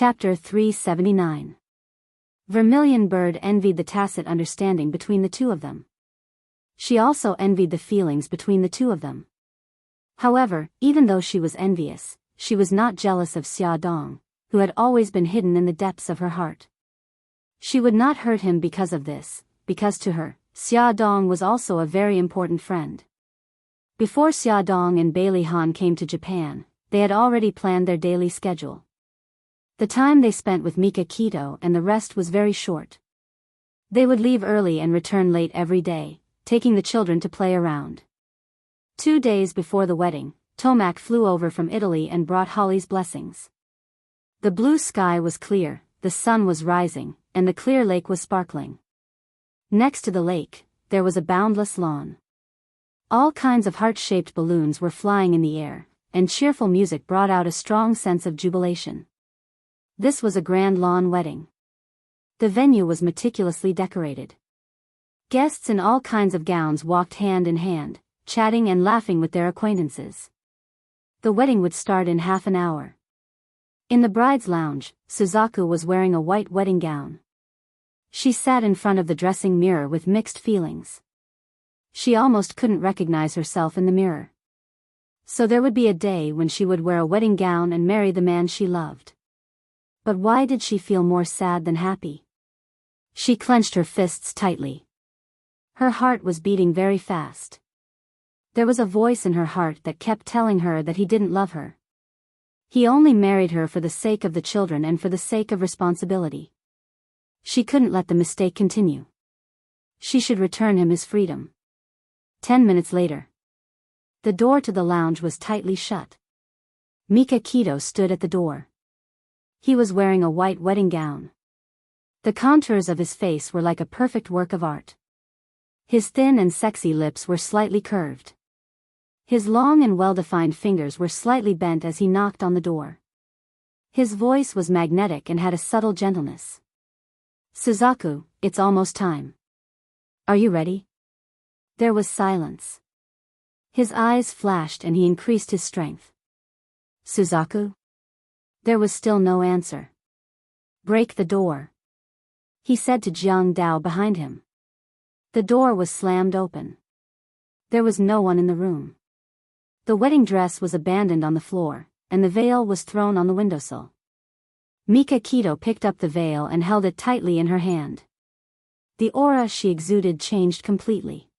Chapter 379. Vermilion Bird envied the tacit understanding between the two of them. She also envied the feelings between the two of them. However, even though she was envious, she was not jealous of Xia Dong, who had always been hidden in the depths of her heart. She would not hurt him because of this, because to her, Xia Dong was also a very important friend. Before Xia Dong and Bailey Han came to Japan, they had already planned their daily schedule. The time they spent with Mika Keto and the rest was very short. They would leave early and return late every day, taking the children to play around. 2 days before the wedding, Tomac flew over from Italy and brought Holly's blessings. The blue sky was clear, the sun was rising, and the clear lake was sparkling. Next to the lake, there was a boundless lawn. All kinds of heart-shaped balloons were flying in the air, and cheerful music brought out a strong sense of jubilation. This was a grand lawn wedding. The venue was meticulously decorated. Guests in all kinds of gowns walked hand in hand, chatting and laughing with their acquaintances. The wedding would start in half an hour. In the bride's lounge, Suzaku was wearing a white wedding gown. She sat in front of the dressing mirror with mixed feelings. She almost couldn't recognize herself in the mirror. So there would be a day when she would wear a wedding gown and marry the man she loved. But why did she feel more sad than happy? She clenched her fists tightly. Her heart was beating very fast. There was a voice in her heart that kept telling her that he didn't love her. He only married her for the sake of the children and for the sake of responsibility. She couldn't let the mistake continue. She should return him his freedom. 10 minutes later. The door to the lounge was tightly shut. Mika Keto stood at the door. He was wearing a white wedding gown. The contours of his face were like a perfect work of art. His thin and sexy lips were slightly curved. His long and well-defined fingers were slightly bent as he knocked on the door. His voice was magnetic and had a subtle gentleness. "Suzaku, it's almost time. Are you ready?" There was silence. His eyes flashed and he increased his strength. "Suzaku?" There was still no answer. "Break the door," he said to Jiang Dao behind him. The door was slammed open. There was no one in the room. The wedding dress was abandoned on the floor, and the veil was thrown on the windowsill. Mika Keto picked up the veil and held it tightly in her hand. The aura she exuded changed completely.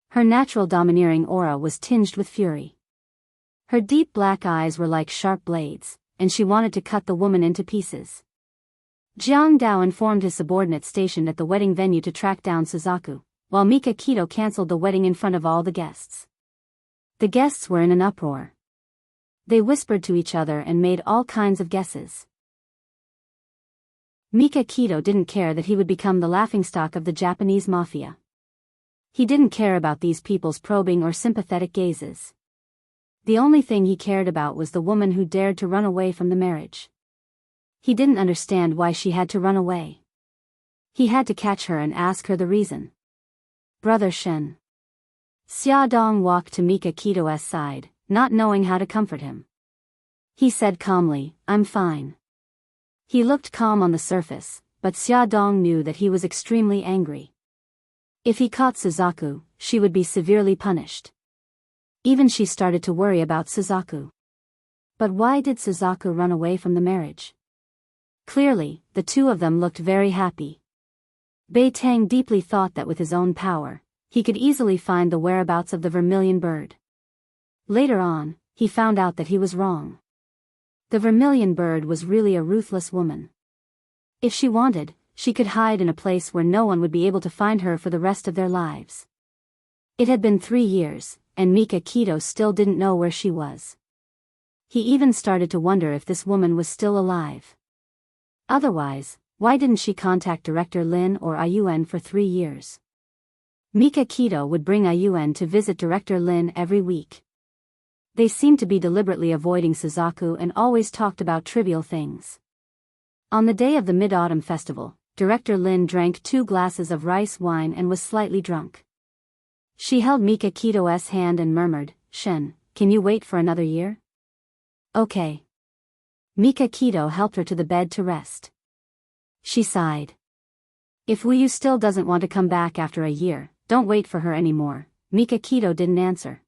Her natural domineering aura was tinged with fury. Her deep black eyes were like sharp blades, and she wanted to cut the woman into pieces. Jiang Dao informed his subordinate stationed at the wedding venue to track down Suzaku, while Mika Keto cancelled the wedding in front of all the guests. The guests were in an uproar. They whispered to each other and made all kinds of guesses. Mika Keto didn't care that he would become the laughingstock of the Japanese mafia. He didn't care about these people's probing or sympathetic gazes. The only thing he cared about was the woman who dared to run away from the marriage. He didn't understand why she had to run away. He had to catch her and ask her the reason. "Brother Shen." Xia Dong walked to Mika Keto's side, not knowing how to comfort him. He said calmly, "I'm fine." He looked calm on the surface, but Xia Dong knew that he was extremely angry. If he caught Suzaku, she would be severely punished. Even she started to worry about Suzaku. But why did Suzaku run away from the marriage? Clearly, the two of them looked very happy. Bei Tang deeply thought that with his own power, he could easily find the whereabouts of the Vermilion Bird. Later on, he found out that he was wrong. The Vermilion Bird was really a ruthless woman. If she wanted, she could hide in a place where no one would be able to find her for the rest of their lives. It had been 3 years, and Mika Keto still didn't know where she was. He even started to wonder if this woman was still alive. Otherwise, why didn't she contact Director Lin or Ayuan for 3 years? Mika Keto would bring Ayuan to visit Director Lin every week. They seemed to be deliberately avoiding Suzaku and always talked about trivial things. On the day of the Mid-Autumn Festival, Director Lin drank 2 glasses of rice wine and was slightly drunk. She held Mika Keto's hand and murmured, "Shen, can you wait for another year?" "Okay." Mika Keto helped her to the bed to rest. She sighed. If Wu Yu still doesn't want to come back after a year, don't wait for her anymore. Mika Keto didn't answer.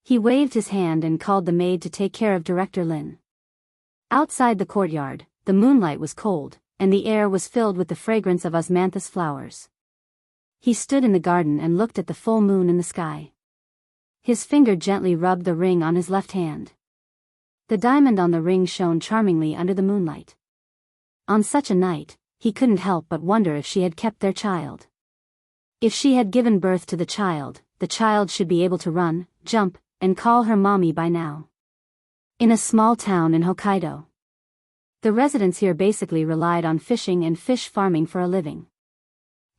He waved his hand and called the maid to take care of Director Lin. Outside the courtyard, the moonlight was cold, and the air was filled with the fragrance of osmanthus flowers. He stood in the garden and looked at the full moon in the sky. His finger gently rubbed the ring on his left hand. The diamond on the ring shone charmingly under the moonlight. On such a night, he couldn't help but wonder if she had kept their child. If she had given birth to the child should be able to run, jump, and call her mommy by now. In a small town in Hokkaido. The residents here basically relied on fishing and fish farming for a living.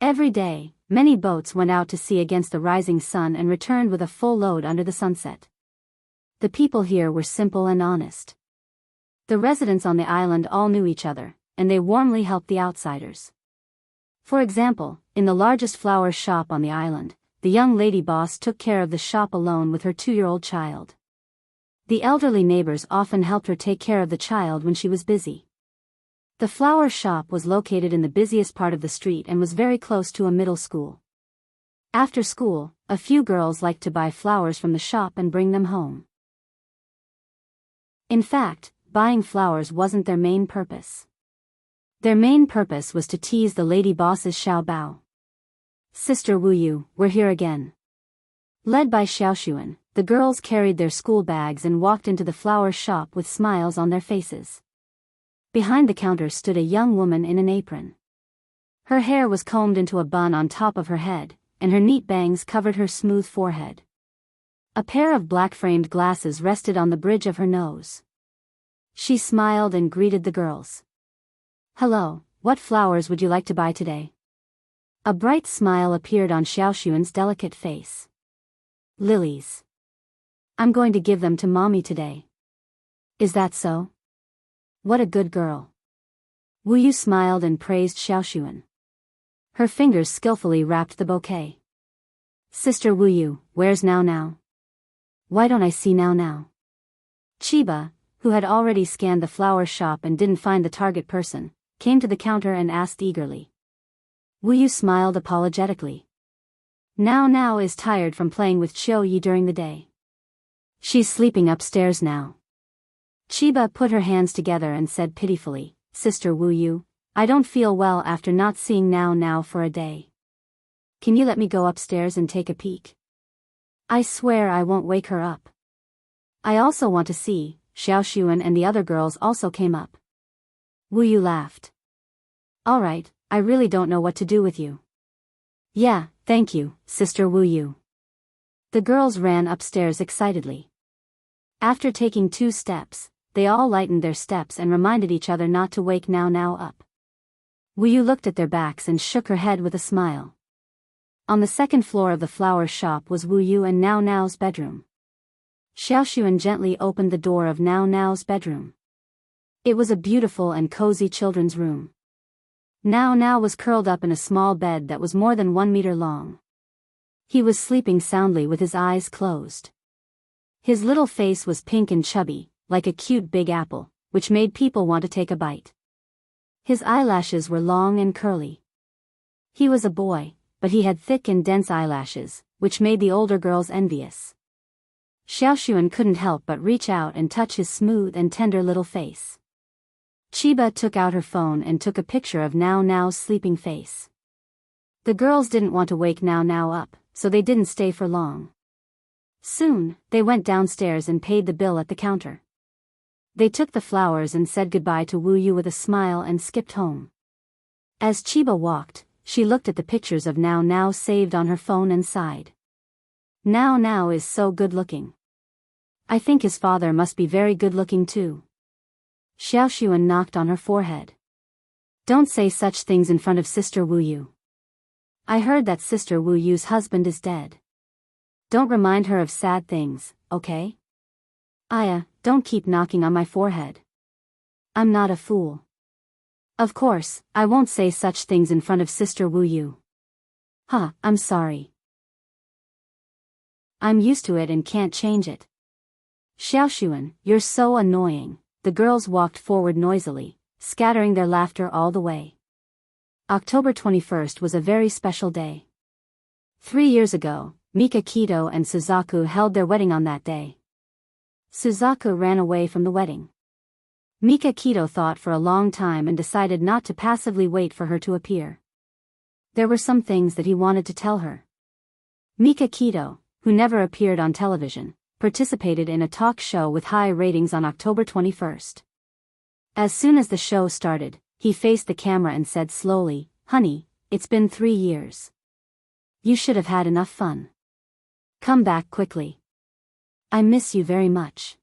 Every day, many boats went out to sea against the rising sun and returned with a full load under the sunset. The people here were simple and honest. The residents on the island all knew each other, and they warmly helped the outsiders. For example, in the largest flower shop on the island, the young lady boss took care of the shop alone with her 2-year-old child. The elderly neighbors often helped her take care of the child when she was busy. The flower shop was located in the busiest part of the street and was very close to a middle school. After school, a few girls liked to buy flowers from the shop and bring them home. In fact, buying flowers wasn't their main purpose. Their main purpose was to tease the lady boss's Xiao Bao. Sister Wu Yu, we're here again. Led by Xiaoxuan, the girls carried their school bags and walked into the flower shop with smiles on their faces. Behind the counter stood a young woman in an apron. Her hair was combed into a bun on top of her head, and her neat bangs covered her smooth forehead. A pair of black-framed glasses rested on the bridge of her nose. She smiled and greeted the girls. Hello, what flowers would you like to buy today? A bright smile appeared on Xiaoxuan's delicate face. Lilies. I'm going to give them to mommy today. Is that so? What a good girl. Wu Yu smiled and praised Xiaoxuan. Her fingers skillfully wrapped the bouquet. Sister Wu Yu, where's Now? Why don't I see Now? Chiba, who had already scanned the flower shop and didn't find the target person, came to the counter and asked eagerly. Wu Yu smiled apologetically. Now is tired from playing with Chiu Yi during the day. She's sleeping upstairs now. Chiba put her hands together and said pitifully, Sister Wu Yu, I don't feel well after not seeing Now for a day. Can you let me go upstairs and take a peek? I swear I won't wake her up. I also want to see. Xiaoxuan and the other girls also came up. Wu Yu laughed. Alright, I really don't know what to do with you. Yeah, thank you, Sister Wu Yu. The girls ran upstairs excitedly. After taking 2 steps, they all lightened their steps and reminded each other not to wake Now up. Wu Yu looked at their backs and shook her head with a smile. On the second floor of the flower shop was Wu Yu and Now's bedroom. Xiaoxuan gently opened the door of Now's bedroom. It was a beautiful and cozy children's room. Now was curled up in a small bed that was more than 1 meter long. He was sleeping soundly with his eyes closed. His little face was pink and chubby, like a cute big apple, which made people want to take a bite. His eyelashes were long and curly. He was a boy, but he had thick and dense eyelashes, which made the older girls envious. Xiaoxuan couldn't help but reach out and touch his smooth and tender little face. Chiba took out her phone and took a picture of Now's sleeping face. The girls didn't want to wake Now up, so they didn't stay for long. Soon, they went downstairs and paid the bill at the counter. They took the flowers and said goodbye to Wu Yu with a smile and skipped home. As Chiba walked, she looked at the pictures of Now saved on her phone and sighed. Now is so good-looking. I think his father must be very good-looking too. Xiaoxuan knocked on her forehead. Don't say such things in front of Sister Wu Yu. I heard that Sister Wu Yu's husband is dead. Don't remind her of sad things, okay? Aya, don't keep knocking on my forehead. I'm not a fool. Of course, I won't say such things in front of Sister Wu Yu. Huh, I'm sorry. I'm used to it and can't change it. Xiaoxuan, you're so annoying, the girls walked forward noisily, scattering their laughter all the way. October 21st was a very special day. 3 years ago, Mika Kito and Suzaku held their wedding on that day. Suzaku ran away from the wedding. Mika Kito thought for a long time and decided not to passively wait for her to appear. There were some things that he wanted to tell her. Mika Kito, who never appeared on television, participated in a talk show with high ratings on October 21st. As soon as the show started, he faced the camera and said slowly, "Honey, it's been 3 years. You should have had enough fun. Come back quickly. I miss you very much."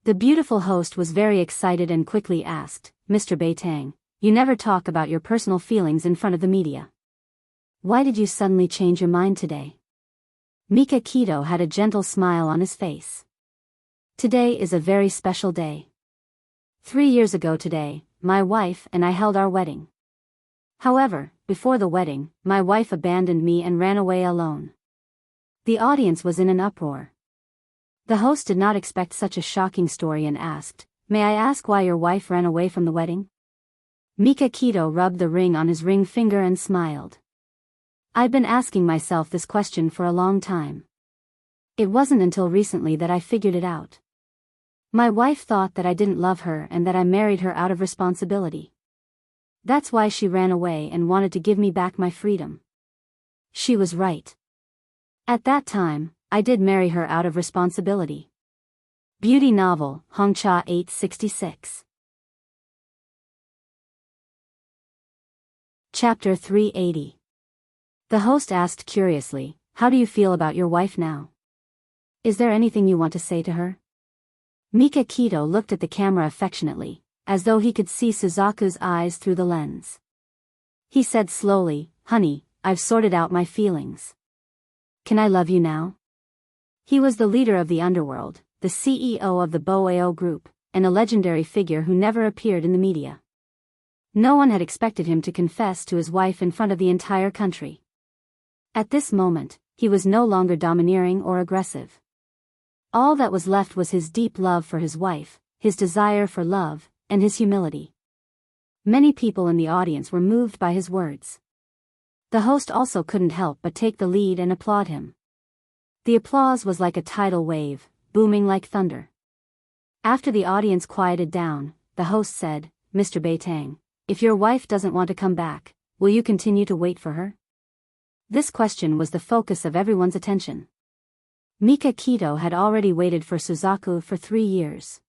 The beautiful host was very excited and quickly asked, "Mr. Beitang, you never talk about your personal feelings in front of the media. Why did you suddenly change your mind today?" Mika Kito had a gentle smile on his face. "Today is a very special day. 3 years ago today, my wife and I held our wedding. However, before the wedding, my wife abandoned me and ran away alone." The audience was in an uproar. The host did not expect such a shocking story and asked, "May I ask why your wife ran away from the wedding?" Mika Kito rubbed the ring on his ring finger and smiled. "I've been asking myself this question for a long time. It wasn't until recently that I figured it out. My wife thought that I didn't love her and that I married her out of responsibility. That's why she ran away and wanted to give me back my freedom. She was right. At that time, I did marry her out of responsibility." Beauty novel, Hongcha 866. Chapter 380. The host asked curiously, "How do you feel about your wife now? Is there anything you want to say to her?" Mika Kito looked at the camera affectionately, as though he could see Suzaku's eyes through the lens. He said slowly, "Honey, I've sorted out my feelings. Can I love you now?" He was the leader of the underworld, the CEO of the Boao group, and a legendary figure who never appeared in the media. No one had expected him to confess to his wife in front of the entire country. At this moment, he was no longer domineering or aggressive. All that was left was his deep love for his wife, his desire for love, and his humility. Many people in the audience were moved by his words. The host also couldn't help but take the lead and applaud him. The applause was like a tidal wave, booming like thunder. After the audience quieted down, the host said, "Mr. Beitang, if your wife doesn't want to come back, will you continue to wait for her?" This question was the focus of everyone's attention. Mika Kito had already waited for Suzaku for 3 years.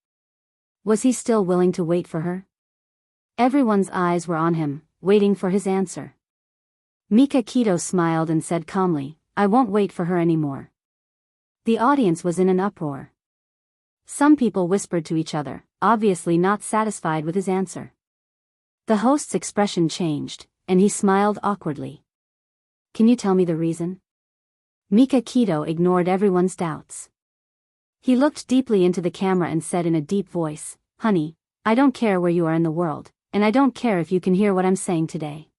Was he still willing to wait for her? Everyone's eyes were on him, waiting for his answer. Mika Kito smiled and said calmly, "I won't wait for her anymore." The audience was in an uproar. Some people whispered to each other, obviously not satisfied with his answer. The host's expression changed, and he smiled awkwardly. "Can you tell me the reason?" Mika Kito ignored everyone's doubts. He looked deeply into the camera and said in a deep voice, "Honey, I don't care where you are in the world, and I don't care if you can hear what I'm saying today.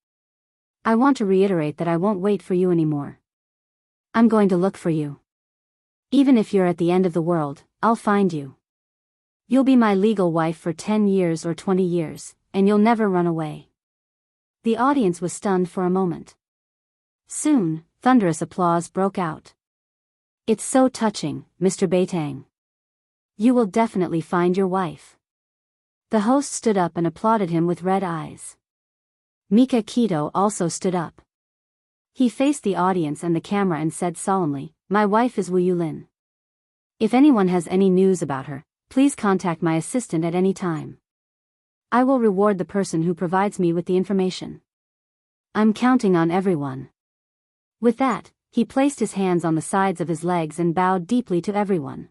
I want to reiterate that I won't wait for you anymore. I'm going to look for you. Even if you're at the end of the world, I'll find you. You'll be my legal wife for 10 years or 20 years, and you'll never run away." The audience was stunned for a moment. Soon, thunderous applause broke out. "It's so touching, Mr. Beitang. You will definitely find your wife." The host stood up and applauded him with red eyes. Mika Kito also stood up. He faced the audience and the camera and said solemnly, "My wife is Wu Yulin. If anyone has any news about her, please contact my assistant at any time. I will reward the person who provides me with the information. I'm counting on everyone." With that, he placed his hands on the sides of his legs and bowed deeply to everyone.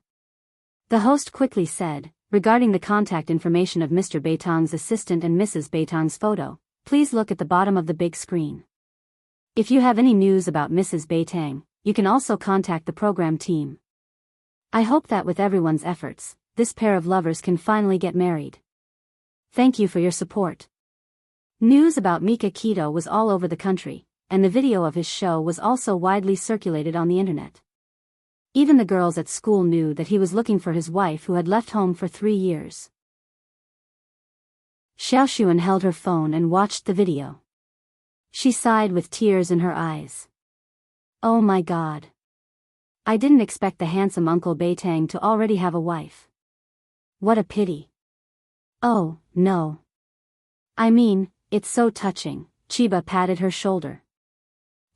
The host quickly said, "Regarding the contact information of Mr. Beitang's assistant and Mrs. Beitang's photo, please look at the bottom of the big screen. If you have any news about Mrs. Beitang, you can also contact the program team. I hope that with everyone's efforts, this pair of lovers can finally get married. Thank you for your support." News about Mika Kito was all over the country, and the video of his show was also widely circulated on the internet. Even the girls at school knew that he was looking for his wife who had left home for 3 years. Xiaoxuan held her phone and watched the video. She sighed with tears in her eyes. Oh my God. I didn't expect the handsome Uncle Beitang to already have a wife. What a pity. Oh, no. I mean, it's so touching. Chiba patted her shoulder.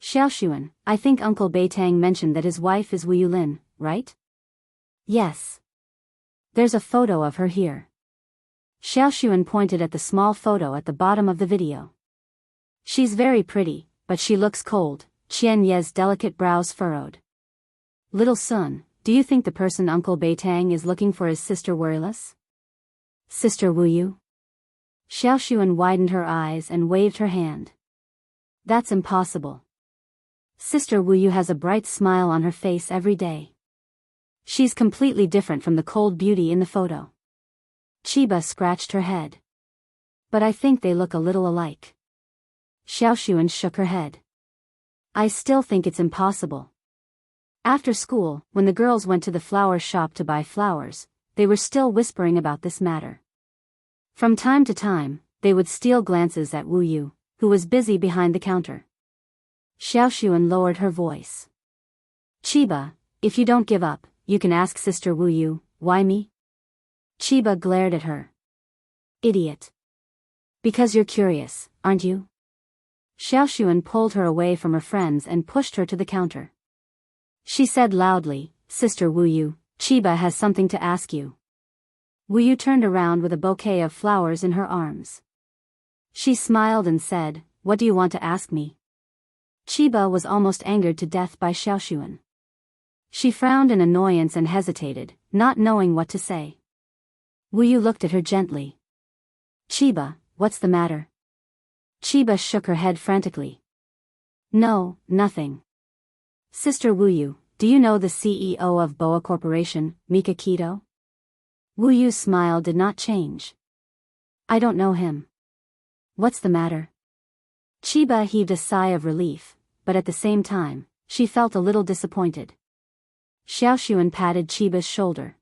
Xiaoxuan, I think Uncle Beitang mentioned that his wife is Wu Yulin, right? Yes. There's a photo of her here. Xiaoxuan pointed at the small photo at the bottom of the video. She's very pretty, but she looks cold. Qian Ye's delicate brows furrowed. Little Sun, do you think the person Uncle Beitang is looking for is Sister Worryless? Sister Wu Yu? Xiaoxuan widened her eyes and waved her hand. That's impossible. Sister Wu Yu has a bright smile on her face every day. She's completely different from the cold beauty in the photo. Chiba scratched her head. But I think they look a little alike. Xiaoxuan shook her head. I still think it's impossible. After school, when the girls went to the flower shop to buy flowers, they were still whispering about this matter. From time to time, they would steal glances at Wu Yu, who was busy behind the counter. Xiaoxuan lowered her voice. Chiba, if you don't give up, you can ask Sister Wu Yu, why me? Chiba glared at her. Idiot. Because you're curious, aren't you? Xiaoxuan pulled her away from her friends and pushed her to the counter. She said loudly, Sister Wu Yu, Chiba has something to ask you. Wu Yu turned around with a bouquet of flowers in her arms. She smiled and said, What do you want to ask me? Chiba was almost angered to death by Xiaoxuan. She frowned in annoyance and hesitated, not knowing what to say. Wu Yu looked at her gently. Chiba, what's the matter? Chiba shook her head frantically. No, nothing. Sister Wu Yu, do you know the CEO of Boa Corporation, Mika Kito? Wu Yu's smile did not change. I don't know him. What's the matter? Chiba heaved a sigh of relief, but at the same time, she felt a little disappointed. Xiaoxuan patted Chiba's shoulder.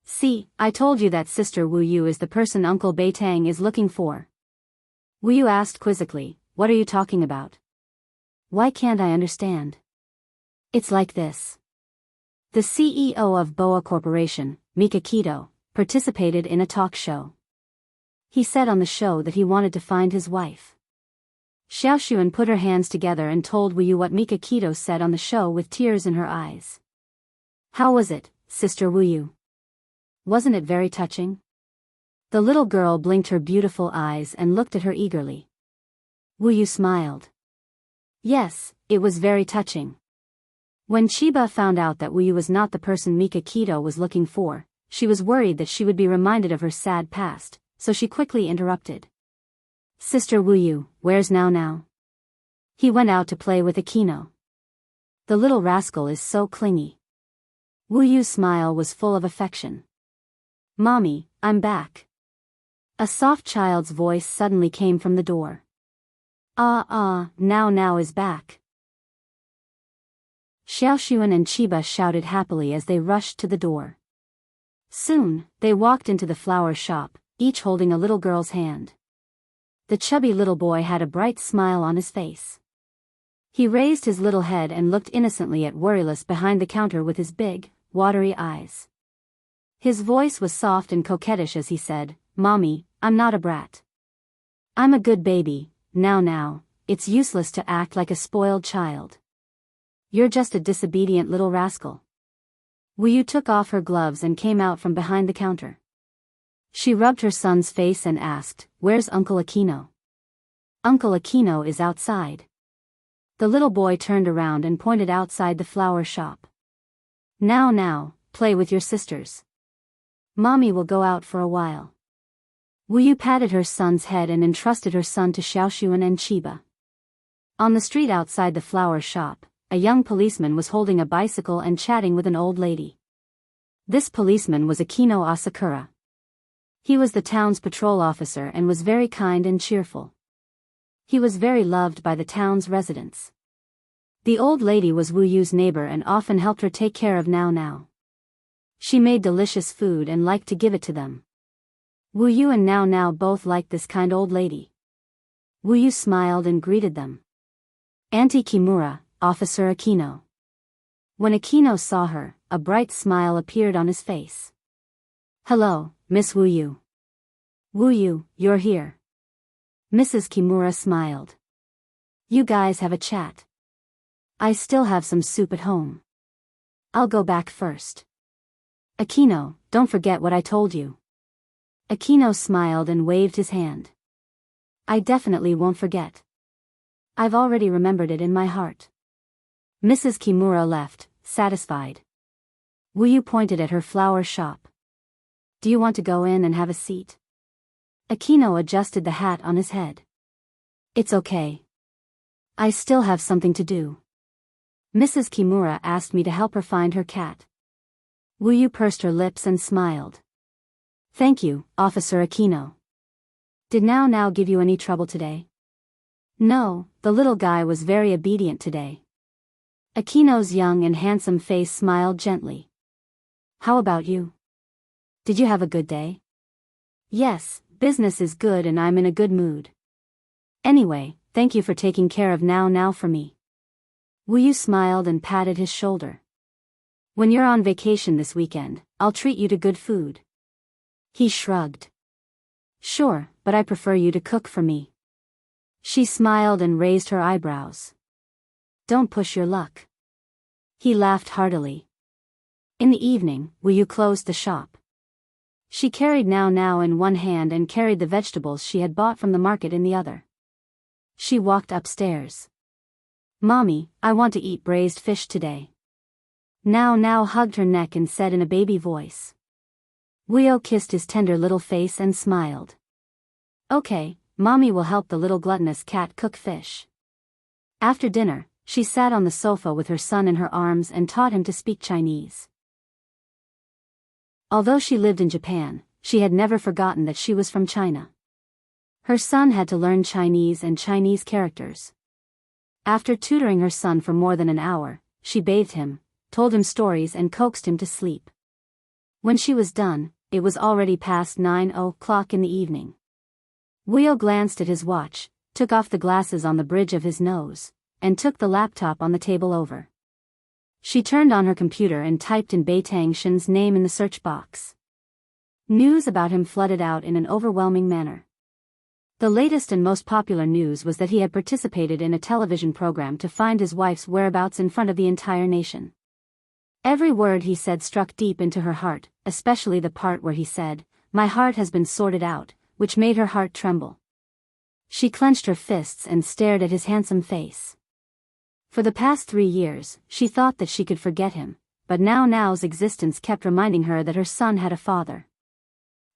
See, I told you that Sister Wu Yu is the person Uncle Beitang is looking for. Wu Yu asked quizzically, What are you talking about? Why can't I understand? It's like this. The CEO of Boa Corporation, Mika Kito, participated in a talk show. He said on the show that he wanted to find his wife. Xiaoxuan put her hands together and told Wu Yu what Mika Kito said on the show with tears in her eyes. How was it, Sister Wu Yu? Wasn't it very touching? The little girl blinked her beautiful eyes and looked at her eagerly. Wu Yu smiled. Yes, it was very touching. When Chiba found out that Wu Yu was not the person Mika Kito was looking for, she was worried that she would be reminded of her sad past, so she quickly interrupted. Sister Wu Yu, where's Now? He went out to play with Akino. The little rascal is so clingy. Wu Yu's smile was full of affection. Mommy, I'm back. A soft child's voice suddenly came from the door. Now is back. Xiaoxuan and Chiba shouted happily as they rushed to the door. Soon, they walked into the flower shop, each holding a little girl's hand. The chubby little boy had a bright smile on his face. He raised his little head and looked innocently at Worryless behind the counter with his big, watery eyes. His voice was soft and coquettish as he said, Mommy, I'm not a brat. I'm a good baby. Now, it's useless to act like a spoiled child. You're just a disobedient little rascal. Wu Yu took off her gloves and came out from behind the counter. She rubbed her son's face and asked, Where's Uncle Aquino? Uncle Aquino is outside. The little boy turned around and pointed outside the flower shop. Now, play with your sisters. Mommy will go out for a while. Wu Yu patted her son's head and entrusted her son to Xiaoxuan and Chiba. On the street outside the flower shop, a young policeman was holding a bicycle and chatting with an old lady. This policeman was Aquino Asakura. He was the town's patrol officer and was very kind and cheerful. He was very loved by the town's residents. The old lady was Wu Yu's neighbor and often helped her take care of Now. She made delicious food and liked to give it to them. Wu Yu and Now Now both liked this kind old lady. Wu Yu smiled and greeted them. Auntie Kimura, Officer Aquino. When Aquino saw her, a bright smile appeared on his face. Hello, Miss Wu Yu. Wu Yu, you're here. Mrs. Kimura smiled. You guys have a chat. I still have some soup at home. I'll go back first. Aquino, don't forget what I told you. Aquino smiled and waved his hand. I definitely won't forget. I've already remembered it in my heart. Mrs. Kimura left, satisfied. Wu Yu pointed at her flower shop. Do you want to go in and have a seat? Aquino adjusted the hat on his head. It's okay. I still have something to do. Mrs. Kimura asked me to help her find her cat. Wu Yu pursed her lips and smiled. Thank you, Officer Aquino. Did Now Now give you any trouble today? No, the little guy was very obedient today. Aquino's young and handsome face smiled gently. How about you? Did you have a good day? Yes, business is good and I'm in a good mood. Anyway, thank you for taking care of Now Now for me. Wu Yu smiled and patted his shoulder. When you're on vacation this weekend, I'll treat you to good food. He shrugged. Sure, but I prefer you to cook for me. She smiled and raised her eyebrows. Don't push your luck. He laughed heartily. In the evening, Wu Yu closed the shop. She carried Now Now in one hand and carried the vegetables she had bought from the market in the other. She walked upstairs. Mommy, I want to eat braised fish today. Now Now hugged her neck and said in a baby voice. Wu Yu kissed his tender little face and smiled. Okay, Mommy will help the little gluttonous cat cook fish. After dinner, she sat on the sofa with her son in her arms and taught him to speak Chinese. Although she lived in Japan, she had never forgotten that she was from China. Her son had to learn Chinese and Chinese characters. After tutoring her son for more than an hour, she bathed him, told him stories and coaxed him to sleep. When she was done, it was already past 9 o'clock in the evening. Wu Yu glanced at his watch, took off the glasses on the bridge of his nose, and took the laptop on the table over. She turned on her computer and typed in Beitang Shen's name in the search box. News about him flooded out in an overwhelming manner. The latest and most popular news was that he had participated in a television program to find his wife's whereabouts in front of the entire nation. Every word he said struck deep into her heart, especially the part where he said, "My heart has been sorted out," which made her heart tremble. She clenched her fists and stared at his handsome face. For the past 3 years, she thought that she could forget him, but Now Now's existence kept reminding her that her son had a father.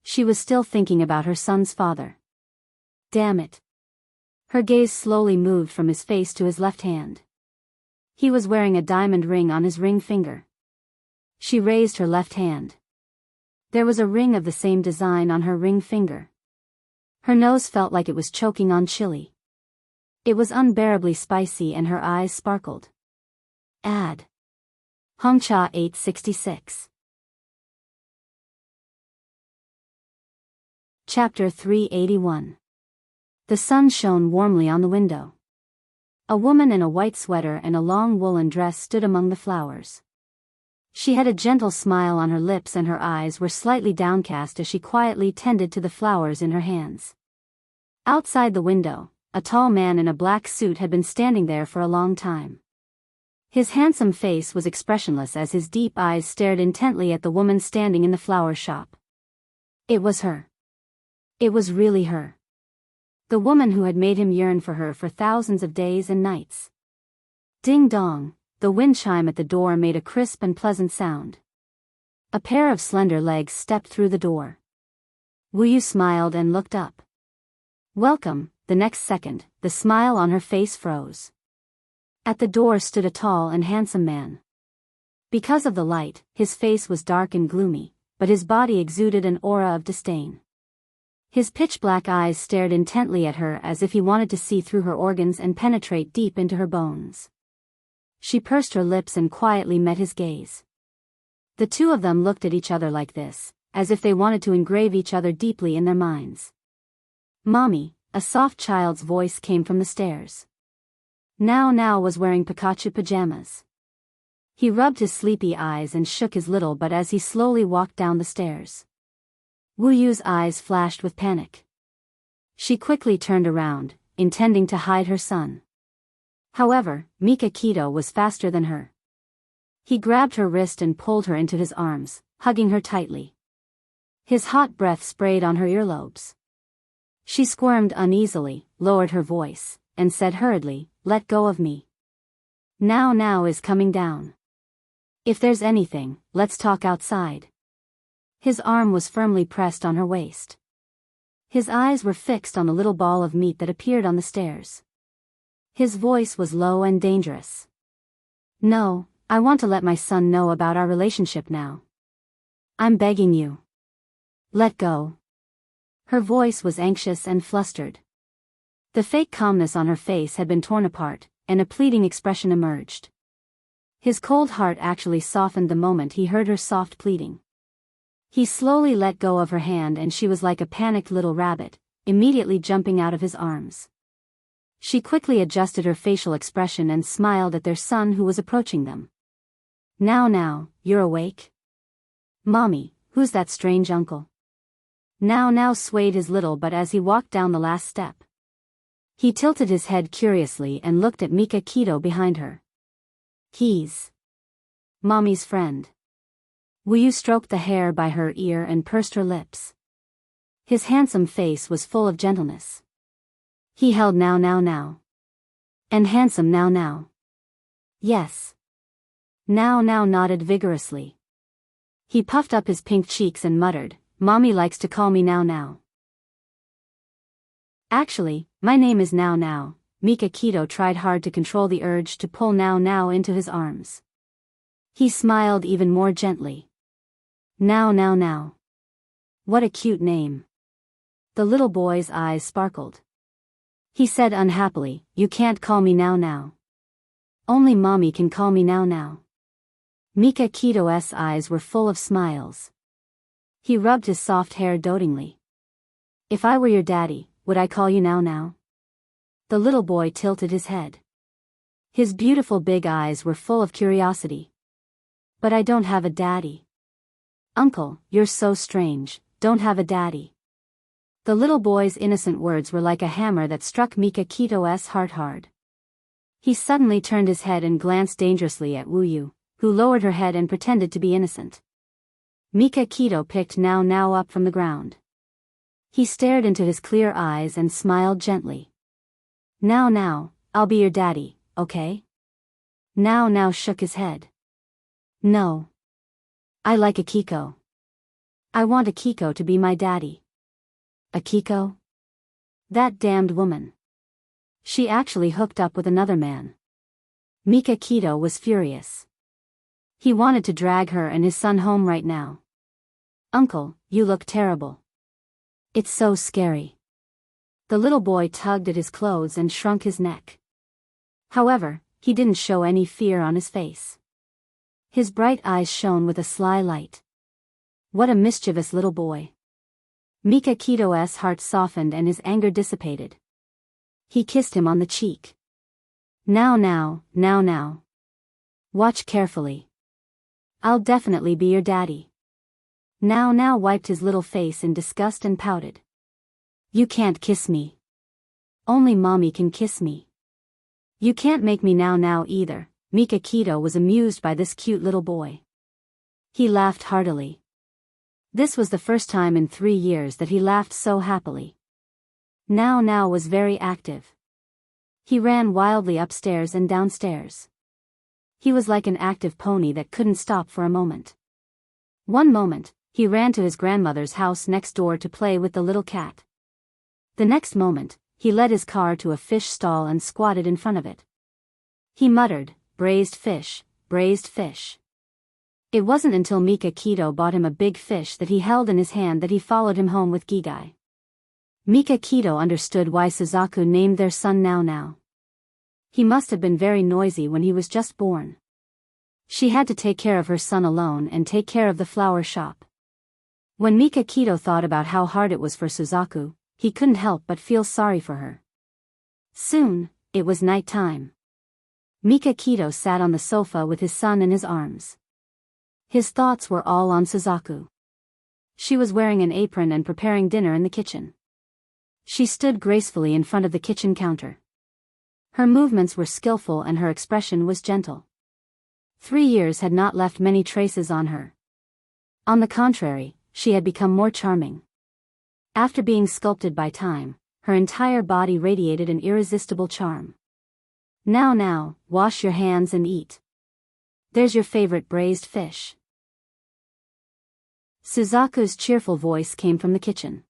She was still thinking about her son's father. Damn it. Her gaze slowly moved from his face to his left hand. He was wearing a diamond ring on his ring finger. She raised her left hand. There was a ring of the same design on her ring finger. Her nose felt like it was choking on chili. It was unbearably spicy and her eyes sparkled. Ad. Hongcha 866. Chapter 381. The sun shone warmly on the window. A woman in a white sweater and a long woolen dress stood among the flowers. She had a gentle smile on her lips and her eyes were slightly downcast as she quietly tended to the flowers in her hands. Outside the window, a tall man in a black suit had been standing there for a long time. His handsome face was expressionless as his deep eyes stared intently at the woman standing in the flower shop. It was her. It was really her. The woman who had made him yearn for her for thousands of days and nights. Ding dong, the wind chime at the door made a crisp and pleasant sound. A pair of slender legs stepped through the door. Wu Yu smiled and looked up. Welcome. The next second, the smile on her face froze. At the door stood a tall and handsome man. Because of the light, his face was dark and gloomy, but his body exuded an aura of disdain. His pitch-black eyes stared intently at her as if he wanted to see through her organs and penetrate deep into her bones. She pursed her lips and quietly met his gaze. The two of them looked at each other like this, as if they wanted to engrave each other deeply in their minds. Mommy, a soft child's voice came from the stairs. Now was wearing Pikachu pajamas. He rubbed his sleepy eyes and shook his little butt as he slowly walked down the stairs. Wu Yu's eyes flashed with panic. She quickly turned around, intending to hide her son. However, Mika Keto was faster than her. He grabbed her wrist and pulled her into his arms, hugging her tightly. His hot breath sprayed on her earlobes. She squirmed uneasily, lowered her voice, and said hurriedly, "Let go of me. Now is coming down. If there's anything, let's talk outside." His arm was firmly pressed on her waist. His eyes were fixed on the little ball of meat that appeared on the stairs. His voice was low and dangerous. "No, I want to let my son know about our relationship now. I'm begging you. Let go." Her voice was anxious and flustered. The fake calmness on her face had been torn apart, and a pleading expression emerged. His cold heart actually softened the moment he heard her soft pleading. He slowly let go of her hand and she was like a panicked little rabbit, immediately jumping out of his arms. She quickly adjusted her facial expression and smiled at their son who was approaching them. Now, you're awake? Mommy, who's that strange uncle?" Now swayed his little butt as he walked down the last step. He tilted his head curiously and looked at Mika Keto behind her. "He's Mommy's friend." Wu Yu stroked the hair by her ear and pursed her lips. His handsome face was full of gentleness. He held now. And handsome now. Yes. Now nodded vigorously. He puffed up his pink cheeks and muttered, "Mommy likes to call me now. Actually, my name is Now." Mika Keto tried hard to control the urge to pull Now into his arms. He smiled even more gently. Now. What a cute name." The little boy's eyes sparkled. He said unhappily, "You can't call me now. Only Mommy can call me now." Mika Keto's eyes were full of smiles. He rubbed his soft hair dotingly. "If I were your daddy, would I call you now?" The little boy tilted his head. His beautiful big eyes were full of curiosity. "But I don't have a daddy." "Uncle, you're so strange, don't have a daddy." The little boy's innocent words were like a hammer that struck Mika Keto's heart hard. He suddenly turned his head and glanced dangerously at Wu Yu, who lowered her head and pretended to be innocent. Mika Keto picked Now up from the ground. He stared into his clear eyes and smiled gently. Now, I'll be your daddy, okay?" Now shook his head. "No. I like a Kiko. I want a Kiko to be my daddy." "A Kiko? That damned woman. She actually hooked up with another man." Mika Keto was furious. He wanted to drag her and his son home right now. "Uncle, you look terrible. It's so scary." The little boy tugged at his clothes and shrunk his neck. However, he didn't show any fear on his face. His bright eyes shone with a sly light. What a mischievous little boy. Mika Keto's heart softened and his anger dissipated. He kissed him on the cheek. Now. Watch carefully. I'll definitely be your daddy." Now wiped his little face in disgust and pouted. "You can't kiss me. Only Mommy can kiss me. You can't make me now either." Mika Keto was amused by this cute little boy. He laughed heartily. This was the first time in 3 years that he laughed so happily. Now was very active. He ran wildly upstairs and downstairs. He was like an active pony that couldn't stop for a moment. One moment, he ran to his grandmother's house next door to play with the little cat. The next moment, he led his car to a fish stall and squatted in front of it. He muttered, braised fish. It wasn't until Mika Keto bought him a big fish that he held in his hand that he followed him home with Gigai. Mika Keto understood why Suzaku named their son Now. He must have been very noisy when he was just born. She had to take care of her son alone and take care of the flower shop. When Mikakito thought about how hard it was for Suzaku, he couldn't help but feel sorry for her. Soon, it was night time. Mikakito sat on the sofa with his son in his arms. His thoughts were all on Suzaku. She was wearing an apron and preparing dinner in the kitchen. She stood gracefully in front of the kitchen counter. Her movements were skillful and her expression was gentle. 3 years had not left many traces on her. On the contrary, she had become more charming. After being sculpted by time, her entire body radiated an irresistible charm. Now, wash your hands and eat. There's your favorite braised fish. Suzaku's cheerful voice came from the kitchen.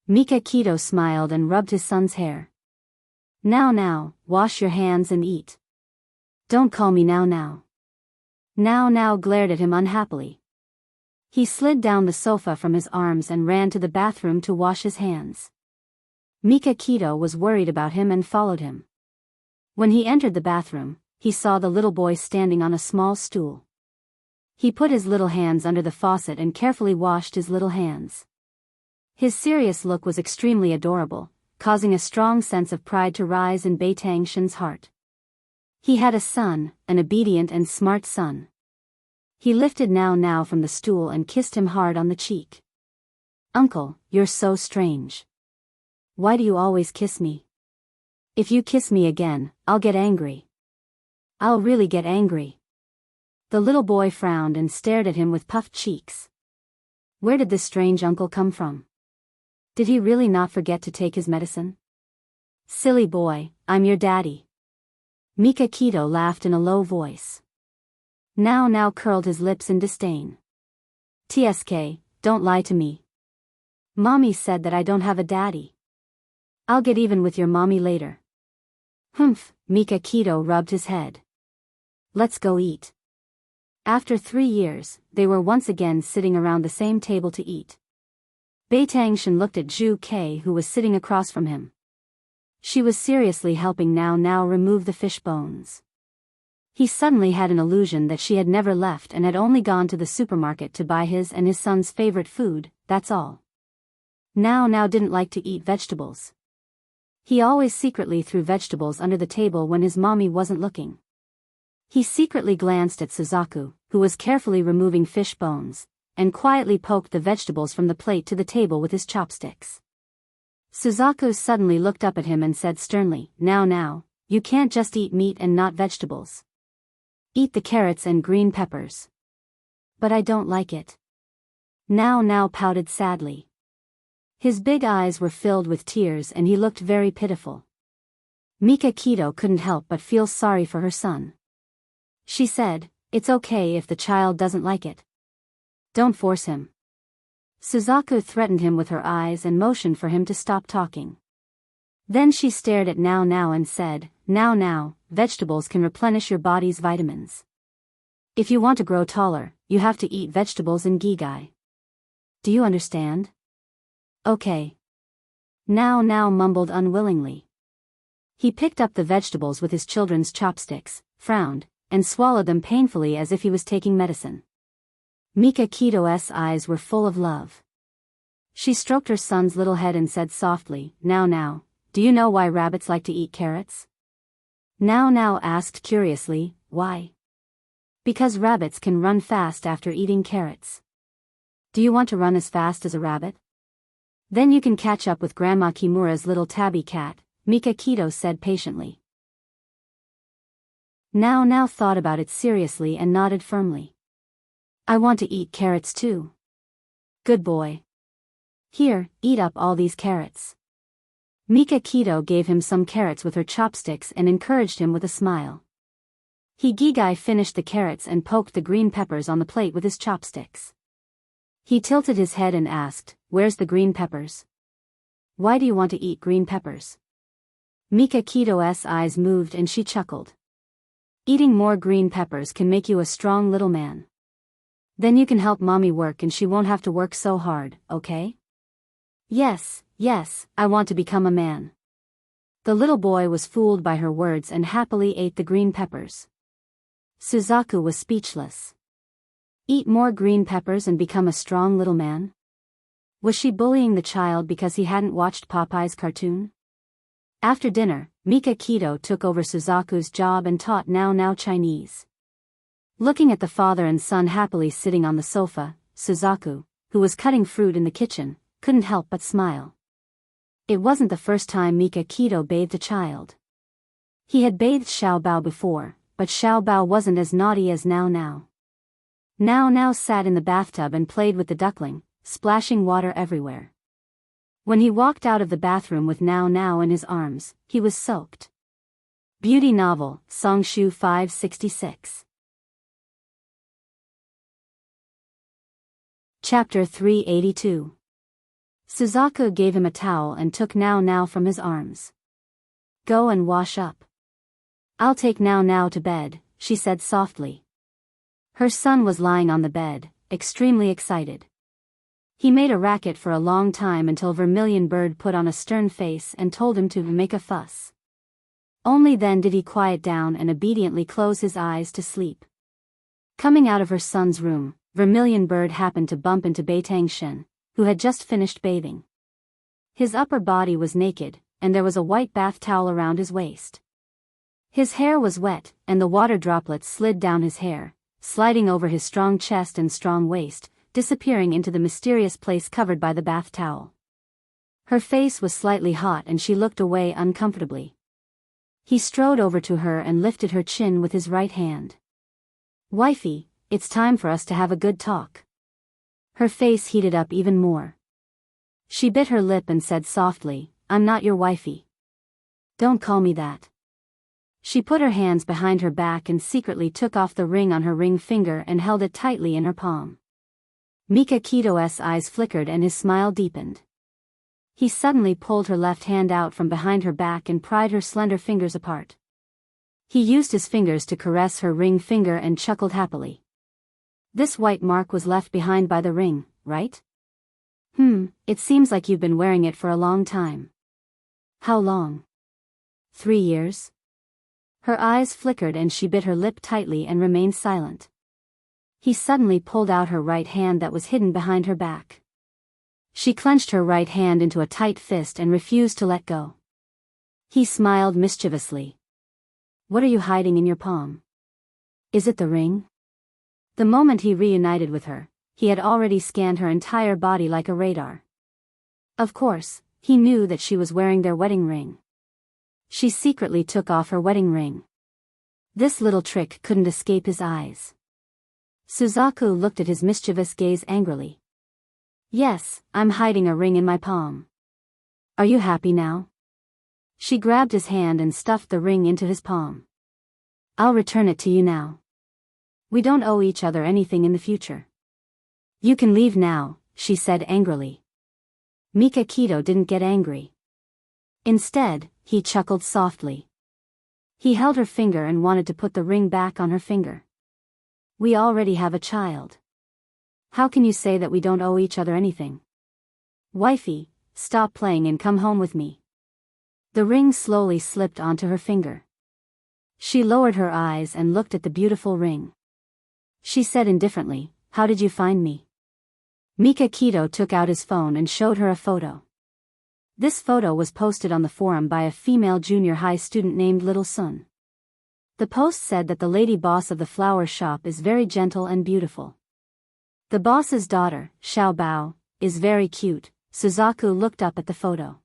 Mikakito smiled and rubbed his son's hair. Now, wash your hands and eat. Don't call me now. Now glared at him unhappily. He slid down the sofa from his arms and ran to the bathroom to wash his hands. Mikakito was worried about him and followed him. When he entered the bathroom, he saw the little boy standing on a small stool. He put his little hands under the faucet and carefully washed his little hands. His serious look was extremely adorable, causing a strong sense of pride to rise in Baitangshin's heart. He had a son, an obedient and smart son. He lifted Now from the stool and kissed him hard on the cheek. Uncle, you're so strange. Why do you always kiss me? If you kiss me again, I'll get angry. I'll really get angry. The little boy frowned and stared at him with puffed cheeks. Where did this strange uncle come from? Did he really not forget to take his medicine? Silly boy, I'm your daddy. Mikakito laughed in a low voice. Now curled his lips in disdain. TSK, don't lie to me. Mommy said that I don't have a daddy. I'll get even with your mommy later. Humph, Mikakito rubbed his head. Let's go eat. After 3 years, they were once again sitting around the same table to eat. Baitangshin looked at Zhu Kei, who was sitting across from him. She was seriously helping Now remove the fish bones. He suddenly had an illusion that she had never left and had only gone to the supermarket to buy his and his son's favorite food, that's all. Now didn't like to eat vegetables. He always secretly threw vegetables under the table when his mommy wasn't looking. He secretly glanced at Suzaku, who was carefully removing fish bones, and quietly poked the vegetables from the plate to the table with his chopsticks. Suzaku suddenly looked up at him and said sternly, Now, you can't just eat meat and not vegetables. Eat the carrots and green peppers. But I don't like it. Now pouted sadly. His big eyes were filled with tears and he looked very pitiful. Mikakito couldn't help but feel sorry for her son. She said, it's okay if the child doesn't like it. Don't force him. Suzaku threatened him with her eyes and motioned for him to stop talking. Then she stared at Now and said, Now, vegetables can replenish your body's vitamins. If you want to grow taller, you have to eat vegetables and gigai. Do you understand? Okay. Now mumbled unwillingly. He picked up the vegetables with his children's chopsticks, frowned, and swallowed them painfully as if he was taking medicine. Mikakito's eyes were full of love. She stroked her son's little head and said softly, Now, do you know why rabbits like to eat carrots? Now asked curiously, why? Because rabbits can run fast after eating carrots. Do you want to run as fast as a rabbit? Then you can catch up with Grandma Kimura's little tabby cat, Mikakito said patiently. Now thought about it seriously and nodded firmly. I want to eat carrots too. Good boy. Here, eat up all these carrots. Mikakito gave him some carrots with her chopsticks and encouraged him with a smile. Gigai finished the carrots and poked the green peppers on the plate with his chopsticks. He tilted his head and asked, where's the green peppers? Why do you want to eat green peppers? Mikakito's eyes moved and she chuckled. Eating more green peppers can make you a strong little man. Then you can help mommy work and she won't have to work so hard, okay? Yes, I want to become a man. The little boy was fooled by her words and happily ate the green peppers. Suzaku was speechless. Eat more green peppers and become a strong little man? Was she bullying the child because he hadn't watched Popeye's cartoon? After dinner, Mika Keto took over Suzaku's job and taught now Chinese. Looking at the father and son happily sitting on the sofa, Suzaku, who was cutting fruit in the kitchen, couldn't help but smile. It wasn't the first time Mika Keto bathed a child. He had bathed Xiaobao before, but Xiaobao wasn't as naughty as Now. Now sat in the bathtub and played with the duckling, splashing water everywhere. When he walked out of the bathroom with Now in his arms, he was soaked. Beauty novel, Songshu 566. Chapter 382. Suzaku gave him a towel and took Now from his arms. Go and wash up. I'll take Now to bed, she said softly. Her son was lying on the bed, extremely excited. He made a racket for a long time until Vermilion Bird put on a stern face and told him to make a fuss. Only then did he quiet down and obediently close his eyes to sleep. Coming out of her son's room, Vermilion Bird happened to bump into Beitang Shen, who had just finished bathing. His upper body was naked, and there was a white bath towel around his waist. His hair was wet, and the water droplets slid down his hair, sliding over his strong chest and strong waist, disappearing into the mysterious place covered by the bath towel. Her face was slightly hot and she looked away uncomfortably. He strode over to her and lifted her chin with his right hand. Wifey, it's time for us to have a good talk. Her face heated up even more. She bit her lip and said softly, I'm not your wifey. Don't call me that. She put her hands behind her back and secretly took off the ring on her ring finger and held it tightly in her palm. Mika Keto's eyes flickered and his smile deepened. He suddenly pulled her left hand out from behind her back and pried her slender fingers apart. He used his fingers to caress her ring finger and chuckled happily. This white mark was left behind by the ring, right? It seems like you've been wearing it for a long time. How long? 3 years? Her eyes flickered and she bit her lip tightly and remained silent. He suddenly pulled out her right hand that was hidden behind her back. She clenched her right hand into a tight fist and refused to let go. He smiled mischievously. What are you hiding in your palm? Is it the ring? The moment he reunited with her, he had already scanned her entire body like a radar. Of course, he knew that she was wearing their wedding ring. She secretly took off her wedding ring. This little trick couldn't escape his eyes. Suzaku looked at his mischievous gaze angrily. Yes, I'm hiding a ring in my palm. Are you happy now? She grabbed his hand and stuffed the ring into his palm. I'll return it to you now. We don't owe each other anything in the future. You can leave now, she said angrily. Mika Keto didn't get angry. Instead, he chuckled softly. He held her finger and wanted to put the ring back on her finger. We already have a child. How can you say that we don't owe each other anything? Wifey, stop playing and come home with me. The ring slowly slipped onto her finger. She lowered her eyes and looked at the beautiful ring. She said indifferently, how did you find me? Mika Keto took out his phone and showed her a photo. This photo was posted on the forum by a female junior high student named Little Sun. The post said that the lady boss of the flower shop is very gentle and beautiful. The boss's daughter, Xiao Bao, is very cute. Suzaku looked up at the photo.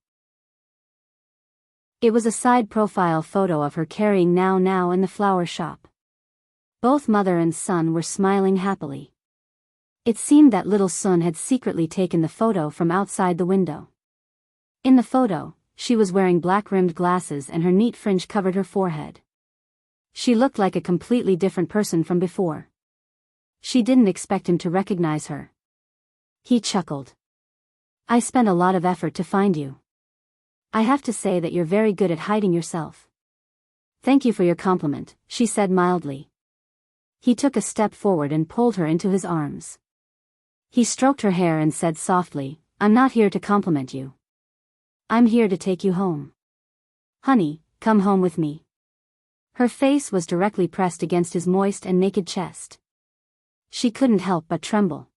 It was a side profile photo of her carrying Now in the flower shop. Both mother and son were smiling happily. It seemed that Little Sun had secretly taken the photo from outside the window. In the photo, she was wearing black-rimmed glasses and her neat fringe covered her forehead. She looked like a completely different person from before. She didn't expect him to recognize her. He chuckled. I spent a lot of effort to find you. I have to say that you're very good at hiding yourself. Thank you for your compliment, she said mildly. He took a step forward and pulled her into his arms. He stroked her hair and said softly, I'm not here to compliment you. I'm here to take you home. Honey, come home with me. Her face was directly pressed against his moist and naked chest. She couldn't help but tremble.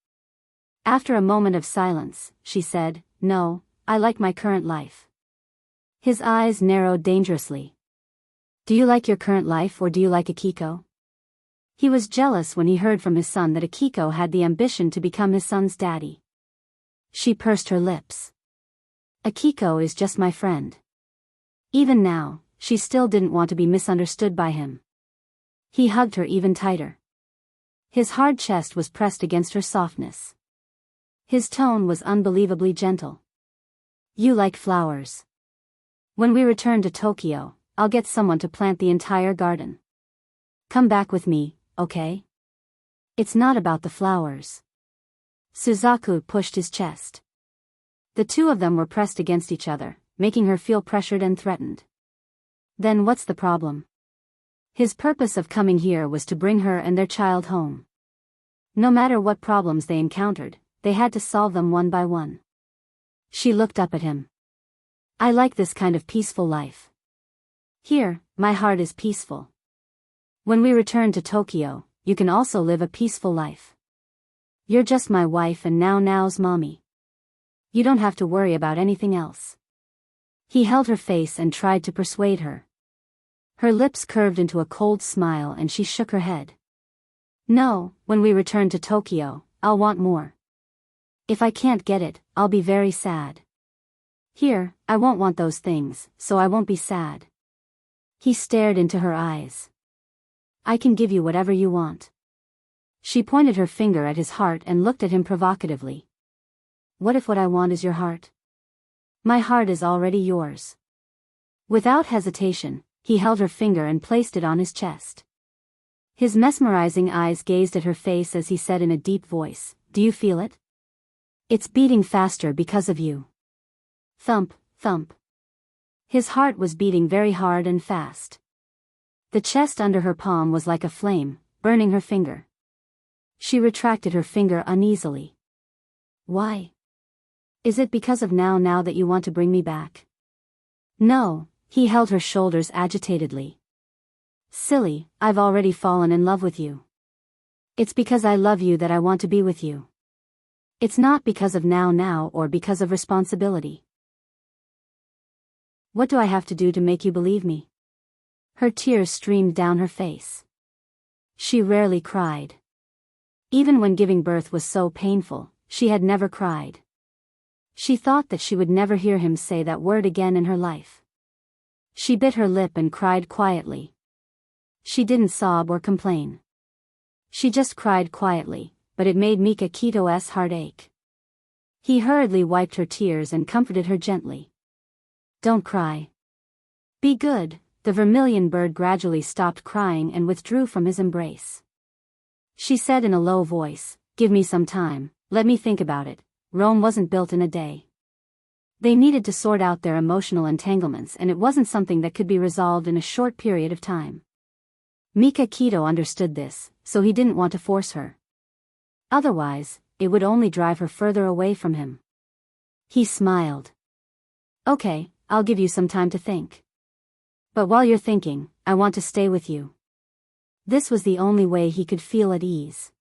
After a moment of silence, she said, "No, I like my current life." His eyes narrowed dangerously. "Do you like your current life or do you like Akiko?" He was jealous when he heard from his son that Akiko had the ambition to become his son's daddy. She pursed her lips. "Akiko is just my friend." Even now, she still didn't want to be misunderstood by him. He hugged her even tighter. His hard chest was pressed against her softness. His tone was unbelievably gentle. "You like flowers. When we return to Tokyo, I'll get someone to plant the entire garden. Come back with me, okay?" "It's not about the flowers." Suzaku pushed his chest. The two of them were pressed against each other, making her feel pressured and threatened. "Then what's the problem?" His purpose of coming here was to bring her and their child home. No matter what problems they encountered, they had to solve them one by one. She looked up at him. "I like this kind of peaceful life. Here, my heart is peaceful. When we return to Tokyo, you can also live a peaceful life. You're just my wife and now's mommy. You don't have to worry about anything else." He held her face and tried to persuade her. Her lips curved into a cold smile and she shook her head. "No, when we return to Tokyo, I'll want more. If I can't get it, I'll be very sad. Here, I won't want those things, so I won't be sad." He stared into her eyes. "I can give you whatever you want." She pointed her finger at his heart and looked at him provocatively. "What if what I want is your heart? My heart is already yours." Without hesitation, he held her finger and placed it on his chest. His mesmerizing eyes gazed at her face as he said in a deep voice, "Do you feel it? It's beating faster because of you." Thump, thump. His heart was beating very hard and fast. The chest under her palm was like a flame, burning her finger. She retracted her finger uneasily. "Why? Is it because of now that you want to bring me back?" "No," he held her shoulders agitatedly. "Silly, I've already fallen in love with you. It's because I love you that I want to be with you. It's not because of now or because of responsibility." "What do I have to do to make you believe me?" Her tears streamed down her face. She rarely cried. Even when giving birth was so painful, she had never cried. She thought that she would never hear him say that word again in her life. She bit her lip and cried quietly. She didn't sob or complain. She just cried quietly, but it made Mika Kito's heart ache. He hurriedly wiped her tears and comforted her gently. "Don't cry. Be good." The vermilion bird gradually stopped crying and withdrew from his embrace. She said in a low voice, "Give me some time, let me think about it. Rome wasn't built in a day." They needed to sort out their emotional entanglements and it wasn't something that could be resolved in a short period of time. Mika Kito understood this, so he didn't want to force her. Otherwise, it would only drive her further away from him. He smiled. "Okay, I'll give you some time to think. But while you're thinking, I want to stay with you." This was the only way he could feel at ease.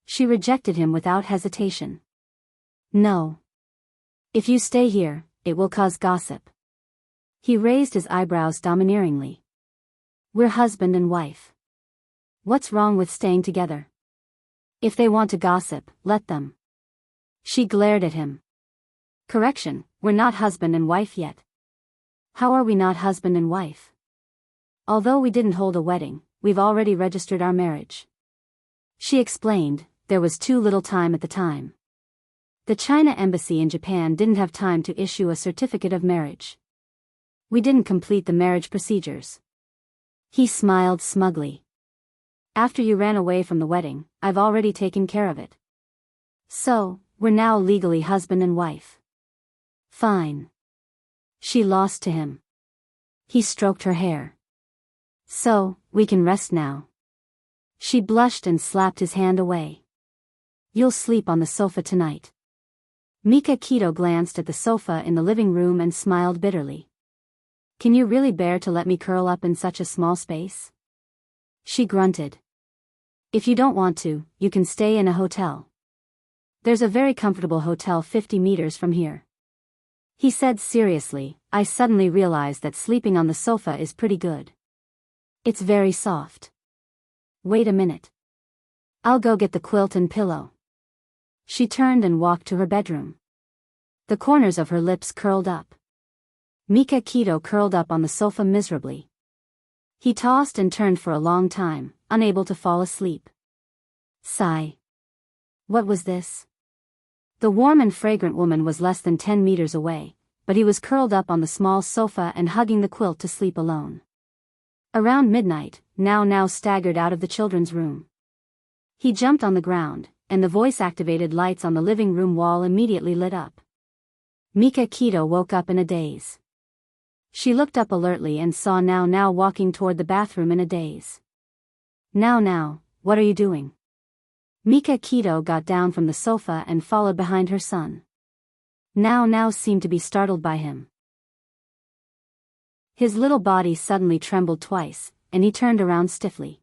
She rejected him without hesitation. "No. If you stay here, it will cause gossip." He raised his eyebrows domineeringly. "We're husband and wife. What's wrong with staying together? If they want to gossip, let them." She glared at him. "Correction, we're not husband and wife yet." "How are we not husband and wife?" "Although we didn't hold a wedding, we've already registered our marriage." She explained, there was too little time at the time. The China embassy in Japan didn't have time to issue a certificate of marriage. "We didn't complete the marriage procedures." He smiled smugly. "After you ran away from the wedding, I've already taken care of it. So, we're now legally husband and wife." "Fine." She lost to him. He stroked her hair. "So, we can rest now." She blushed and slapped his hand away. "You'll sleep on the sofa tonight." Mika Kito glanced at the sofa in the living room and smiled bitterly. "Can you really bear to let me curl up in such a small space?" She grunted. "If you don't want to, you can stay in a hotel." There's a very comfortable hotel 50 meters from here. He said seriously. I suddenly realized that sleeping on the sofa is pretty good. It's very soft. Wait a minute. I'll go get the quilt and pillow. She turned and walked to her bedroom. The corners of her lips curled up. Mika Keto curled up on the sofa miserably. He tossed and turned for a long time, unable to fall asleep. Sigh. What was this? The warm and fragrant woman was less than 10 meters away, but he was curled up on the small sofa and hugging the quilt to sleep alone. Around midnight, Now staggered out of the children's room. He jumped on the ground, and the voice-activated lights on the living room wall immediately lit up. Mika Keto woke up in a daze. She looked up alertly and saw Now walking toward the bathroom in a daze. Now, what are you doing? Mika Keto got down from the sofa and followed behind her son. Now seemed to be startled by him. His little body suddenly trembled twice, and he turned around stiffly.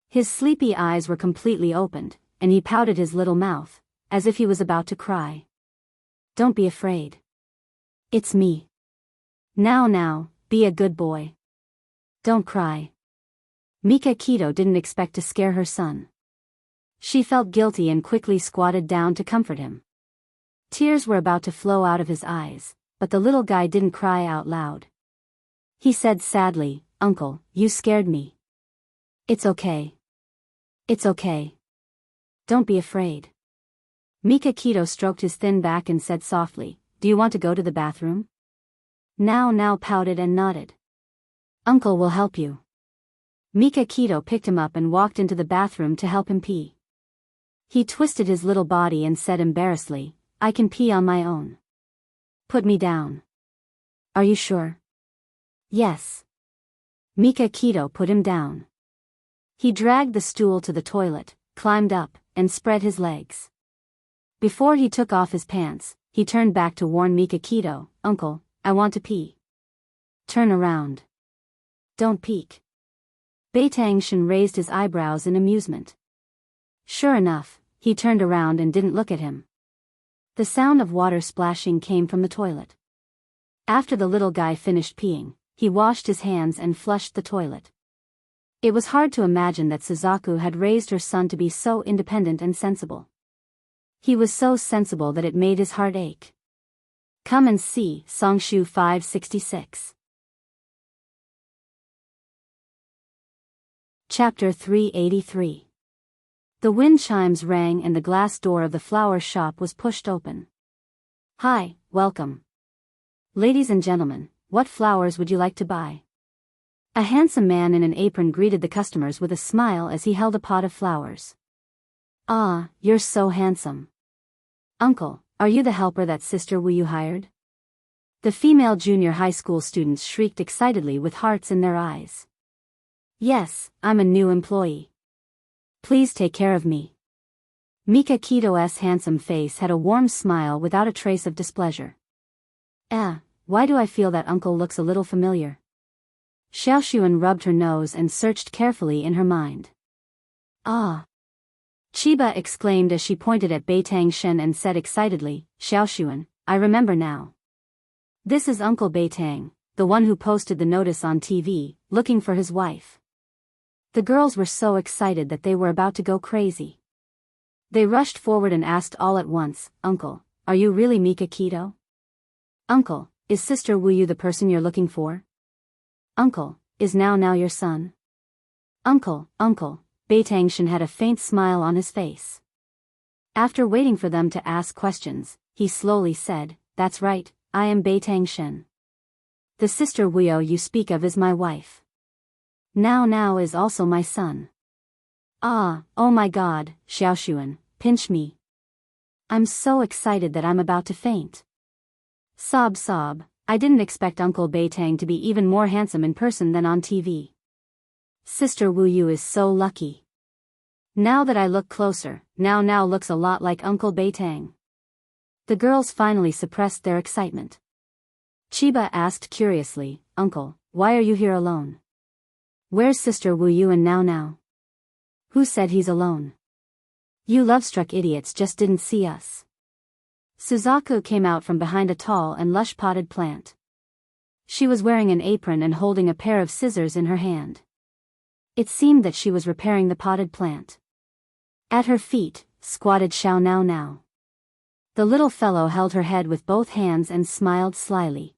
His sleepy eyes were completely opened, and he pouted his little mouth, as if he was about to cry. Don't be afraid. It's me. Now, be a good boy. Don't cry. Mika Keto didn't expect to scare her son. She felt guilty and quickly squatted down to comfort him. Tears were about to flow out of his eyes, but the little guy didn't cry out loud. He said sadly, "Uncle, you scared me." "It's okay. It's okay. Don't be afraid." Mika Keto stroked his thin back and said softly, "Do you want to go to the bathroom?" Now pouted and nodded. "Uncle will help you." Mika Keto picked him up and walked into the bathroom to help him pee. He twisted his little body and said embarrassedly, "I can pee on my own." "Put me down." "Are you sure?" "Yes." Mika Keto put him down. He dragged the stool to the toilet, climbed up, and spread his legs. Before he took off his pants, he turned back to warn Mika Keto, "Uncle, I want to pee." "Turn around. Don't peek." Beitang-shen raised his eyebrows in amusement. Sure enough, he turned around and didn't look at him. The sound of water splashing came from the toilet. After the little guy finished peeing, he washed his hands and flushed the toilet. It was hard to imagine that Suzaku had raised her son to be so independent and sensible. He was so sensible that it made his heart ache. Come and see Songshu 566. Chapter 383. The wind chimes rang and the glass door of the flower shop was pushed open. "Hi, welcome. Ladies and gentlemen, what flowers would you like to buy?" A handsome man in an apron greeted the customers with a smile as he held a pot of flowers. "Ah, you're so handsome. Uncle, are you the helper that Sister Wu Yu hired?" The female junior high school students shrieked excitedly with hearts in their eyes. "Yes, I'm a new employee. Please take care of me." Mika Keto's handsome face had a warm smile without a trace of displeasure. Why do I feel that uncle looks a little familiar?" Xiaoshuan rubbed her nose and searched carefully in her mind. "Ah!" Chiba exclaimed as she pointed at Beitang-shen and said excitedly, "Xiaoshuan, I remember now. This is Uncle Beitang, the one who posted the notice on TV, looking for his wife." The girls were so excited that they were about to go crazy. They rushed forward and asked all at once, "Uncle, are you really Mika Keto? Uncle, is Sister Wu Yu the person you're looking for? Uncle, is now your son? Uncle, Beitang-shen had a faint smile on his face. After waiting for them to ask questions, he slowly said, "That's right, I am Beitang-shen. The Sister Wu Yu you speak of is my wife. Now is also my son." "Ah, oh my God, Xiaoshuan, pinch me. I'm so excited that I'm about to faint." Sob. I didn't expect Uncle Beitang to be even more handsome in person than on TV. Sister Wu Yu is so lucky. Now that I look closer, now looks a lot like Uncle Beitang. The girls finally suppressed their excitement. Chiba asked curiously, "Uncle, why are you here alone? Where's Sister Wu Yu and now?" "Who said he's alone?" You love-struck idiots just didn't see us. Suzaku came out from behind a tall and lush potted plant. She was wearing an apron and holding a pair of scissors in her hand. It seemed that she was repairing the potted plant. At her feet, squatted Xiao Now Now. The little fellow held her head with both hands and smiled slyly.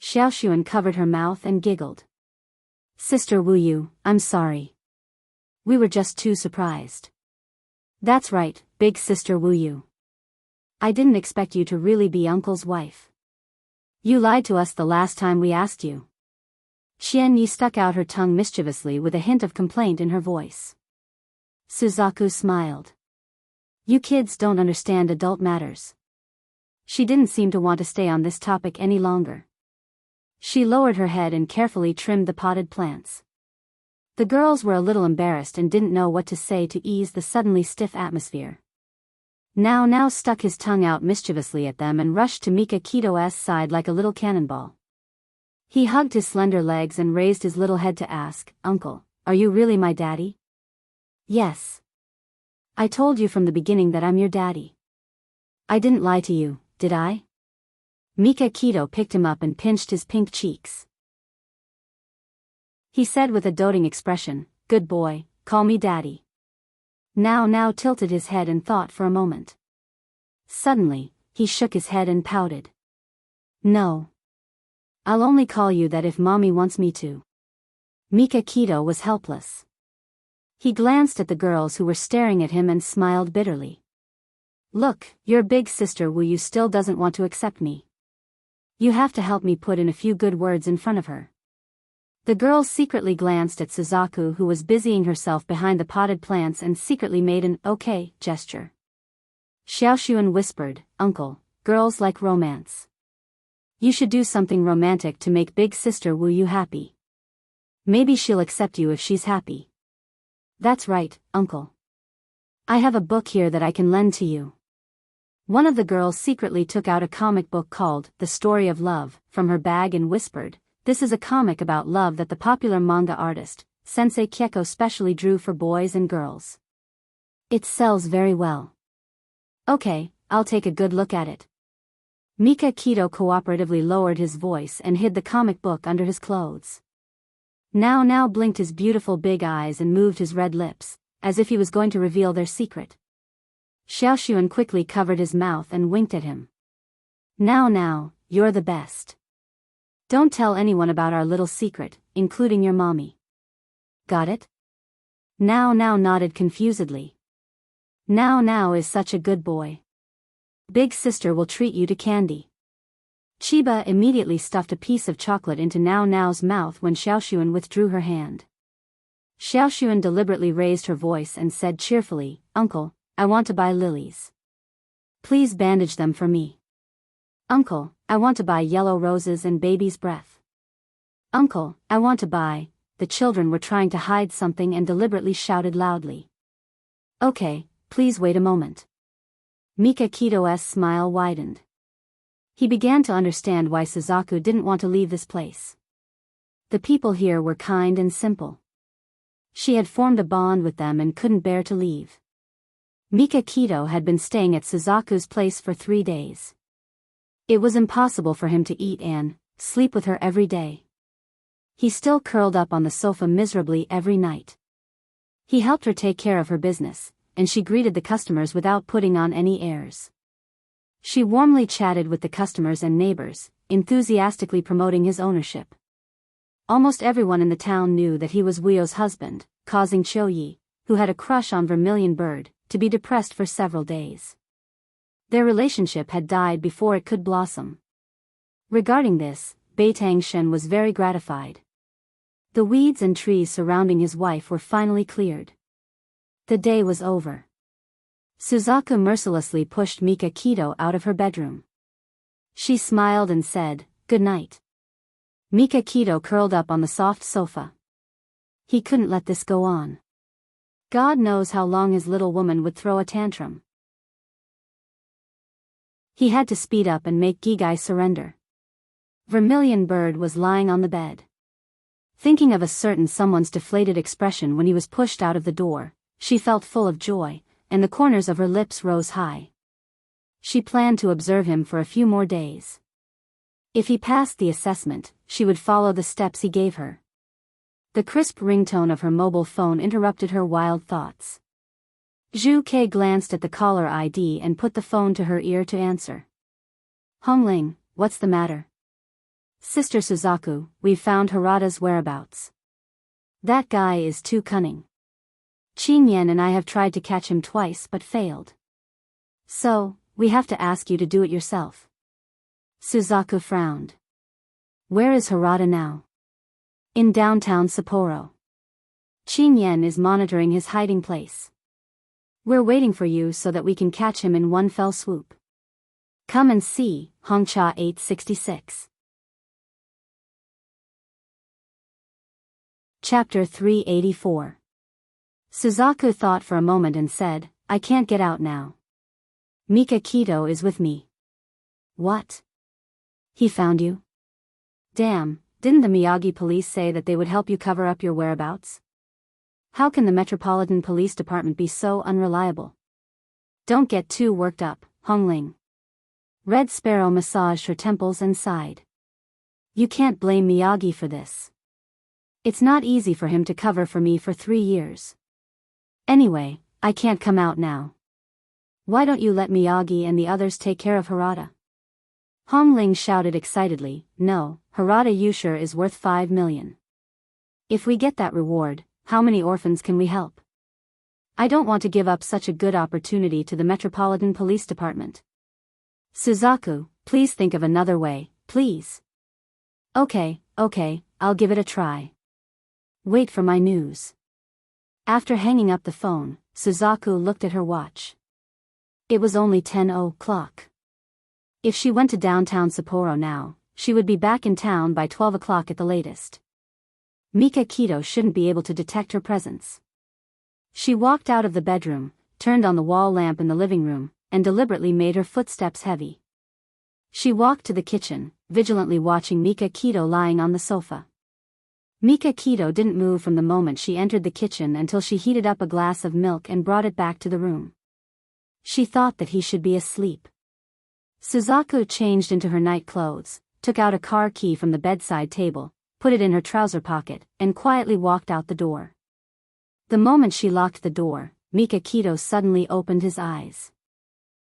Xiaoxuan covered her mouth and giggled. Sister Wu Yu, I'm sorry. We were just too surprised. That's right, big sister Wu Yu. I didn't expect you to really be Uncle's wife. You lied to us the last time we asked you. Xian Yi stuck out her tongue mischievously with a hint of complaint in her voice. Suzaku smiled. You kids don't understand adult matters. She didn't seem to want to stay on this topic any longer. She lowered her head and carefully trimmed the potted plants. The girls were a little embarrassed and didn't know what to say to ease the suddenly stiff atmosphere. Now stuck his tongue out mischievously at them and rushed to Mika Kito's side like a little cannonball. He hugged his slender legs and raised his little head to ask, Uncle, are you really my daddy? Yes. I told you from the beginning that I'm your daddy. I didn't lie to you, did I? Mika Kito picked him up and pinched his pink cheeks. He said with a doting expression, Good boy, call me daddy. Now tilted his head and thought for a moment. Suddenly, he shook his head and pouted. No. I'll only call you that if Mommy wants me to. Mika Kito was helpless. He glanced at the girls who were staring at him and smiled bitterly. Look, your big sister Wu Yu still doesn't want to accept me. You have to help me put in a few good words in front of her. The girls secretly glanced at Suzaku, who was busying herself behind the potted plants, and secretly made an okay gesture. Xiaoxuan whispered, Uncle, girls like romance. You should do something romantic to make big sister Wu Yu happy. Maybe she'll accept you if she's happy. That's right, Uncle. I have a book here that I can lend to you. One of the girls secretly took out a comic book called The Story of Love from her bag and whispered, This is a comic about love that the popular manga artist, Sensei Kyeko, specially drew for boys and girls. It sells very well. Okay, I'll take a good look at it. Mika Kito cooperatively lowered his voice and hid the comic book under his clothes. Now blinked his beautiful big eyes and moved his red lips, as if he was going to reveal their secret. Xiaoxuan quickly covered his mouth and winked at him. Now, you're the best. Don't tell anyone about our little secret, including your mommy. Got it? Now nodded confusedly. Now is such a good boy. Big sister will treat you to candy. Chiba immediately stuffed a piece of chocolate into Now's mouth when Xiaoxuan withdrew her hand. Xiaoxuan deliberately raised her voice and said cheerfully, Uncle, I want to buy lilies. Please bandage them for me. Uncle, I want to buy yellow roses and baby's breath. Uncle, I want to buy. The children were trying to hide something and deliberately shouted loudly. Okay, please wait a moment. Mika Kito's smile widened. He began to understand why Suzaku didn't want to leave this place. The people here were kind and simple. She had formed a bond with them and couldn't bear to leave. Mika Kito had been staying at Suzaku's place for 3 days. It was impossible for him to eat and sleep with her every day. He still curled up on the sofa miserably every night. He helped her take care of her business, and she greeted the customers without putting on any airs. She warmly chatted with the customers and neighbors, enthusiastically promoting his ownership. Almost everyone in the town knew that he was Wuyo's husband, causing Cho-yi, who had a crush on Vermilion Bird, to be depressed for several days. Their relationship had died before it could blossom. Regarding this, Beitang Shen was very gratified. The weeds and trees surrounding his wife were finally cleared. The day was over. Suzaku mercilessly pushed Mika Kito out of her bedroom. She smiled and said, Good night. Mika Kito curled up on the soft sofa. He couldn't let this go on. God knows how long his little woman would throw a tantrum. He had to speed up and make Gigai surrender. Vermilion Bird was lying on the bed. Thinking of a certain someone's deflated expression when he was pushed out of the door, she felt full of joy, and the corners of her lips rose high. She planned to observe him for a few more days. If he passed the assessment, she would follow the steps he gave her. The crisp ringtone of her mobile phone interrupted her wild thoughts. Zhu Kei glanced at the caller ID and put the phone to her ear to answer. Hongling, what's the matter? Sister Suzaku, we've found Harada's whereabouts. That guy is too cunning. Qingyan and I have tried to catch him twice but failed. So, we have to ask you to do it yourself. Suzaku frowned. Where is Harada now? In downtown Sapporo. Qingyan is monitoring his hiding place. We're waiting for you so that we can catch him in one fell swoop. Come and see, Hongcha 866. Chapter 384. Suzaku thought for a moment and said, I can't get out now. Mika Kito is with me. What? He found you? Damn, didn't the Miyagi police say that they would help you cover up your whereabouts? How can the Metropolitan Police Department be so unreliable? Don't get too worked up, Hongling. Red Sparrow massaged her temples and sighed. You can't blame Miyagi for this. It's not easy for him to cover for me for 3 years. Anyway, I can't come out now. Why don't you let Miyagi and the others take care of Harada? Hongling shouted excitedly, no, Harada Yushir is worth 5 million. If we get that reward, how many orphans can we help? I don't want to give up such a good opportunity to the Metropolitan Police Department. Suzaku, please think of another way, please. Okay, I'll give it a try. Wait for my news. After hanging up the phone, Suzaku looked at her watch. It was only 10 o'clock. If she went to downtown Sapporo now, she would be back in town by 12 o'clock at the latest. Mika Kito shouldn't be able to detect her presence. She walked out of the bedroom, turned on the wall lamp in the living room, and deliberately made her footsteps heavy. She walked to the kitchen, vigilantly watching Mika Kito lying on the sofa. Mika Kito didn't move from the moment she entered the kitchen until she heated up a glass of milk and brought it back to the room. She thought that he should be asleep. Suzaku changed into her night clothes, took out a car key from the bedside table, put it in her trouser pocket, and quietly walked out the door. The moment she locked the door, Mika Kito suddenly opened his eyes.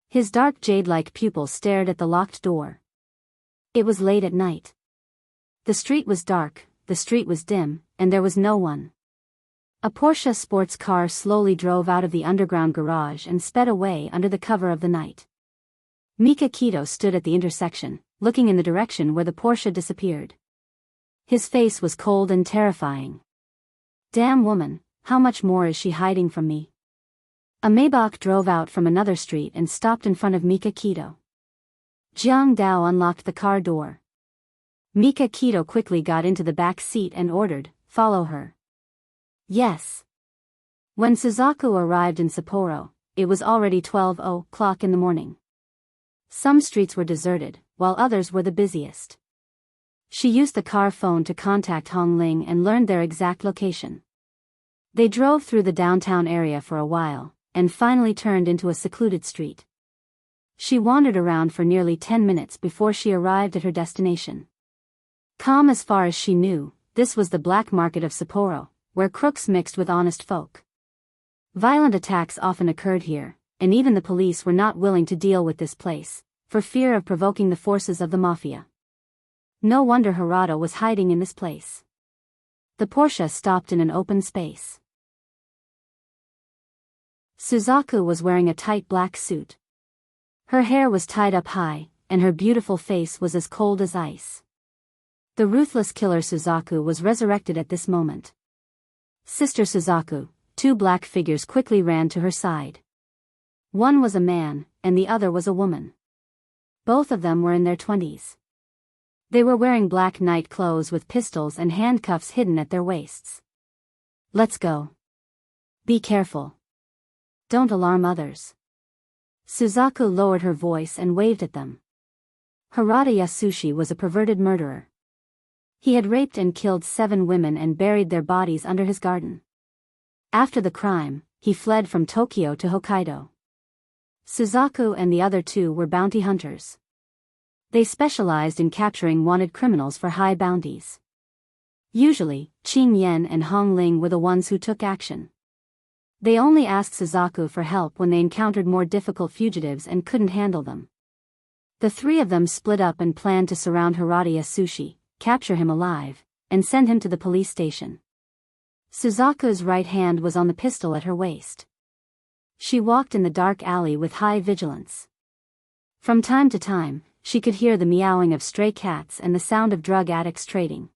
His dark jade-like pupils stared at the locked door. It was late at night. The street was dark, the street was dim, and there was no one. A Porsche sports car slowly drove out of the underground garage and sped away under the cover of the night. Mika Kito stood at the intersection, looking in the direction where the Porsche disappeared. His face was cold and terrifying. Damn woman, how much more is she hiding from me? A Maybach drove out from another street and stopped in front of Mika Kito. Jiang Dao unlocked the car door. Mika Kito quickly got into the back seat and ordered, "Follow her." Yes. When Suzaku arrived in Sapporo, it was already 12 o'clock in the morning. Some streets were deserted, while others were the busiest. She used the car phone to contact Hongling and learned their exact location. They drove through the downtown area for a while, and finally turned into a secluded street. She wandered around for nearly 10 minutes before she arrived at her destination. Calm as far as she knew, this was the black market of Sapporo, where crooks mixed with honest folk. Violent attacks often occurred here, and even the police were not willing to deal with this place, for fear of provoking the forces of the mafia. No wonder Harada was hiding in this place. The Porsche stopped in an open space. Suzaku was wearing a tight black suit. Her hair was tied up high, and her beautiful face was as cold as ice. The ruthless killer Suzaku was resurrected at this moment. Sister Suzaku, two black figures quickly ran to her side. One was a man, and the other was a woman. Both of them were in their 20s. They were wearing black night clothes with pistols and handcuffs hidden at their waists. Let's go. Be careful. Don't alarm others. Suzaku lowered her voice and waved at them. Harada Yasushi was a perverted murderer. He had raped and killed 7 women and buried their bodies under his garden. After the crime, he fled from Tokyo to Hokkaido. Suzaku and the other two were bounty hunters. They specialized in capturing wanted criminals for high bounties. Usually, Qing Yen and Hong Ling were the ones who took action. They only asked Suzaku for help when they encountered more difficult fugitives and couldn't handle them. The three of them split up and planned to surround Harada Yasushi, capture him alive, and send him to the police station. Suzaku's right hand was on the pistol at her waist. She walked in the dark alley with high vigilance. From time to time, she could hear the meowing of stray cats and the sound of drug addicts trading.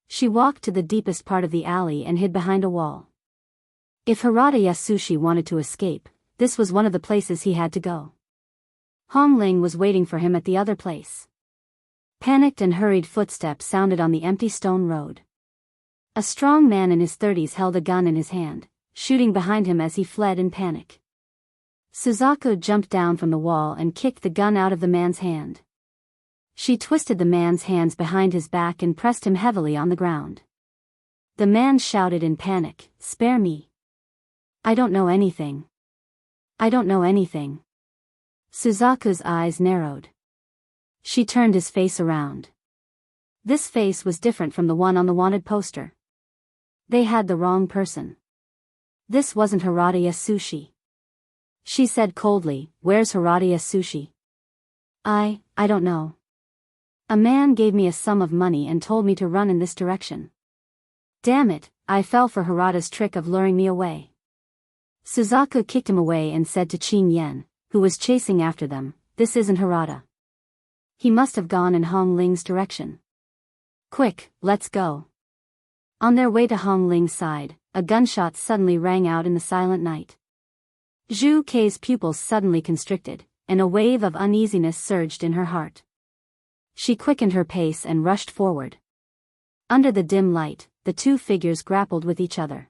She walked to the deepest part of the alley and hid behind a wall. If Harada Yasushi wanted to escape, this was one of the places he had to go. Hong Ling was waiting for him at the other place. Panicked and hurried footsteps sounded on the empty stone road. A strong man in his 30s held a gun in his hand, shooting behind him as he fled in panic. Suzaku jumped down from the wall and kicked the gun out of the man's hand. She twisted the man's hands behind his back and pressed him heavily on the ground. The man shouted in panic, "Spare me. I don't know anything. I don't know anything." Suzaku's eyes narrowed. She turned his face around. This face was different from the one on the wanted poster. They had the wrong person. This wasn't Harada Yasushi. She said coldly, "Where's Harada Yasushi?" I don't know. A man gave me a sum of money and told me to run in this direction. Damn it, I fell for Harada's trick of luring me away." Suzaku kicked him away and said to Qing Yen, who was chasing after them, "This isn't Harada. He must have gone in Hong Ling's direction. Quick, let's go." On their way to Hong Ling's side, a gunshot suddenly rang out in the silent night. Zhu Kei's pupils suddenly constricted, and a wave of uneasiness surged in her heart. She quickened her pace and rushed forward. Under the dim light, the two figures grappled with each other.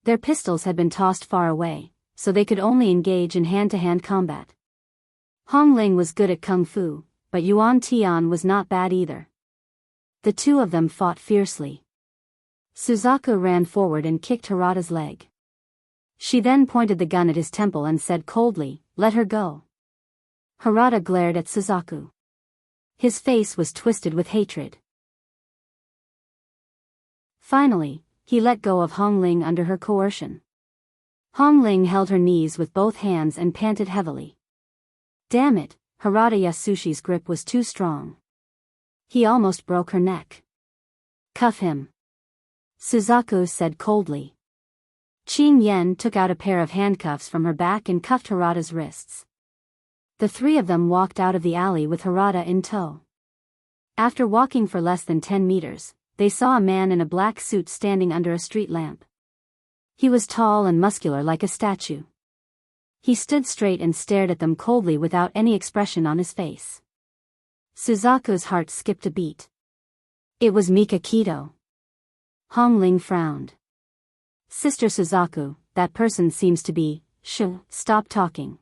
Their pistols had been tossed far away, so they could only engage in hand-to-hand combat. Hong Ling was good at kung fu, but Yuan Tian was not bad either. The two of them fought fiercely. Suzaku ran forward and kicked Harada's leg. She then pointed the gun at his temple and said coldly, "Let her go." Harada glared at Suzaku. His face was twisted with hatred. Finally, he let go of Hong Ling under her coercion. Hong Ling held her knees with both hands and panted heavily. Damn it, Harada Yasushi's grip was too strong. He almost broke her neck. "Cuff him," Suzaku said coldly. Qing Yen took out a pair of handcuffs from her back and cuffed Harada's wrists. The three of them walked out of the alley with Harada in tow. After walking for less than 10 meters, they saw a man in a black suit standing under a street lamp. He was tall and muscular like a statue. He stood straight and stared at them coldly without any expression on his face. Suzaku's heart skipped a beat. It was Mika Kido. Hong Ling frowned. "Sister Suzaku, that person seems to be, stop talking.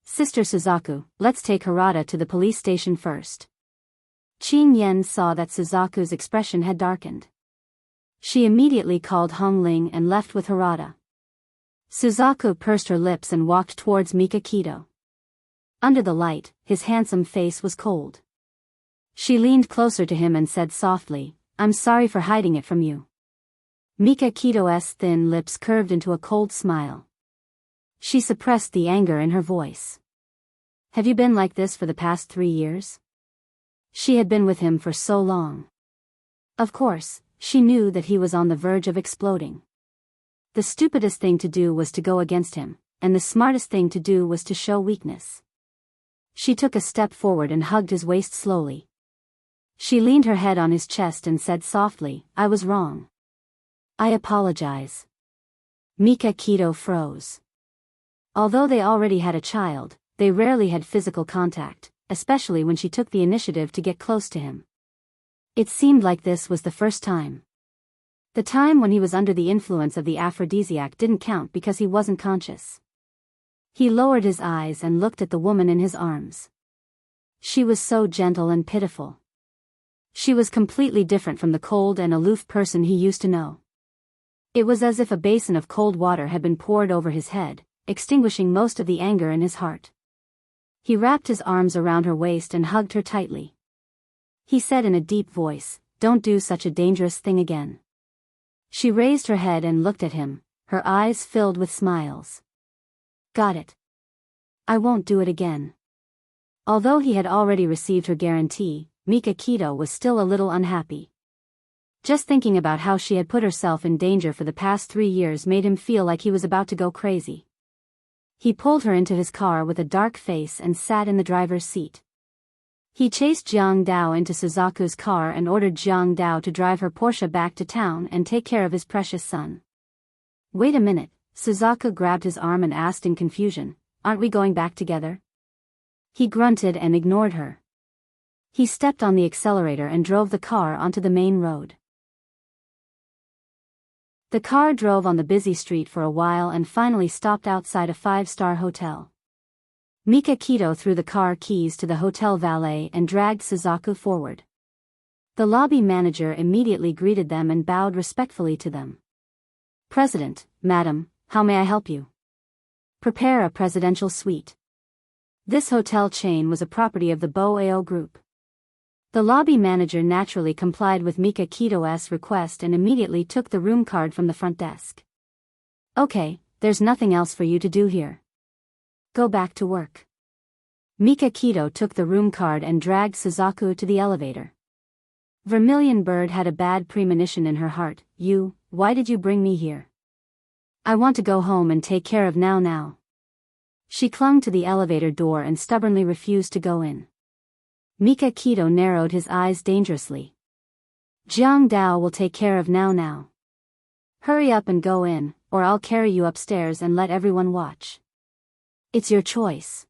Sister Suzaku, let's take Harada to the police station first." Qing Yen saw that Suzaku's expression had darkened. She immediately called Hong Ling and left with Harada. Suzaku pursed her lips and walked towards Mika Kido. Under the light, his handsome face was cold. She leaned closer to him and said softly, "I'm sorry for hiding it from you." Mika Kido's thin lips curved into a cold smile. She suppressed the anger in her voice. "Have you been like this for the past 3 years?" She had been with him for so long. Of course, she knew that he was on the verge of exploding. The stupidest thing to do was to go against him, and the smartest thing to do was to show weakness. She took a step forward and hugged his waist slowly. She leaned her head on his chest and said softly, "I was wrong. I apologize." Mika Kido froze. Although they already had a child, they rarely had physical contact, especially when she took the initiative to get close to him. It seemed like this was the first time. The time when he was under the influence of the aphrodisiac didn't count because he wasn't conscious. He lowered his eyes and looked at the woman in his arms. She was so gentle and pitiful. She was completely different from the cold and aloof person he used to know. It was as if a basin of cold water had been poured over his head, extinguishing most of the anger in his heart. He wrapped his arms around her waist and hugged her tightly. He said in a deep voice, "Don't do such a dangerous thing again." She raised her head and looked at him, her eyes filled with smiles. "Got it. I won't do it again." Although he had already received her guarantee, Mika Keto was still a little unhappy. Just thinking about how she had put herself in danger for the past 3 years made him feel like he was about to go crazy. He pulled her into his car with a dark face and sat in the driver's seat. He chased Jiang Dao into Suzaku's car and ordered Jiang Dao to drive her Porsche back to town and take care of his precious son. "Wait a minute," Suzaku grabbed his arm and asked in confusion, "Aren't we going back together?" He grunted and ignored her. He stepped on the accelerator and drove the car onto the main road. The car drove on the busy street for a while and finally stopped outside a 5-star hotel. Mika Keto threw the car keys to the hotel valet and dragged Suzaku forward. The lobby manager immediately greeted them and bowed respectfully to them. "President, Madam, how may I help you?" "Prepare a presidential suite." This hotel chain was a property of the Bo-Ao Group. The lobby manager naturally complied with Mika Keto's request and immediately took the room card from the front desk. "Okay, there's nothing else for you to do here. Go back to work." Mika Keto took the room card and dragged Suzaku to the elevator. Vermilion Bird had a bad premonition in her heart. Why did you bring me here? I want to go home and take care of now. She clung to the elevator door and stubbornly refused to go in. Mika Keto narrowed his eyes dangerously. "Jiang Dao will take care of now. Hurry up and go in, or I'll carry you upstairs and let everyone watch." "It's your choice."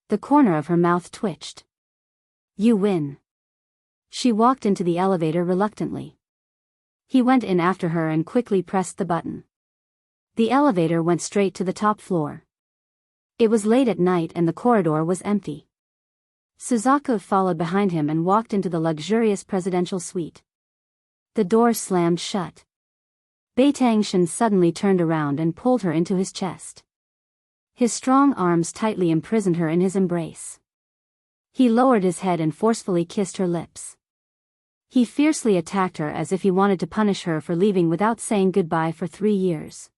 The corner of her mouth twitched. "You win." She walked into the elevator reluctantly. He went in after her and quickly pressed the button. The elevator went straight to the top floor. It was late at night and the corridor was empty. Suzaku followed behind him and walked into the luxurious presidential suite. The door slammed shut. Beitangshan suddenly turned around and pulled her into his chest. His strong arms tightly imprisoned her in his embrace. He lowered his head and forcefully kissed her lips. He fiercely attacked her as if he wanted to punish her for leaving without saying goodbye for 3 years.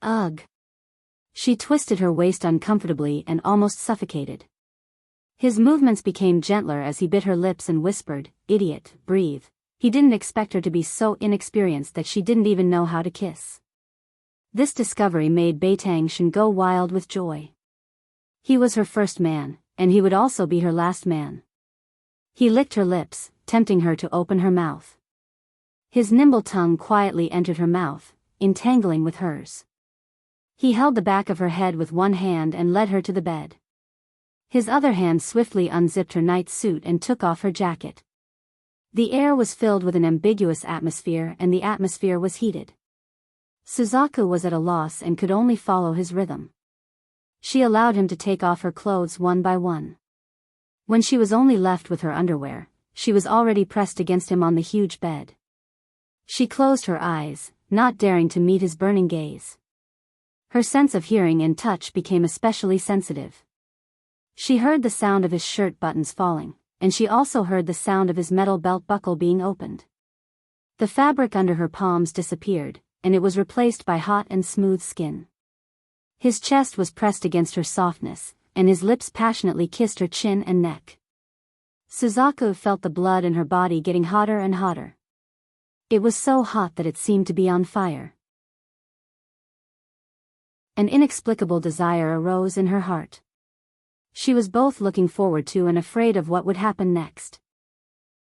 Ugh! She twisted her waist uncomfortably and almost suffocated. His movements became gentler as he bit her lips and whispered, "Idiot, breathe." He didn't expect her to be so inexperienced that she didn't even know how to kiss. This discovery made Beitangshan go wild with joy. He was her first man, and he would also be her last man. He licked her lips, tempting her to open her mouth. His nimble tongue quietly entered her mouth, entangling with hers. He held the back of her head with one hand and led her to the bed. His other hand swiftly unzipped her night suit and took off her jacket. The air was filled with an ambiguous atmosphere and the atmosphere was heated. Suzaku was at a loss and could only follow his rhythm. She allowed him to take off her clothes one by one. When she was only left with her underwear, she was already pressed against him on the huge bed. She closed her eyes, not daring to meet his burning gaze. Her sense of hearing and touch became especially sensitive. She heard the sound of his shirt buttons falling, and she also heard the sound of his metal belt buckle being opened. The fabric under her palms disappeared, and it was replaced by hot and smooth skin. His chest was pressed against her softness, and his lips passionately kissed her chin and neck. Suzaku felt the blood in her body getting hotter and hotter. It was so hot that it seemed to be on fire. An inexplicable desire arose in her heart. She was both looking forward to and afraid of what would happen next.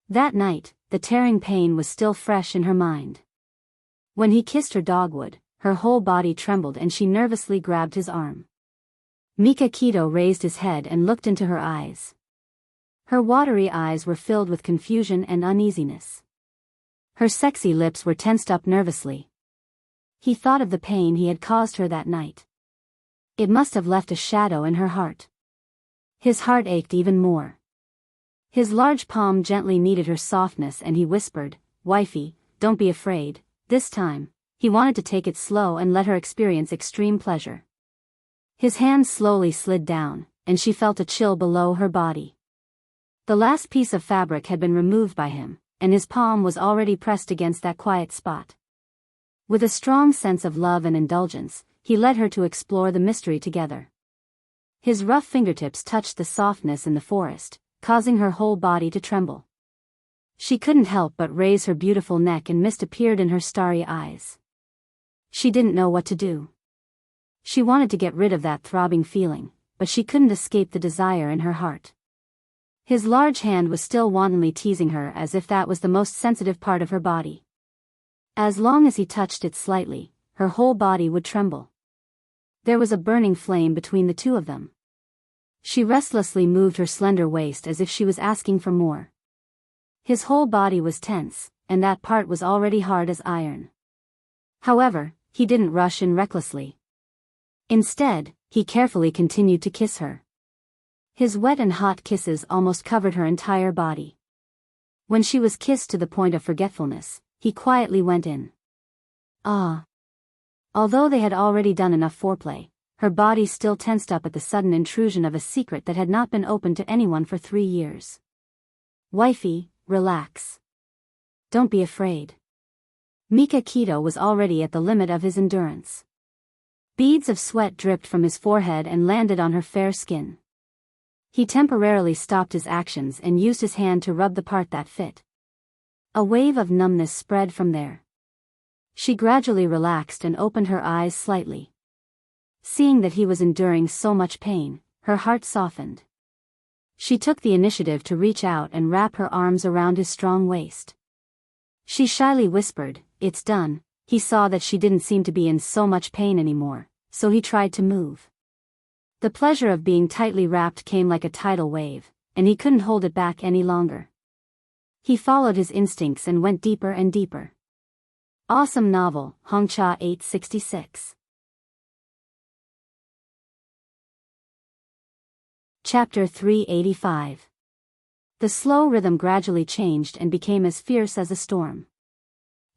That night, the tearing pain was still fresh in her mind. When he kissed her dogwood, her whole body trembled and she nervously grabbed his arm. Mika Keto raised his head and looked into her eyes. Her watery eyes were filled with confusion and uneasiness. Her sexy lips were tensed up nervously. He thought of the pain he had caused her that night. It must have left a shadow in her heart. His heart ached even more. His large palm gently kneaded her softness and he whispered, "Wifey, don't be afraid, this time." he wanted to take it slow and let her experience extreme pleasure. His hand slowly slid down, and she felt a chill below her body. The last piece of fabric had been removed by him, and his palm was already pressed against that quiet spot. With a strong sense of love and indulgence, he led her to explore the mystery together. His rough fingertips touched the softness in the forest, causing her whole body to tremble. She couldn't help but raise her beautiful neck, and mist appeared in her starry eyes. She didn't know what to do. She wanted to get rid of that throbbing feeling, but she couldn't escape the desire in her heart. His large hand was still wantonly teasing her as if that was the most sensitive part of her body. As long as he touched it slightly, her whole body would tremble. There was a burning flame between the two of them. She restlessly moved her slender waist as if she was asking for more. His whole body was tense, and that part was already hard as iron. However, he didn't rush in recklessly. Instead, he carefully continued to kiss her. His wet and hot kisses almost covered her entire body. When she was kissed to the point of forgetfulness, he quietly went in. Ah. Although they had already done enough foreplay, her body still tensed up at the sudden intrusion of a secret that had not been opened to anyone for 3 years. Wifey, relax. Don't be afraid. Mika Keto was already at the limit of his endurance. Beads of sweat dripped from his forehead and landed on her fair skin. He temporarily stopped his actions and used his hand to rub the part that fit. A wave of numbness spread from there. She gradually relaxed and opened her eyes slightly. Seeing that he was enduring so much pain, her heart softened. She took the initiative to reach out and wrap her arms around his strong waist. She shyly whispered, "It's done." He saw that she didn't seem to be in so much pain anymore, so he tried to move. The pleasure of being tightly wrapped came like a tidal wave, and he couldn't hold it back any longer. He followed his instincts and went deeper and deeper. Awesome novel, Hongcha 866. Chapter 385. The slow rhythm gradually changed and became as fierce as a storm.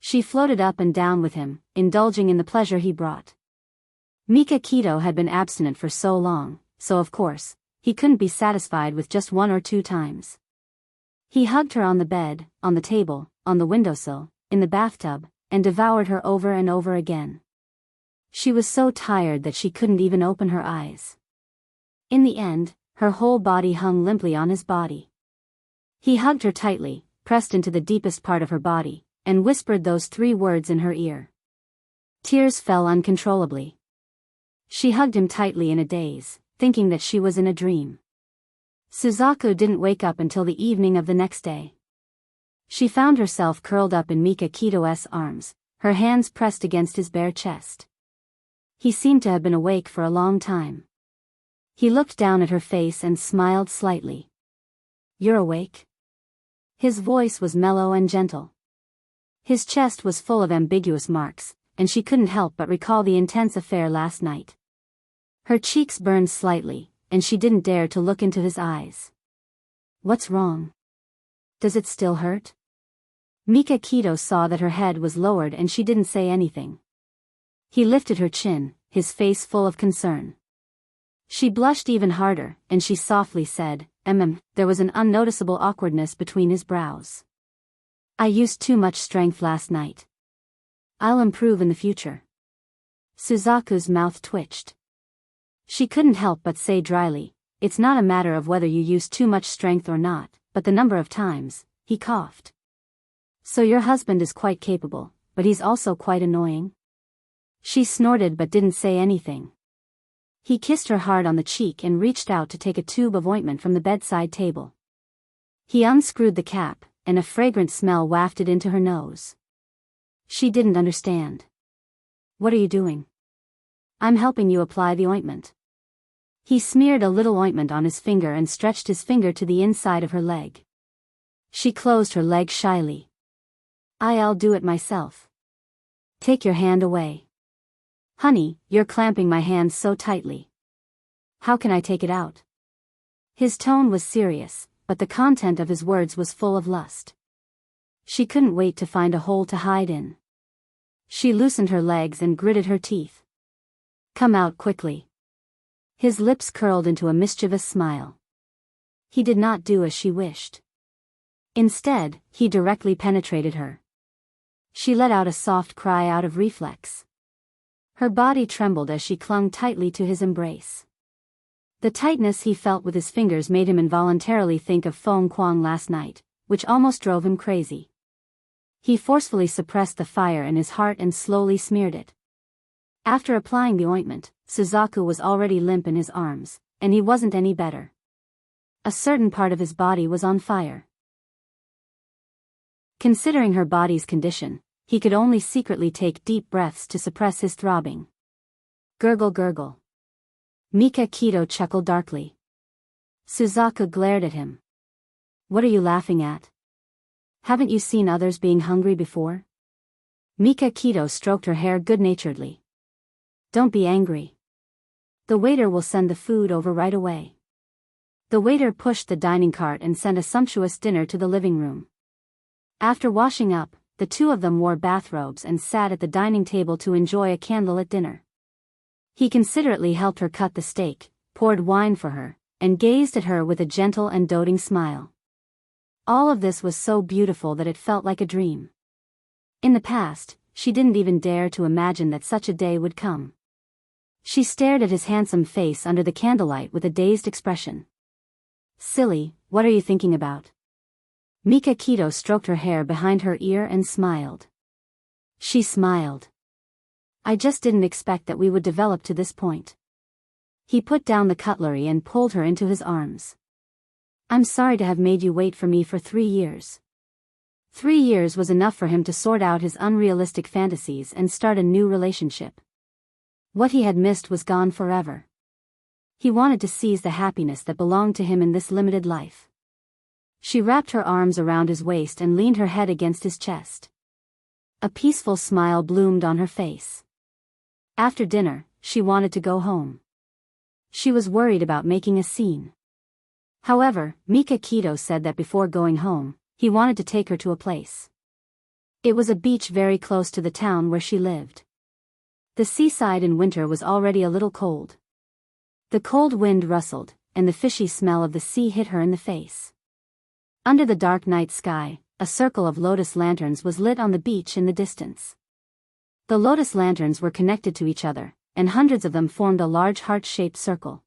She floated up and down with him, indulging in the pleasure he brought. Mika Keto had been abstinent for so long, so of course, he couldn't be satisfied with just 1 or 2 times. He hugged her on the bed, on the table, on the windowsill, in the bathtub, and devoured her over and over again. She was so tired that she couldn't even open her eyes. In the end, her whole body hung limply on his body. He hugged her tightly, pressed into the deepest part of her body, and whispered those 3 words in her ear. Tears fell uncontrollably. She hugged him tightly in a daze, thinking that she was in a dream. Suzaku didn't wake up until the evening of the next day. She found herself curled up in Mika Kito's arms, her hands pressed against his bare chest. He seemed to have been awake for a long time. He looked down at her face and smiled slightly. "You're awake?" His voice was mellow and gentle. His chest was full of ambiguous marks, and she couldn't help but recall the intense affair last night. Her cheeks burned slightly, and she didn't dare to look into his eyes. "What's wrong? Does it still hurt?" Mika Keto saw that her head was lowered and she didn't say anything. He lifted her chin, his face full of concern. She blushed even harder, and she softly said, There was an unnoticeable awkwardness between his brows. "I used too much strength last night. I'll improve in the future." Suzaku's mouth twitched. She couldn't help but say dryly, "It's not a matter of whether you use too much strength or not, but the number of times." He coughed. "So your husband is quite capable, but he's also quite annoying?" She snorted but didn't say anything. He kissed her hard on the cheek and reached out to take a tube of ointment from the bedside table. He unscrewed the cap, and a fragrant smell wafted into her nose. She didn't understand. "What are you doing?" "I'm helping you apply the ointment." He smeared a little ointment on his finger and stretched his finger to the inside of her leg. She closed her leg shyly. "I'll do it myself." "Take your hand away." "Honey, you're clamping my hand so tightly." "How can I take it out?" His tone was serious, but the content of his words was full of lust. She couldn't wait to find a hole to hide in. She loosened her legs and gritted her teeth. Come out quickly. His lips curled into a mischievous smile. He did not do as she wished. Instead, he directly penetrated her. She let out a soft cry out of reflex. Her body trembled as she clung tightly to his embrace. The tightness he felt with his fingers made him involuntarily think of Feng Kuang last night, which almost drove him crazy. He forcefully suppressed the fire in his heart and slowly smeared it. After applying the ointment, Suzaku was already limp in his arms, and he wasn't any better. A certain part of his body was on fire. Considering her body's condition, he could only secretly take deep breaths to suppress his throbbing. Gurgle gurgle. Mika Kito chuckled darkly. Suzaku glared at him. What are you laughing at? Haven't you seen others being hungry before? Mika Kito stroked her hair good-naturedly. Don't be angry. The waiter will send the food over right away. The waiter pushed the dining cart and sent a sumptuous dinner to the living room. After washing up, the two of them wore bathrobes and sat at the dining table to enjoy a candlelit dinner. He considerately helped her cut the steak, poured wine for her, and gazed at her with a gentle and doting smile. All of this was so beautiful that it felt like a dream. In the past, she didn't even dare to imagine that such a day would come. She stared at his handsome face under the candlelight with a dazed expression. Silly, what are you thinking about? Mika Kito stroked her hair behind her ear and smiled. She smiled. I just didn't expect that we would develop to this point. He put down the cutlery and pulled her into his arms. I'm sorry to have made you wait for me for 3 years. 3 years was enough for him to sort out his unrealistic fantasies and start a new relationship. What he had missed was gone forever. He wanted to seize the happiness that belonged to him in this limited life. She wrapped her arms around his waist and leaned her head against his chest. A peaceful smile bloomed on her face. After dinner, she wanted to go home. She was worried about making a scene. However, Mika Kito said that before going home, he wanted to take her to a place. It was a beach very close to the town where she lived. The seaside in winter was already a little cold. The cold wind rustled, and the fishy smell of the sea hit her in the face. Under the dark night sky, a circle of lotus lanterns was lit on the beach in the distance. The lotus lanterns were connected to each other, and hundreds of them formed a large heart-shaped circle.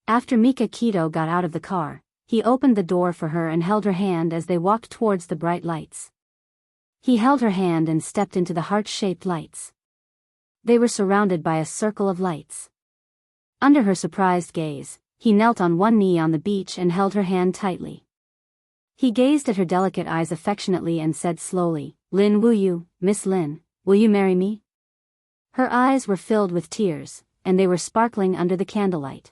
After Mika Kito got out of the car, he opened the door for her and held her hand as they walked towards the bright lights. He held her hand and stepped into the heart-shaped lights. They were surrounded by a circle of lights. Under her surprised gaze, he knelt on one knee on the beach and held her hand tightly. He gazed at her delicate eyes affectionately and said slowly, Lin, Miss Lin, will you marry me? Her eyes were filled with tears, and they were sparkling under the candlelight.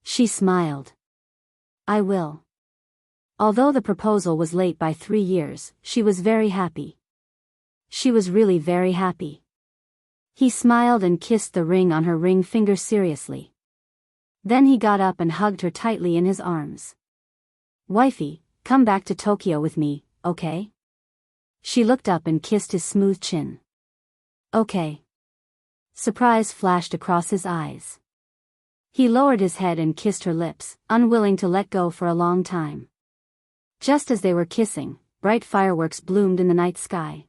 She smiled. I will. Although the proposal was late by 3 years, she was very happy. She was really very happy. He smiled and kissed the ring on her ring finger seriously. Then he got up and hugged her tightly in his arms. Wifey, come back to Tokyo with me, okay? She looked up and kissed his smooth chin. Okay. Surprise flashed across his eyes. He lowered his head and kissed her lips, unwilling to let go for a long time. Just as they were kissing, bright fireworks bloomed in the night sky.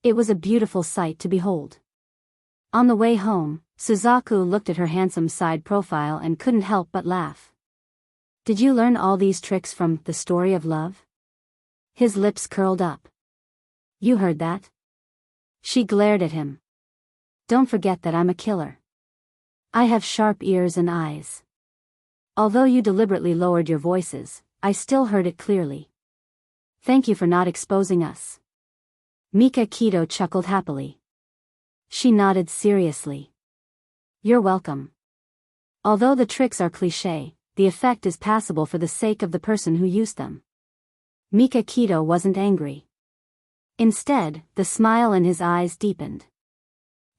It was a beautiful sight to behold. On the way home, Suzaku looked at her handsome side profile and couldn't help but laugh. Did you learn all these tricks from The Story of Love? His lips curled up. You heard that? She glared at him. Don't forget that I'm a killer. I have sharp ears and eyes. Although you deliberately lowered your voices, I still heard it clearly. Thank you for not exposing us. Mika Kito chuckled happily. She nodded seriously. You're welcome. Although the tricks are cliché, the effect is passable for the sake of the person who used them. Mika Kito wasn't angry. Instead, the smile in his eyes deepened.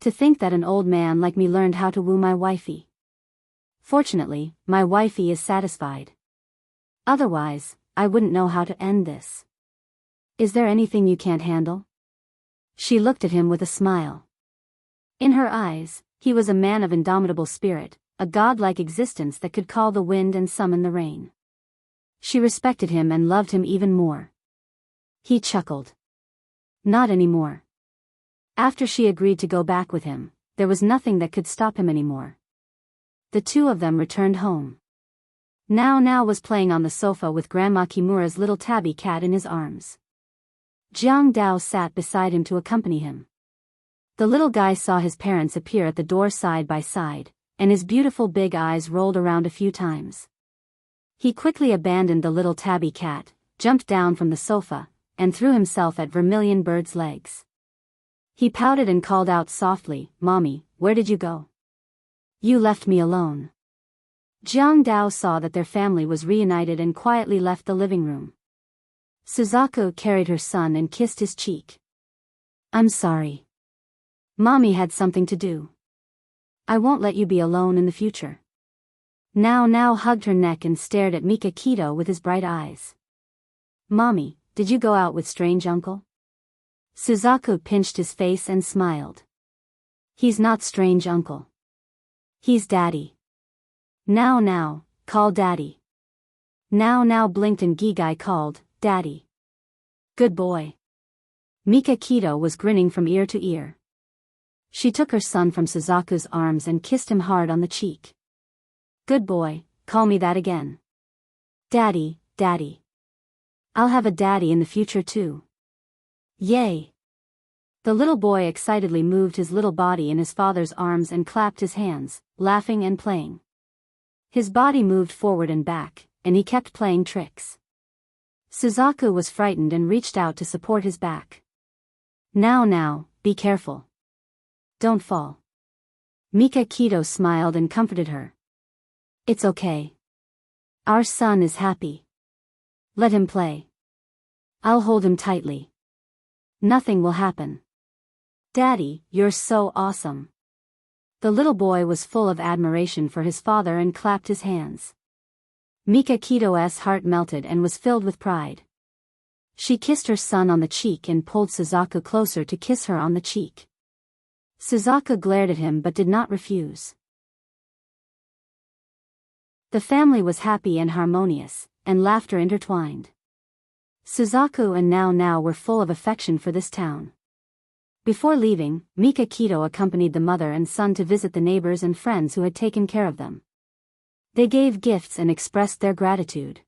To think that an old man like me learned how to woo my wifey. Fortunately, my wifey is satisfied. Otherwise, I wouldn't know how to end this. Is there anything you can't handle? She looked at him with a smile. In her eyes, he was a man of indomitable spirit, a godlike existence that could call the wind and summon the rain. She respected him and loved him even more. He chuckled. Not anymore. After she agreed to go back with him, there was nothing that could stop him anymore. The two of them returned home. Now was playing on the sofa with Grandma Kimura's little tabby cat in his arms. Jiang Dao sat beside him to accompany him. The little guy saw his parents appear at the door side by side, and his beautiful big eyes rolled around a few times. He quickly abandoned the little tabby cat, jumped down from the sofa, and threw himself at Vermilion Bird's legs. He pouted and called out softly, "Mommy, where did you go? You left me alone." Jiang Dao saw that their family was reunited and quietly left the living room. Suzaku carried her son and kissed his cheek. "I'm sorry. Mommy had something to do. I won't let you be alone in the future." Now hugged her neck and stared at Mika Kito with his bright eyes. "Mommy, did you go out with strange uncle?" Suzaku pinched his face and smiled. "He's not strange uncle. He's daddy. Now, call daddy." Now blinked and Gigai called, "Daddy." "Good boy." Mika Kito was grinning from ear to ear. She took her son from Suzaku's arms and kissed him hard on the cheek. "Good boy, call me that again." "Daddy, daddy. I'll have a daddy in the future too." "Yay." The little boy excitedly moved his little body in his father's arms and clapped his hands, laughing and playing. His body moved forward and back, and he kept playing tricks. Suzaku was frightened and reached out to support his back. Now, be careful. Don't fall." Mika Kito smiled and comforted her. "It's okay. Our son is happy. Let him play. I'll hold him tightly. Nothing will happen. Daddy, you're so awesome." The little boy was full of admiration for his father and clapped his hands. Mika Kito's heart melted and was filled with pride. She kissed her son on the cheek and pulled Suzaku closer to kiss her on the cheek. Suzaku glared at him but did not refuse. The family was happy and harmonious, and laughter intertwined. Suzaku and Now were full of affection for this town. Before leaving, Mika Kito accompanied the mother and son to visit the neighbors and friends who had taken care of them. They gave gifts and expressed their gratitude.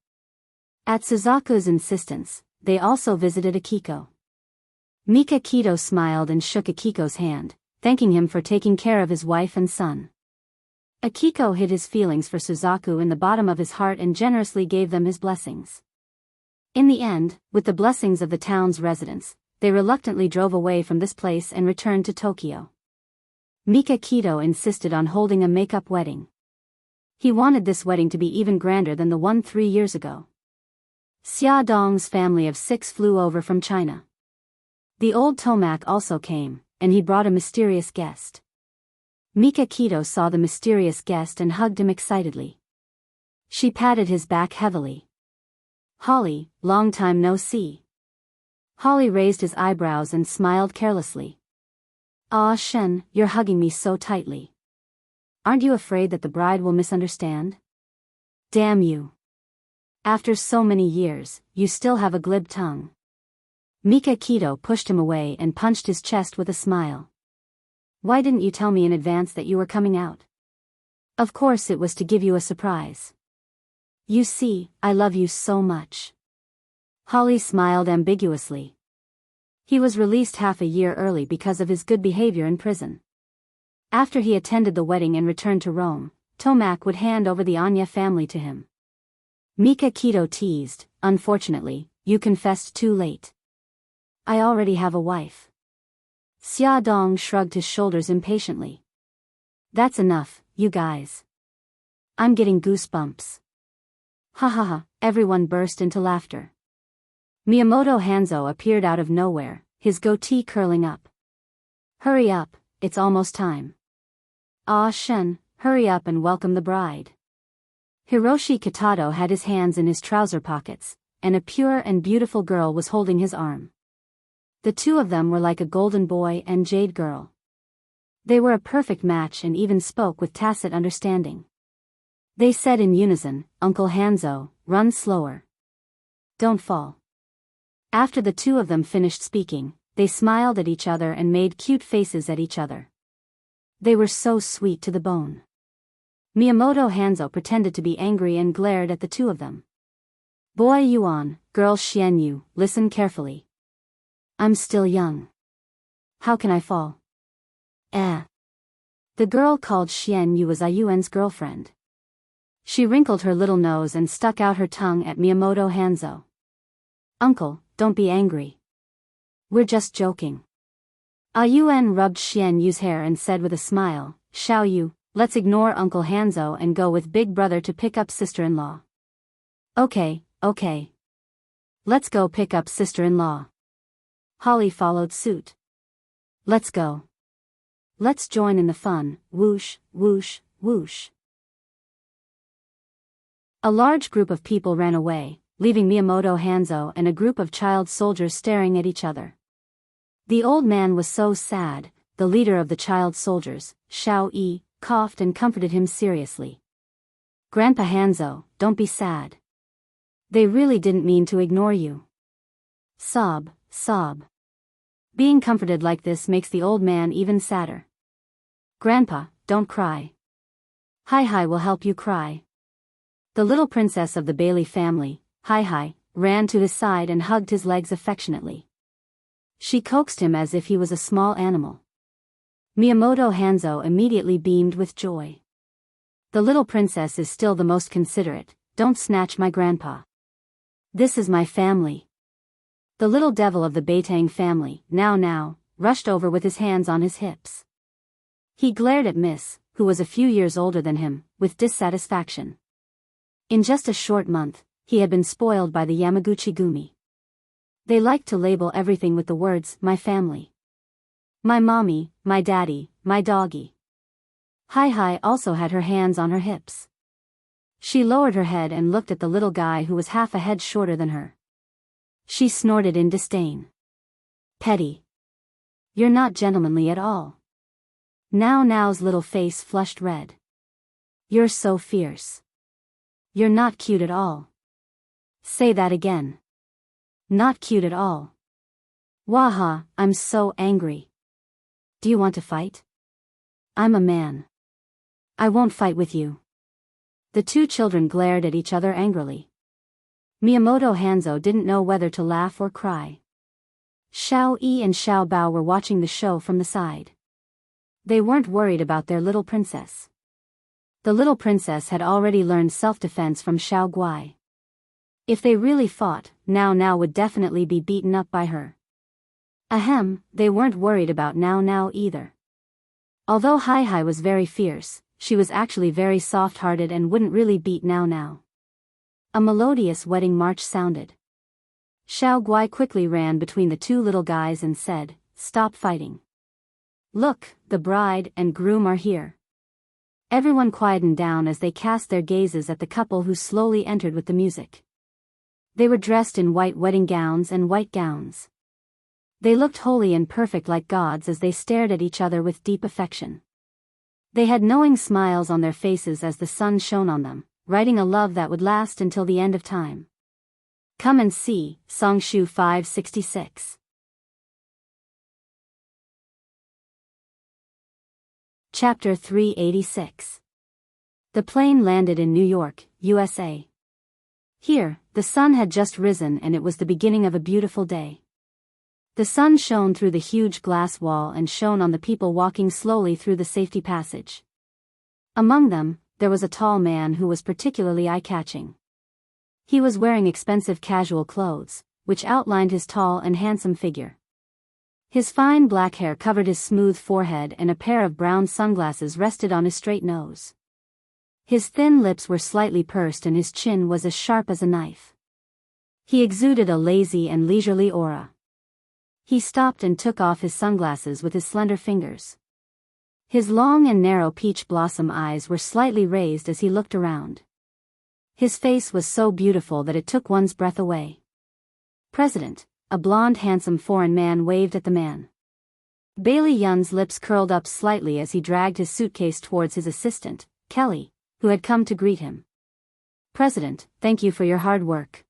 At Suzaku's insistence, they also visited Akiko. Mika Kito smiled and shook Akiko's hand, thanking him for taking care of his wife and son. Akiko hid his feelings for Suzaku in the bottom of his heart and generously gave them his blessings. In the end, with the blessings of the town's residents, they reluctantly drove away from this place and returned to Tokyo. Mika Kito insisted on holding a make-up wedding. He wanted this wedding to be even grander than the one 3 years ago. Xia Dong's family of 6 flew over from China. The old Tomac also came, and he brought a mysterious guest. Mika Kito saw the mysterious guest and hugged him excitedly. She patted his back heavily. "Holly, long time no see." Holly raised his eyebrows and smiled carelessly. "Ah Shen, you're hugging me so tightly. Aren't you afraid that the bride will misunderstand? Damn you. After so many years, you still have a glib tongue." Mika Kito pushed him away and punched his chest with a smile. "Why didn't you tell me in advance that you were coming out?" "Of course it was to give you a surprise. You see, I love you so much." Holly smiled ambiguously. He was released half a year early because of his good behavior in prison. After he attended the wedding and returned to Rome, Tomac would hand over the Anya family to him. Mika Kito teased, "Unfortunately, you confessed too late. I already have a wife." Xia Dong shrugged his shoulders impatiently. "That's enough, you guys. I'm getting goosebumps." Ha ha ha, everyone burst into laughter. Miyamoto Hanzo appeared out of nowhere, his goatee curling up. "Hurry up, it's almost time." "Ah Shen, hurry up and welcome the bride." Hiroshi Kitato had his hands in his trouser pockets, and a pure and beautiful girl was holding his arm. The two of them were like a golden boy and jade girl. They were a perfect match and even spoke with tacit understanding. They said in unison, "Uncle Hanzo, run slower. Don't fall." After the two of them finished speaking, they smiled at each other and made cute faces at each other. They were so sweet to the bone. Miyamoto Hanzo pretended to be angry and glared at the two of them. "Boy Yuan, girl Xianyu, listen carefully. I'm still young. How can I fall?" The girl called Xianyu was Ayuan's girlfriend. She wrinkled her little nose and stuck out her tongue at Miyamoto Hanzo. "Uncle, don't be angry. We're just joking." Ayuan rubbed Xianyu's hair and said with a smile, "Xiaoyu, let's ignore Uncle Hanzo and go with Big Brother to pick up sister-in-law." Okay. Let's go pick up sister-in-law." Holly followed suit. "Let's go. Let's join in the fun, whoosh, whoosh, whoosh." A large group of people ran away, leaving Miyamoto Hanzo and a group of child soldiers staring at each other. The old man was so sad. The leader of the child soldiers, Xiao Yi, coughed and comforted him seriously. "Grandpa Hanzo, don't be sad. They really didn't mean to ignore you." Sob. Being comforted like this makes the old man even sadder. "Grandpa, don't cry. Hai will help you cry." The little princess of the Bailey family, Hai, ran to his side and hugged his legs affectionately. She coaxed him as if he was a small animal. Miyamoto Hanzo immediately beamed with joy. "The little princess is still the most considerate. Don't snatch my grandpa. This is my family." The little devil of the Beitang family, now, rushed over with his hands on his hips. He glared at Miss, who was a few years older than him, with dissatisfaction. In just a short month, he had been spoiled by the Yamaguchi Gumi. They liked to label everything with the words, "my family. My mommy, my daddy, my doggy." Hai also had her hands on her hips. She lowered her head and looked at the little guy who was half a head shorter than her. She snorted in disdain. "Petty. You're not gentlemanly at all." Now's little face flushed red. "You're so fierce. You're not cute at all." "Say that again." "Not cute at all." "Waha, I'm so angry." "Do you want to fight?" "I'm a man. I won't fight with you." The two children glared at each other angrily. Miyamoto Hanzo didn't know whether to laugh or cry. Xiao Yi and Xiao Bao were watching the show from the side. They weren't worried about their little princess. The little princess had already learned self-defense from Xiao Guai. If they really fought, Now would definitely be beaten up by her. They weren't worried about Now either. Although Hai was very fierce, she was actually very soft-hearted and wouldn't really beat Now. A melodious wedding march sounded. Xiao Guai quickly ran between the two little guys and said, "Stop fighting. Look, the bride and groom are here." Everyone quietened down as they cast their gazes at the couple who slowly entered with the music. They were dressed in white wedding gowns and white gowns. They looked holy and perfect like gods as they stared at each other with deep affection. They had knowing smiles on their faces as the sun shone on them, writing a love that would last until the end of time. Come and see, Songshu 566. Chapter 386. The plane landed in New York, USA. Here, the sun had just risen and it was the beginning of a beautiful day. The sun shone through the huge glass wall and shone on the people walking slowly through the safety passage. Among them, there was a tall man who was particularly eye-catching. He was wearing expensive casual clothes, which outlined his tall and handsome figure. His fine black hair covered his smooth forehead and a pair of brown sunglasses rested on his straight nose. His thin lips were slightly pursed and his chin was as sharp as a knife. He exuded a lazy and leisurely aura. He stopped and took off his sunglasses with his slender fingers. His long and narrow peach blossom eyes were slightly raised as he looked around. His face was so beautiful that it took one's breath away. "President, a blonde handsome foreign man waved at the man. Bailey Yun's lips curled up slightly as he dragged his suitcase towards his assistant, Kelly, who had come to greet him. "President, thank you for your hard work."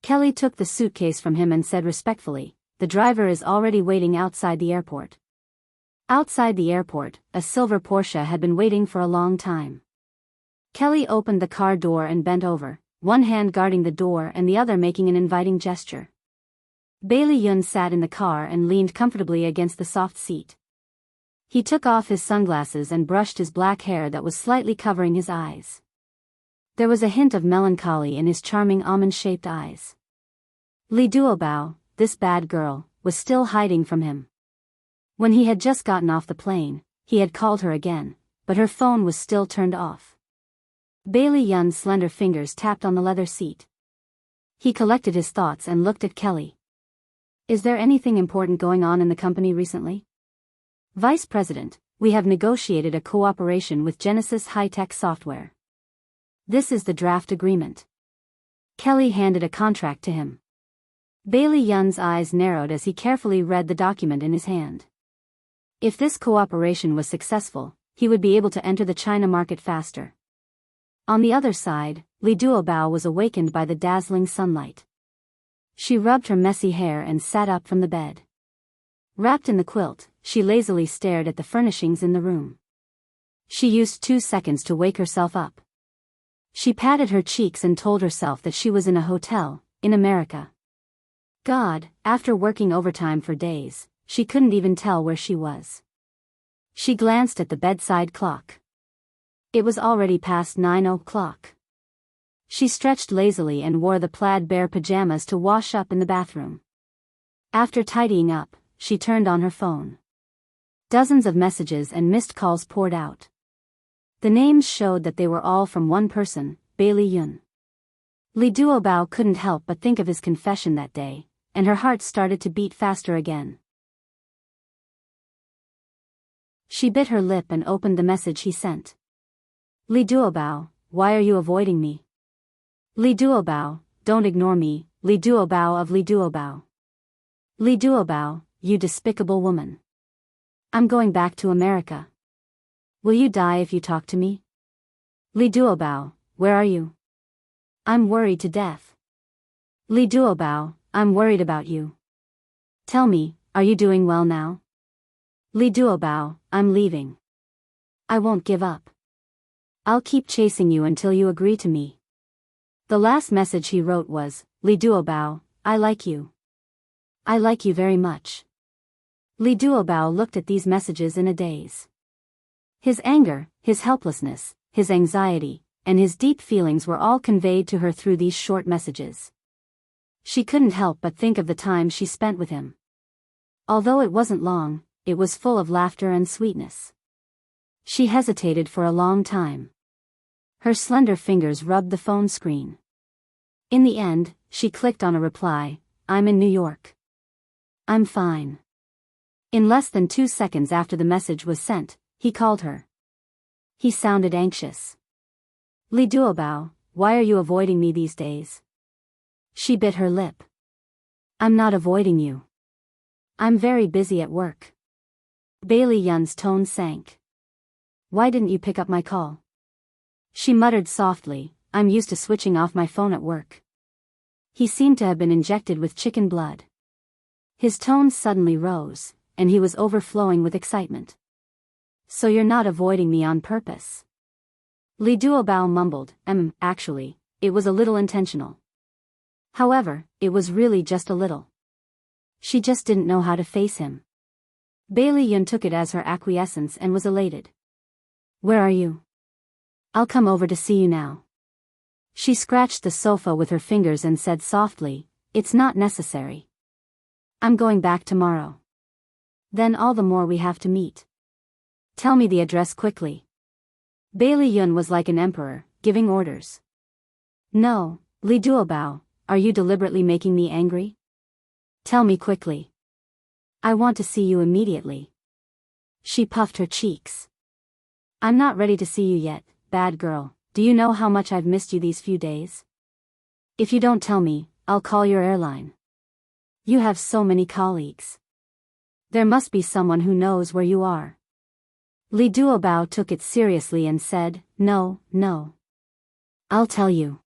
Kelly took the suitcase from him and said respectfully, "The driver is already waiting outside the airport." Outside the airport, a silver Porsche had been waiting for a long time. Kelly opened the car door and bent over, one hand guarding the door and the other making an inviting gesture. Bailey Yun sat in the car and leaned comfortably against the soft seat. He took off his sunglasses and brushed his black hair that was slightly covering his eyes. There was a hint of melancholy in his charming almond-shaped eyes. Li Duobao, this bad girl, was still hiding from him. When he had just gotten off the plane, he had called her again, but her phone was still turned off. Bailey Yun's slender fingers tapped on the leather seat. He collected his thoughts and looked at Kelly. "Is there anything important going on in the company recently?" "Vice President, we have negotiated a cooperation with Genesis High-Tech Software. This is the draft agreement." Kelly handed a contract to him. Bailey Yun's eyes narrowed as he carefully read the document in his hand. If this cooperation was successful, he would be able to enter the China market faster. On the other side, Li Duobao was awakened by the dazzling sunlight. She rubbed her messy hair and sat up from the bed. Wrapped in the quilt, she lazily stared at the furnishings in the room. She used 2 seconds to wake herself up. She patted her cheeks and told herself that she was in a hotel, in America. God, after working overtime for days, she couldn't even tell where she was. She glanced at the bedside clock. It was already past 9 o'clock. She stretched lazily and wore the plaid bear pajamas to wash up in the bathroom. After tidying up, she turned on her phone. Dozens of messages and missed calls poured out. The names showed that they were all from one person, Bailey Yun. Li Duobao couldn't help but think of his confession that day, and her heart started to beat faster again. She bit her lip and opened the message he sent. "Li Duobao, why are you avoiding me? Li Duobao, don't ignore me, Li Duobao of Li Duobao. Li Duobao, you despicable woman. I'm going back to America. Will you die if you talk to me? Li Duobao, where are you? I'm worried to death. Li Duobao, I'm worried about you. Tell me, are you doing well now? Li Duobao, I'm leaving. I won't give up. I'll keep chasing you until you agree to me." The last message he wrote was, "Li Duobao, I like you. I like you very much." Li Duobao looked at these messages in a daze. His anger, his helplessness, his anxiety, and his deep feelings were all conveyed to her through these short messages. She couldn't help but think of the time she spent with him. Although it wasn't long, it was full of laughter and sweetness. She hesitated for a long time. Her slender fingers rubbed the phone screen. In the end, she clicked on a reply, "I'm in New York. I'm fine." In less than 2 seconds after the message was sent, he called her. He sounded anxious. "Li Duobao, why are you avoiding me these days?" She bit her lip. "I'm not avoiding you. I'm very busy at work." Bailey Yun's tone sank. "Why didn't you pick up my call?" She muttered softly, "I'm used to switching off my phone at work." He seemed to have been injected with chicken blood. His tone suddenly rose, and he was overflowing with excitement. "So you're not avoiding me on purpose?" Li Duobao mumbled, Actually, it was a little intentional. However, it was really just a little." She just didn't know how to face him. Bailey Yun took it as her acquiescence and was elated. "Where are you? I'll come over to see you now." She scratched the sofa with her fingers and said softly, "It's not necessary. I'm going back tomorrow. Then all the more we have to meet. Tell me the address quickly." Bailey Yun was like an emperor, giving orders. "No, Li Duobao, are you deliberately making me angry? Tell me quickly. I want to see you immediately." She puffed her cheeks. "I'm not ready to see you yet, bad girl. Do you know how much I've missed you these few days? If you don't tell me, I'll call your airline." You have so many colleagues. There must be someone who knows where you are. Li Duobao took it seriously and said, No. I'll tell you.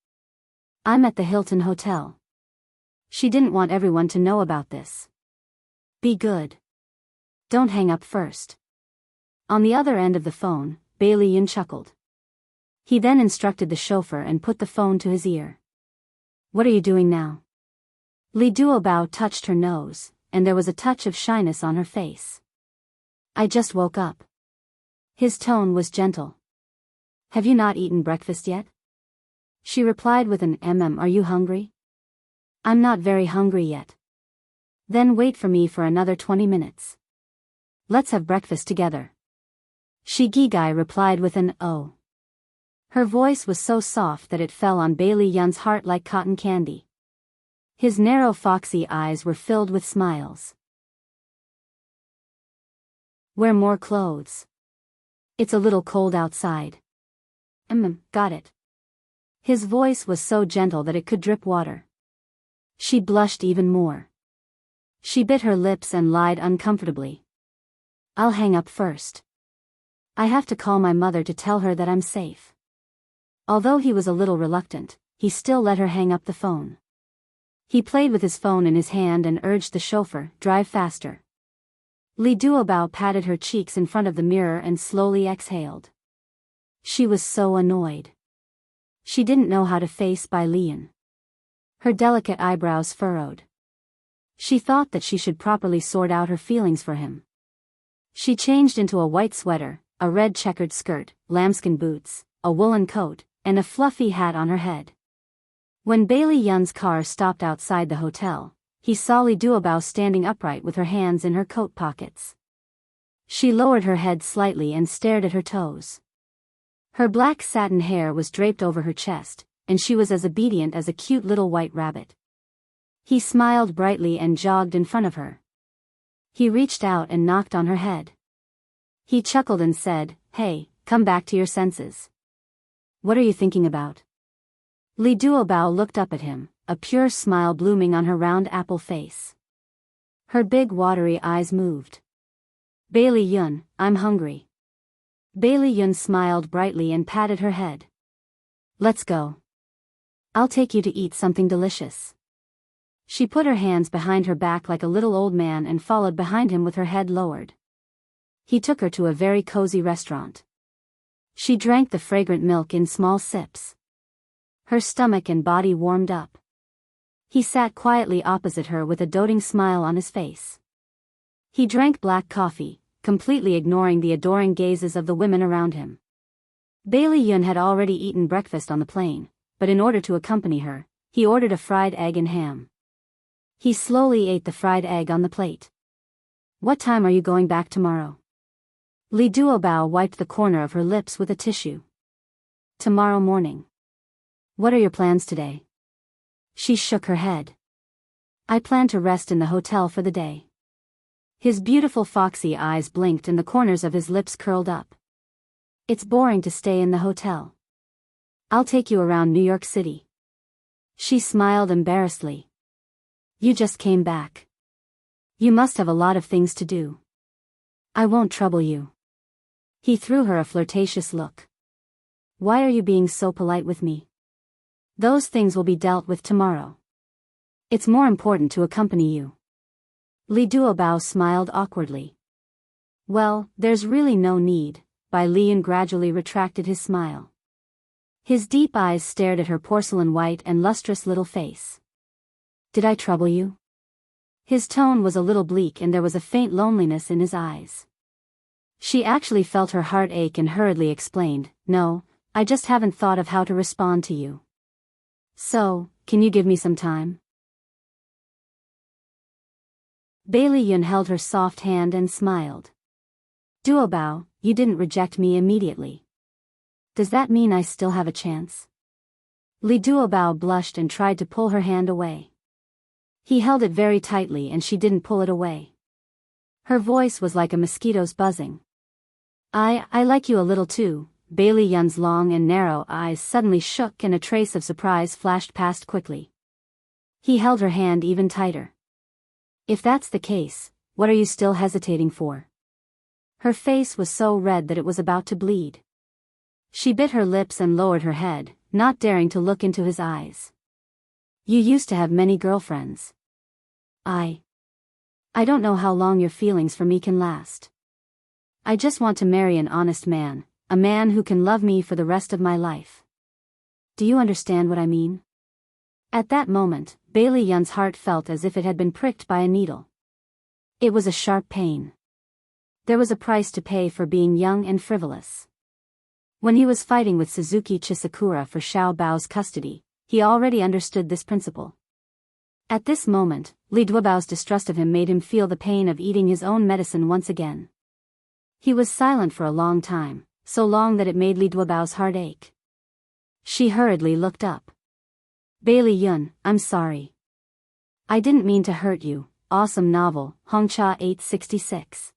I'm at the Hilton Hotel. She didn't want everyone to know about this. Be good. Don't hang up first. On the other end of the phone, Bailey Yun chuckled. He then instructed the chauffeur and put the phone to his ear. What are you doing now? Li Duobao touched her nose, and there was a touch of shyness on her face. I just woke up. His tone was gentle. Have you not eaten breakfast yet? She replied with an Are you hungry? I'm not very hungry yet. Then wait for me for another 20 minutes. Let's have breakfast together. Shi Gigai replied with an Oh. Her voice was so soft that it fell on Bailey Yun's heart like cotton candy. His narrow foxy eyes were filled with smiles. Wear more clothes. It's a little cold outside. Got it. His voice was so gentle that it could drip water. She blushed even more. She bit her lips and lied uncomfortably. I'll hang up first. I have to call my mother to tell her that I'm safe. Although he was a little reluctant, he still let her hang up the phone. He played with his phone in his hand and urged the chauffeur, drive faster. Li Duobao patted her cheeks in front of the mirror and slowly exhaled. She was so annoyed. She didn't know how to face Bai Lian. Her delicate eyebrows furrowed. She thought that she should properly sort out her feelings for him. She changed into a white sweater, a red checkered skirt, lambskin boots, a woolen coat, and a fluffy hat on her head. When Bailey Yun's car stopped outside the hotel, he saw Li Duobao standing upright with her hands in her coat pockets. She lowered her head slightly and stared at her toes. Her black satin hair was draped over her chest, and she was as obedient as a cute little white rabbit. He smiled brightly and jogged in front of her. He reached out and knocked on her head. He chuckled and said, Hey, come back to your senses. What are you thinking about? Li Duobao looked up at him, a pure smile blooming on her round apple face. Her big watery eyes moved. Bailey Yun, I'm hungry. Bailey Yun smiled brightly and patted her head. Let's go. I'll take you to eat something delicious. She put her hands behind her back like a little old man and followed behind him with her head lowered. He took her to a very cozy restaurant. She drank the fragrant milk in small sips. Her stomach and body warmed up. He sat quietly opposite her with a doting smile on his face. He drank black coffee, completely ignoring the adoring gazes of the women around him. Bailey Yun had already eaten breakfast on the plane, but in order to accompany her, he ordered a fried egg and ham. He slowly ate the fried egg on the plate. What time are you going back tomorrow? Li Duobao wiped the corner of her lips with a tissue. Tomorrow morning. What are your plans today? She shook her head. I plan to rest in the hotel for the day. His beautiful foxy eyes blinked and the corners of his lips curled up. It's boring to stay in the hotel. I'll take you around New York City. She smiled embarrassedly. You just came back. You must have a lot of things to do. I won't trouble you. He threw her a flirtatious look. Why are you being so polite with me? Those things will be dealt with tomorrow. It's more important to accompany you. Li Duobao smiled awkwardly. Well, there's really no need. Bai Lian gradually retracted his smile. His deep eyes stared at her porcelain white and lustrous little face. Did I trouble you? His tone was a little bleak and there was a faint loneliness in his eyes. She actually felt her heart ache and hurriedly explained, No, I just haven't thought of how to respond to you. So, can you give me some time? Bailey Yun held her soft hand and smiled. Duobao, you didn't reject me immediately. Does that mean I still have a chance? Li Duobao blushed and tried to pull her hand away. He held it very tightly and she didn't pull it away. Her voice was like a mosquito's buzzing. I like you a little too. Bailey Yun's long and narrow eyes suddenly shook and a trace of surprise flashed past quickly. He held her hand even tighter. If that's the case, what are you still hesitating for? Her face was so red that it was about to bleed. She bit her lips and lowered her head, not daring to look into his eyes. You used to have many girlfriends. I don't know how long your feelings for me can last. I just want to marry an honest man, a man who can love me for the rest of my life. Do you understand what I mean? At that moment, Bailey Yun's heart felt as if it had been pricked by a needle. It was a sharp pain. There was a price to pay for being young and frivolous. When he was fighting with Suzuki Chisakura for Xiao Bao's custody, he already understood this principle. At this moment, Li Duobao's distrust of him made him feel the pain of eating his own medicine once again. He was silent for a long time, so long that it made Li Duobao's heart ache. She hurriedly looked up. Bailey Yun, I'm sorry. I didn't mean to hurt you. Awesome novel, Hongcha 866.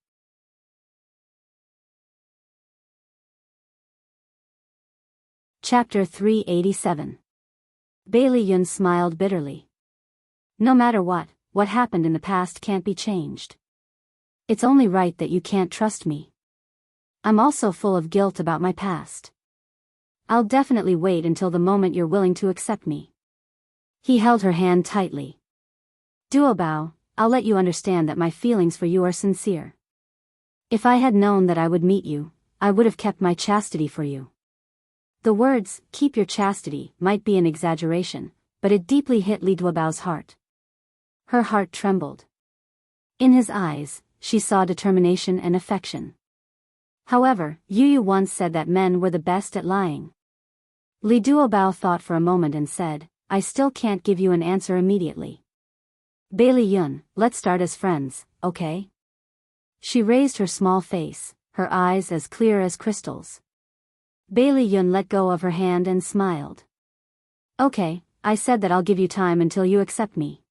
Chapter 387. Bailey Yun smiled bitterly. No matter what happened in the past can't be changed. It's only right that you can't trust me. I'm also full of guilt about my past. I'll definitely wait until the moment you're willing to accept me. He held her hand tightly. Duobao, I'll let you understand that my feelings for you are sincere. If I had known that I would meet you, I would have kept my chastity for you. The words, keep your chastity, might be an exaggeration, but it deeply hit Li Duobao's heart. Her heart trembled. In his eyes, she saw determination and affection. However, Yu Yu once said that men were the best at lying. Li Duobao thought for a moment and said, I still can't give you an answer immediately. Bailey Yun, let's start as friends, okay? She raised her small face, her eyes as clear as crystals. Bailey Yun let go of her hand and smiled. Okay, I said that I'll give you time until you accept me.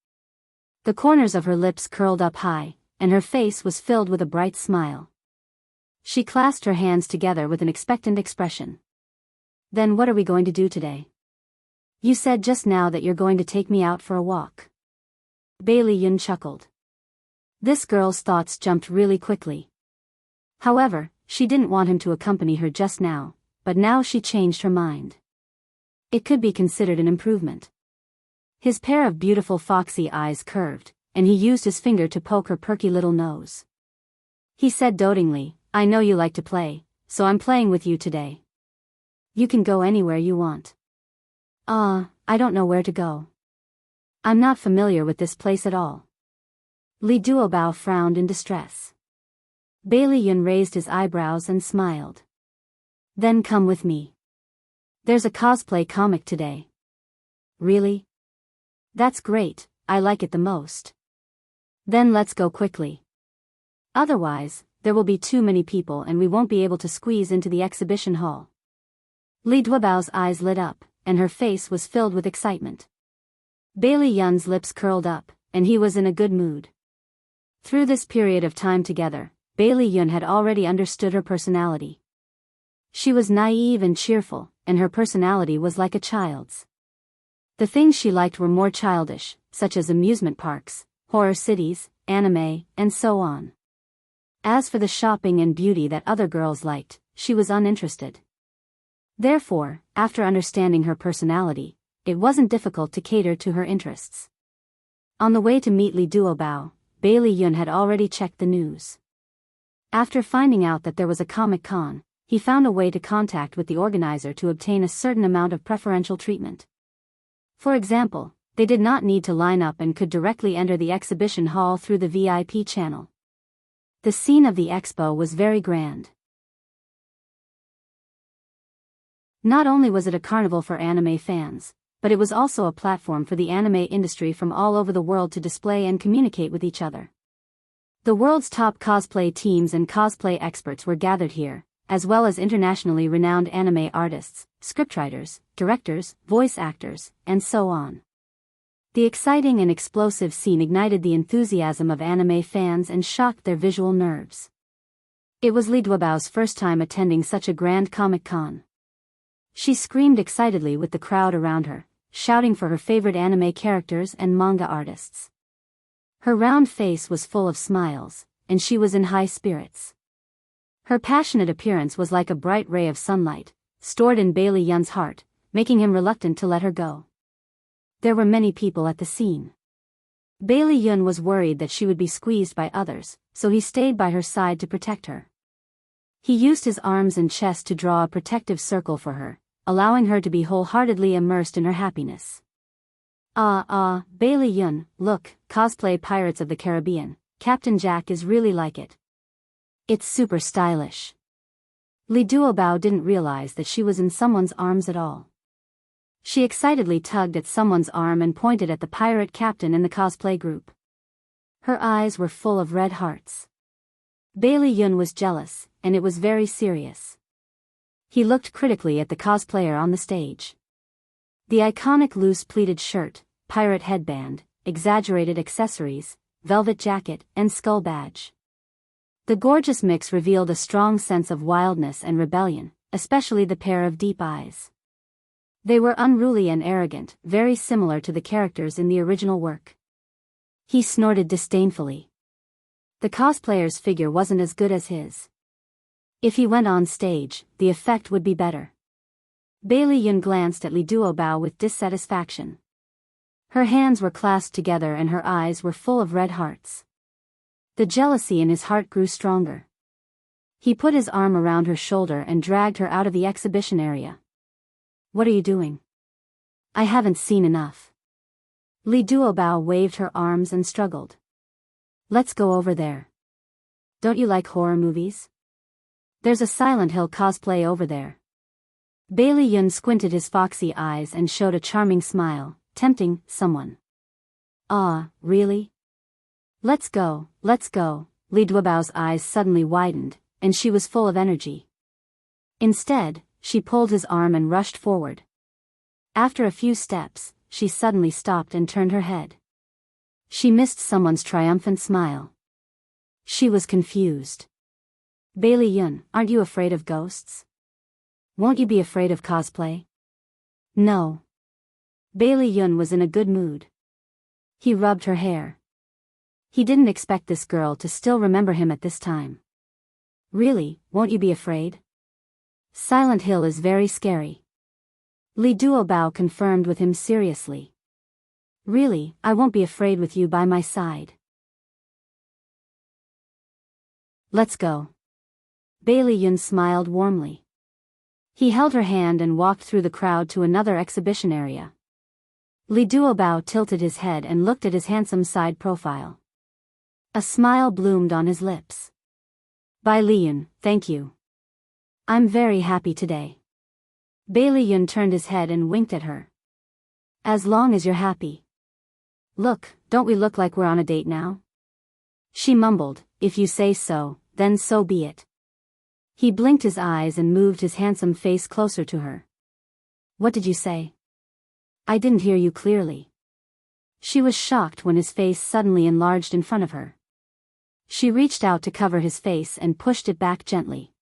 The corners of her lips curled up high, and her face was filled with a bright smile. She clasped her hands together with an expectant expression. Then what are we going to do today? You said just now that you're going to take me out for a walk. Bailey Yun chuckled. This girl's thoughts jumped really quickly. However, she didn't want him to accompany her just now, but now she changed her mind. It could be considered an improvement. His pair of beautiful foxy eyes curved, and he used his finger to poke her perky little nose. He said dotingly, I know you like to play, so I'm playing with you today. You can go anywhere you want. I don't know where to go. I'm not familiar with this place at all. Li Duobao frowned in distress. Bailey Yun raised his eyebrows and smiled. Then come with me. There's a cosplay comic today. Really? That's great, I like it the most. Then let's go quickly. Otherwise, there will be too many people and we won't be able to squeeze into the exhibition hall. Li Duobao's eyes lit up, and her face was filled with excitement. Bailey Yun's lips curled up, and he was in a good mood. Through this period of time together, Bailey Yun had already understood her personality. She was naive and cheerful, and her personality was like a child's. The things she liked were more childish, such as amusement parks, horror cities, anime, and so on. As for the shopping and beauty that other girls liked, she was uninterested. Therefore, after understanding her personality, it wasn't difficult to cater to her interests. On the way to meet Li Duobao, Bailey Yun had already checked the news. After finding out that there was a Comic-Con, he found a way to contact with the organizer to obtain a certain amount of preferential treatment. For example, they did not need to line up and could directly enter the exhibition hall through the VIP channel. The scene of the expo was very grand. Not only was it a carnival for anime fans, but it was also a platform for the anime industry from all over the world to display and communicate with each other. The world's top cosplay teams and cosplay experts were gathered here, as well as internationally renowned anime artists, scriptwriters, directors, voice actors, and so on. The exciting and explosive scene ignited the enthusiasm of anime fans and shocked their visual nerves. It was Li Duobao's first time attending such a grand Comic-Con. She screamed excitedly with the crowd around her, shouting for her favorite anime characters and manga artists. Her round face was full of smiles, and she was in high spirits. Her passionate appearance was like a bright ray of sunlight, stored in Bailey Yun's heart, making him reluctant to let her go. There were many people at the scene. Bailey Yun was worried that she would be squeezed by others, so he stayed by her side to protect her. He used his arms and chest to draw a protective circle for her, allowing her to be wholeheartedly immersed in her happiness. Bailey Yun, look, cosplay Pirates of the Caribbean, Captain Jack is really like it. It's super stylish. Li Duobao didn't realize that she was in someone's arms at all. She excitedly tugged at someone's arm and pointed at the pirate captain in the cosplay group. Her eyes were full of red hearts. Bailey Yun was jealous, and it was very serious. He looked critically at the cosplayer on the stage. The iconic loose pleated shirt, pirate headband, exaggerated accessories, velvet jacket, and skull badge. The gorgeous mix revealed a strong sense of wildness and rebellion, especially the pair of deep eyes. They were unruly and arrogant, very similar to the characters in the original work. He snorted disdainfully. The cosplayer's figure wasn't as good as his. If he went on stage, the effect would be better. Bailey Yun glanced at Li Duobao with dissatisfaction. Her hands were clasped together and her eyes were full of red hearts. The jealousy in his heart grew stronger. He put his arm around her shoulder and dragged her out of the exhibition area. What are you doing? I haven't seen enough. Li Duobao waved her arms and struggled. Let's go over there. Don't you like horror movies? There's a Silent Hill cosplay over there. Bailey Yun squinted his foxy eyes and showed a charming smile, tempting someone. Really? Let's go. Li Duobao's eyes suddenly widened, and she was full of energy. Instead, she pulled his arm and rushed forward. After a few steps, she suddenly stopped and turned her head. She missed someone's triumphant smile. She was confused. Bailey Yun, aren't you afraid of ghosts? Won't you be afraid of cosplay? No. Bailey Yun was in a good mood. He rubbed her hair. He didn't expect this girl to still remember him at this time. Really, won't you be afraid? Silent Hill is very scary. Li Duobao confirmed with him seriously. Really, I won't be afraid with you by my side. Let's go. Bailey Yun smiled warmly. He held her hand and walked through the crowd to another exhibition area. Li Duobao tilted his head and looked at his handsome side profile. A smile bloomed on his lips. Bai Liyun, thank you. I'm very happy today. Bailey Yun turned his head and winked at her. As long as you're happy. Look, don't we look like we're on a date now? She mumbled, if you say so, then so be it. He blinked his eyes and moved his handsome face closer to her. What did you say? I didn't hear you clearly. She was shocked when his face suddenly enlarged in front of her. She reached out to cover his face and pushed it back gently.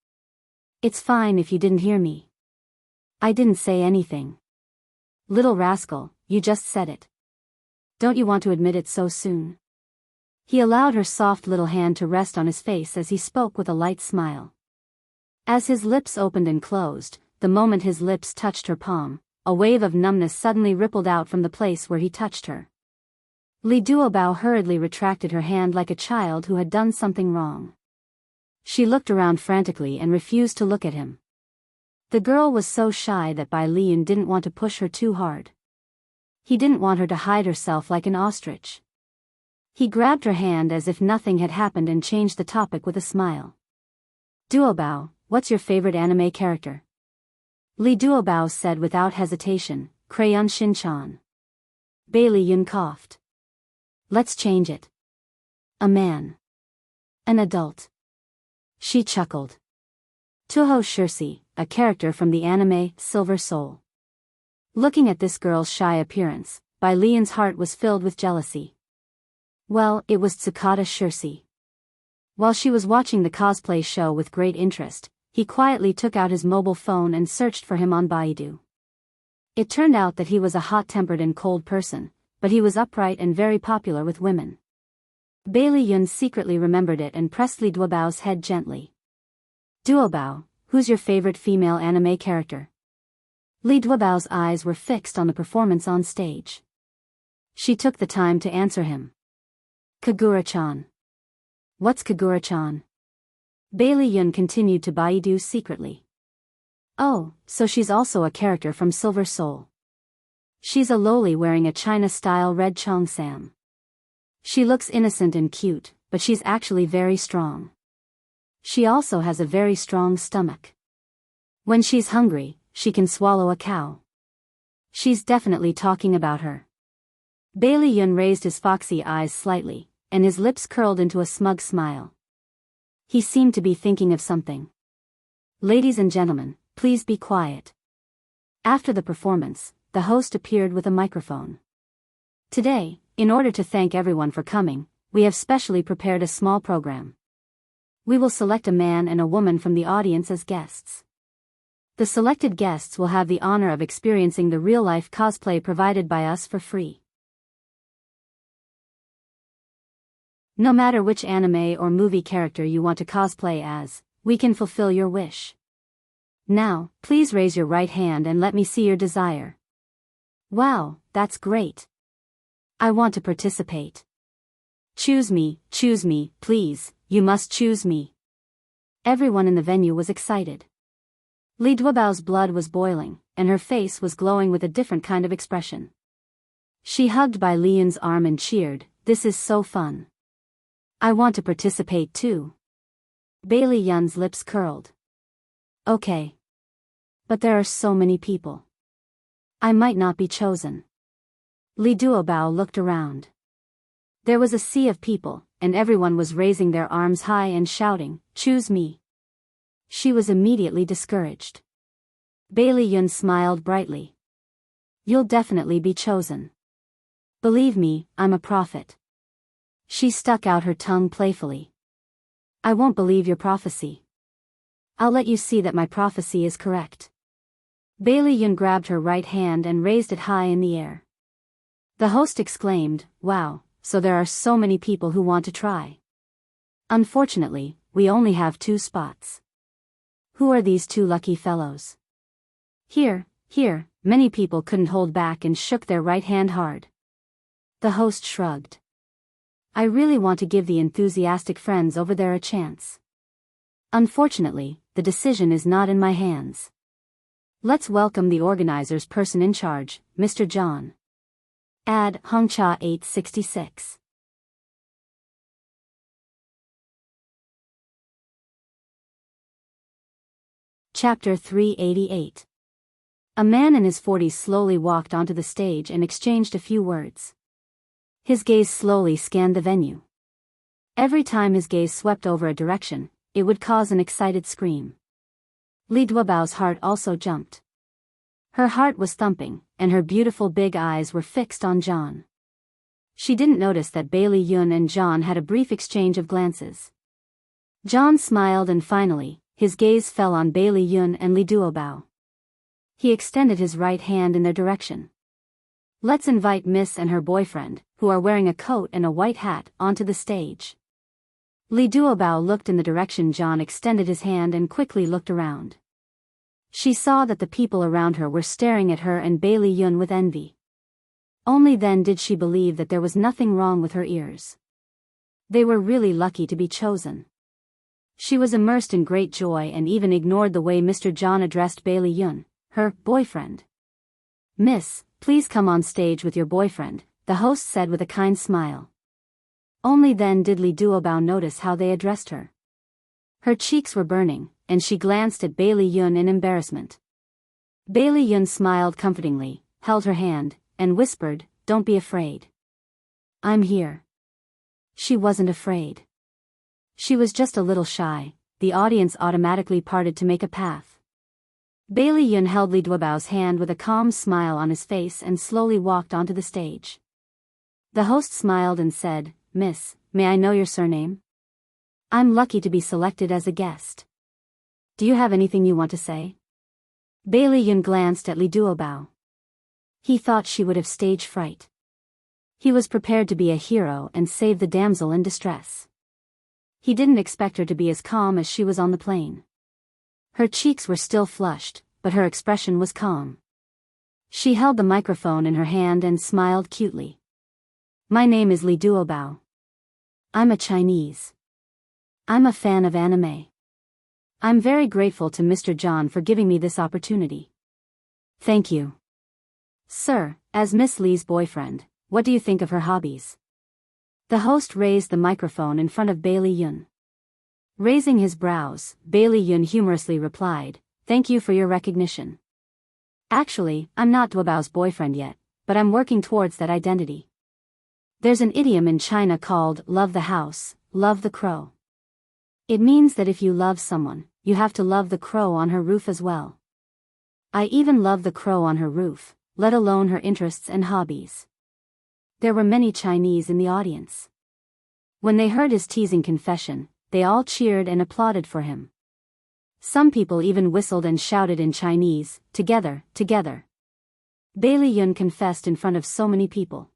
It's fine if you didn't hear me. I didn't say anything. Little rascal, you just said it. Don't you want to admit it so soon? He allowed her soft little hand to rest on his face as he spoke with a light smile. As his lips opened and closed, the moment his lips touched her palm, a wave of numbness suddenly rippled out from the place where he touched her. Li Duobao hurriedly retracted her hand like a child who had done something wrong. She looked around frantically and refused to look at him. The girl was so shy that Bai Liyun didn't want to push her too hard. He didn't want her to hide herself like an ostrich. He grabbed her hand as if nothing had happened and changed the topic with a smile. Duobao, what's your favorite anime character? Li Duobao said without hesitation, Crayon Shin-chan. Bailey Yun coughed. Let's change it. A man. An adult. She chuckled. Toho Shirsi, a character from the anime Silver Soul. Looking at this girl's shy appearance, Bai Liyun's heart was filled with jealousy. Well, it was Tsukada Shirsi. While she was watching the cosplay show with great interest, he quietly took out his mobile phone and searched for him on Baidu. It turned out that he was a hot-tempered and cold person, but he was upright and very popular with women. Bailey Yun secretly remembered it and pressed Li Duobao's head gently. Duobao, who's your favorite female anime character? Li Duobao's eyes were fixed on the performance on stage. She took the time to answer him. Kagura-chan. What's Kagura-chan? Bailey Yun continued to baidu secretly. Oh, so she's also a character from Silver Soul. She's a loli wearing a China-style red cheongsam. She looks innocent and cute, but she's actually very strong. She also has a very strong stomach. When she's hungry, she can swallow a cow. She's definitely talking about her. Bailey Yun raised his foxy eyes slightly, and his lips curled into a smug smile. He seemed to be thinking of something. Ladies and gentlemen, please be quiet. After the performance, the host appeared with a microphone. Today, in order to thank everyone for coming, we have specially prepared a small program. We will select a man and a woman from the audience as guests. The selected guests will have the honor of experiencing the real-life cosplay provided by us for free. No matter which anime or movie character you want to cosplay as, we can fulfill your wish. Now, please raise your right hand and let me see your desire. Wow, that's great. I want to participate. Choose me, please, you must choose me. Everyone in the venue was excited. Li Duobao's blood was boiling, and her face was glowing with a different kind of expression. She hugged Bai Liyun's arm and cheered, "This is so fun. I want to participate too." Bailey Yun's lips curled. Okay. But there are so many people. I might not be chosen. Li Duobao looked around. There was a sea of people, and everyone was raising their arms high and shouting, "Choose me." She was immediately discouraged. Bailey Yun smiled brightly. You'll definitely be chosen. Believe me, I'm a prophet. She stuck out her tongue playfully. I won't believe your prophecy. I'll let you see that my prophecy is correct. Bailey Yun grabbed her right hand and raised it high in the air. The host exclaimed, "Wow, so there are so many people who want to try. Unfortunately, we only have 2 spots. Who are these 2 lucky fellows?" Here, many people couldn't hold back and shook their right hand hard. The host shrugged. I really want to give the enthusiastic friends over there a chance. Unfortunately, the decision is not in my hands. Let's welcome the organizer's person in charge, Mr. John. Ad Hongcha 866. Chapter 388. A man in his 40s slowly walked onto the stage and exchanged a few words. His gaze slowly scanned the venue. Every time his gaze swept over a direction, it would cause an excited scream. Li Duobao's heart also jumped. Her heart was thumping, and her beautiful big eyes were fixed on John. She didn't notice that Bailey Yun and John had a brief exchange of glances. John smiled and finally, his gaze fell on Bailey Yun and Li Duobao. He extended his right hand in their direction. Let's invite Miss and her boyfriend, who are wearing a coat and a white hat, onto the stage. Li Duobao looked in the direction John extended his hand and quickly looked around. She saw that the people around her were staring at her and Bailey Yun with envy. Only then did she believe that there was nothing wrong with her ears. They were really lucky to be chosen. She was immersed in great joy and even ignored the way Mr. John addressed Bailey Yun, her boyfriend. Miss, please come on stage with your boyfriend, the host said with a kind smile. Only then did Li Duobao notice how they addressed her. Her cheeks were burning, and she glanced at Bailey Yun in embarrassment. Bailey Yun smiled comfortingly, held her hand, and whispered, "Don't be afraid. I'm here." She wasn't afraid. She was just a little shy. The audience automatically parted to make a path. Bailey Yun held Li Duobao's hand with a calm smile on his face and slowly walked onto the stage. The host smiled and said, "Miss, may I know your surname? I'm lucky to be selected as a guest. Do you have anything you want to say?" Bailey Yun glanced at Li Duobao. He thought she would have stage fright. He was prepared to be a hero and save the damsel in distress. He didn't expect her to be as calm as she was on the plane. Her cheeks were still flushed, but her expression was calm. She held the microphone in her hand and smiled cutely. My name is Li Duobao. I'm a Chinese. I'm a fan of anime. I'm very grateful to Mr. John for giving me this opportunity. Thank you. Sir, as Miss Li's boyfriend, what do you think of her hobbies? The host raised the microphone in front of Bailey Yun. Raising his brows, Bailey Yun humorously replied, Thank you for your recognition. Actually, I'm not Duobao's boyfriend yet, but I'm working towards that identity. There's an idiom in China called, love the house, love the crow. It means that if you love someone, you have to love the crow on her roof as well. I even love the crow on her roof, let alone her interests and hobbies. There were many Chinese in the audience. When they heard his teasing confession, they all cheered and applauded for him. Some people even whistled and shouted in Chinese, together, together. Bailey Yun confessed in front of so many people.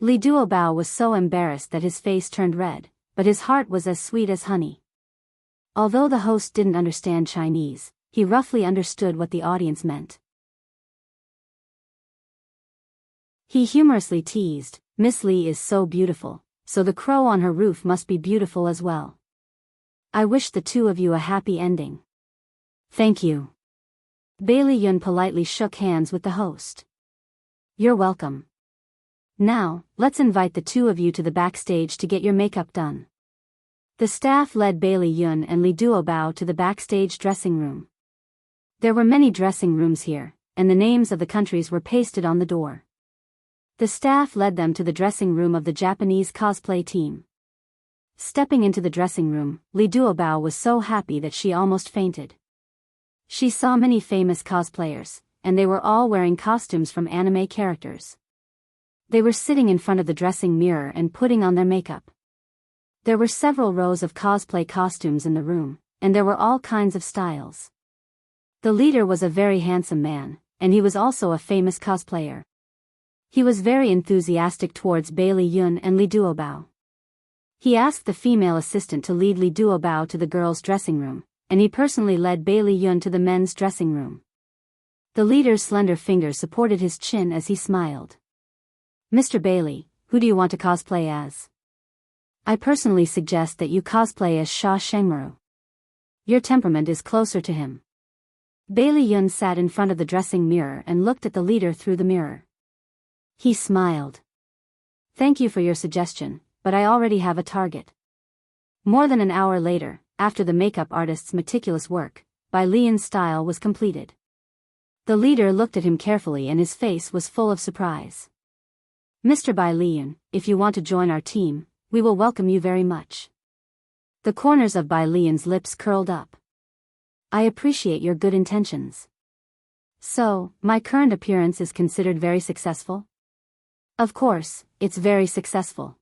Li Duobao was so embarrassed that his face turned red, but his heart was as sweet as honey. Although the host didn't understand Chinese, he roughly understood what the audience meant. He humorously teased, Miss Li is so beautiful, so the crow on her roof must be beautiful as well. I wish the two of you a happy ending. Thank you. Bailey Yun politely shook hands with the host. You're welcome. Now, let's invite the two of you to the backstage to get your makeup done. The staff led Bailey Yun and Li Duobao to the backstage dressing room. There were many dressing rooms here, and the names of the countries were pasted on the door. The staff led them to the dressing room of the Japanese cosplay team. Stepping into the dressing room, Li Duobao was so happy that she almost fainted. She saw many famous cosplayers, and they were all wearing costumes from anime characters. They were sitting in front of the dressing mirror and putting on their makeup. There were several rows of cosplay costumes in the room, and there were all kinds of styles. The leader was a very handsome man, and he was also a famous cosplayer. He was very enthusiastic towards Bailey Yun and Li Duobao. He asked the female assistant to lead Li Duobao to the girls' dressing room, and he personally led Bailey Yun to the men's dressing room. The leader's slender fingers supported his chin as he smiled. Mr. Bailey, who do you want to cosplay as? I personally suggest that you cosplay as Sha Shengmaru. Your temperament is closer to him. Bailey Yun sat in front of the dressing mirror and looked at the leader through the mirror. He smiled. Thank you for your suggestion, but I already have a target. More than an hour later, after the makeup artist's meticulous work, Bai Lian's style was completed. The leader looked at him carefully and his face was full of surprise. Mr. Bai Lian, if you want to join our team, we will welcome you very much. The corners of Bai Lian's lips curled up. I appreciate your good intentions. So, my current appearance is considered very successful? Of course, it's very successful.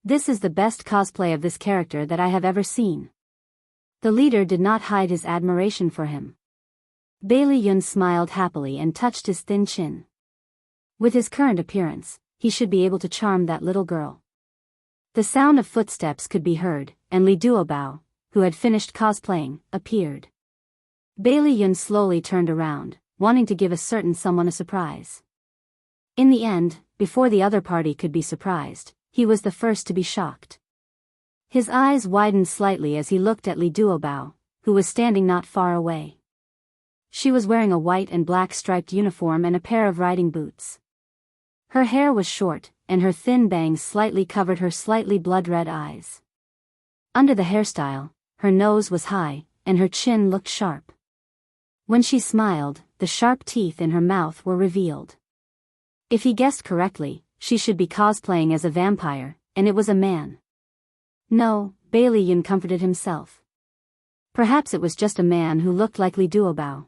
This is the best cosplay of this character that I have ever seen. The leader did not hide his admiration for him. Bailey Yun smiled happily and touched his thin chin. With his current appearance, he should be able to charm that little girl. The sound of footsteps could be heard, and Li Duobao, who had finished cosplaying, appeared. Bailey Yun slowly turned around, wanting to give a certain someone a surprise. In the end, before the other party could be surprised, he was the first to be shocked. His eyes widened slightly as he looked at Li Duobao, who was standing not far away. She was wearing a white and black striped uniform and a pair of riding boots. Her hair was short, and her thin bangs slightly covered her slightly blood-red eyes. Under the hairstyle, her nose was high, and her chin looked sharp. When she smiled, the sharp teeth in her mouth were revealed. If he guessed correctly, she should be cosplaying as a vampire, and it was a man. No, Bailey Yun comforted himself. Perhaps it was just a man who looked like Li Duobao.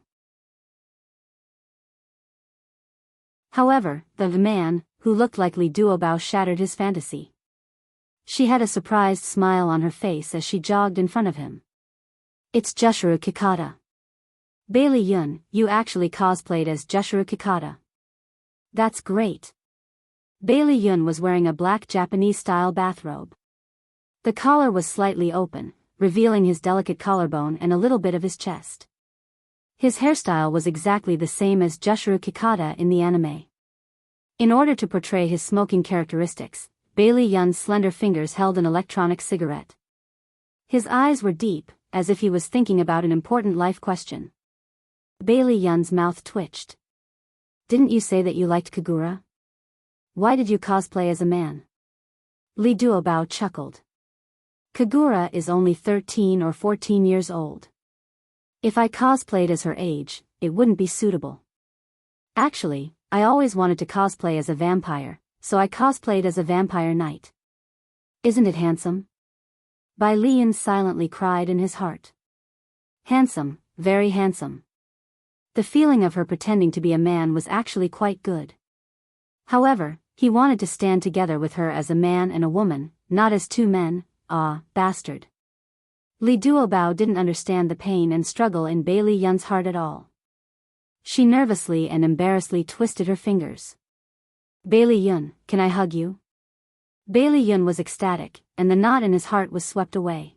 However, the man, who looked like Li Duobao, shattered his fantasy. She had a surprised smile on her face as she jogged in front of him. It's Jushiro Kikata. Bailey Yun, you actually cosplayed as Jushiro Kikata. That's great. Bailey Yun was wearing a black Japanese-style bathrobe. The collar was slightly open, revealing his delicate collarbone and a little bit of his chest. His hairstyle was exactly the same as Jushiro Kikata in the anime. In order to portray his smoking characteristics, Bailey Yun's slender fingers held an electronic cigarette. His eyes were deep, as if he was thinking about an important life question. Bailey Yun's mouth twitched. Didn't you say that you liked Kagura? Why did you cosplay as a man? Li Duobao chuckled. Kagura is only 13 or 14 years old. If I cosplayed as her age, it wouldn't be suitable. Actually, I always wanted to cosplay as a vampire, so I cosplayed as a vampire knight. Isn't it handsome? Bai Lian silently cried in his heart. Handsome, very handsome. The feeling of her pretending to be a man was actually quite good. However, he wanted to stand together with her as a man and a woman, not as two men. Ah, bastard. Li Duobao didn't understand the pain and struggle in Bailey Yun's heart at all. She nervously and embarrassedly twisted her fingers. Bailey Yun, can I hug you? Bailey Yun was ecstatic, and the knot in his heart was swept away.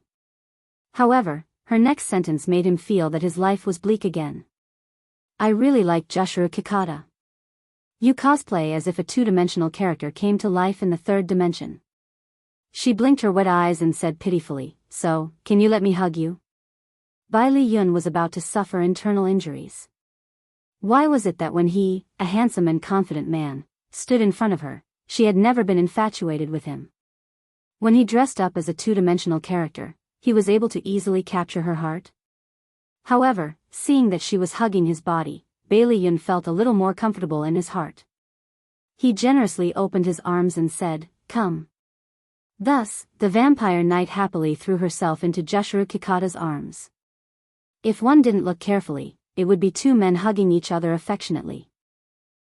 However, her next sentence made him feel that his life was bleak again. I really like Jushiro Kikata. You cosplay as if a two-dimensional character came to life in the third dimension. She blinked her wet eyes and said pitifully, so, can you let me hug you? Bai Li Yun was about to suffer internal injuries. Why was it that when he, a handsome and confident man, stood in front of her, she had never been infatuated with him? When he dressed up as a two-dimensional character, he was able to easily capture her heart? However, seeing that she was hugging his body, Bailey Yun felt a little more comfortable in his heart. He generously opened his arms and said, come. Thus, the vampire knight happily threw herself into Jushiro Kikata's arms. If one didn't look carefully, it would be two men hugging each other affectionately.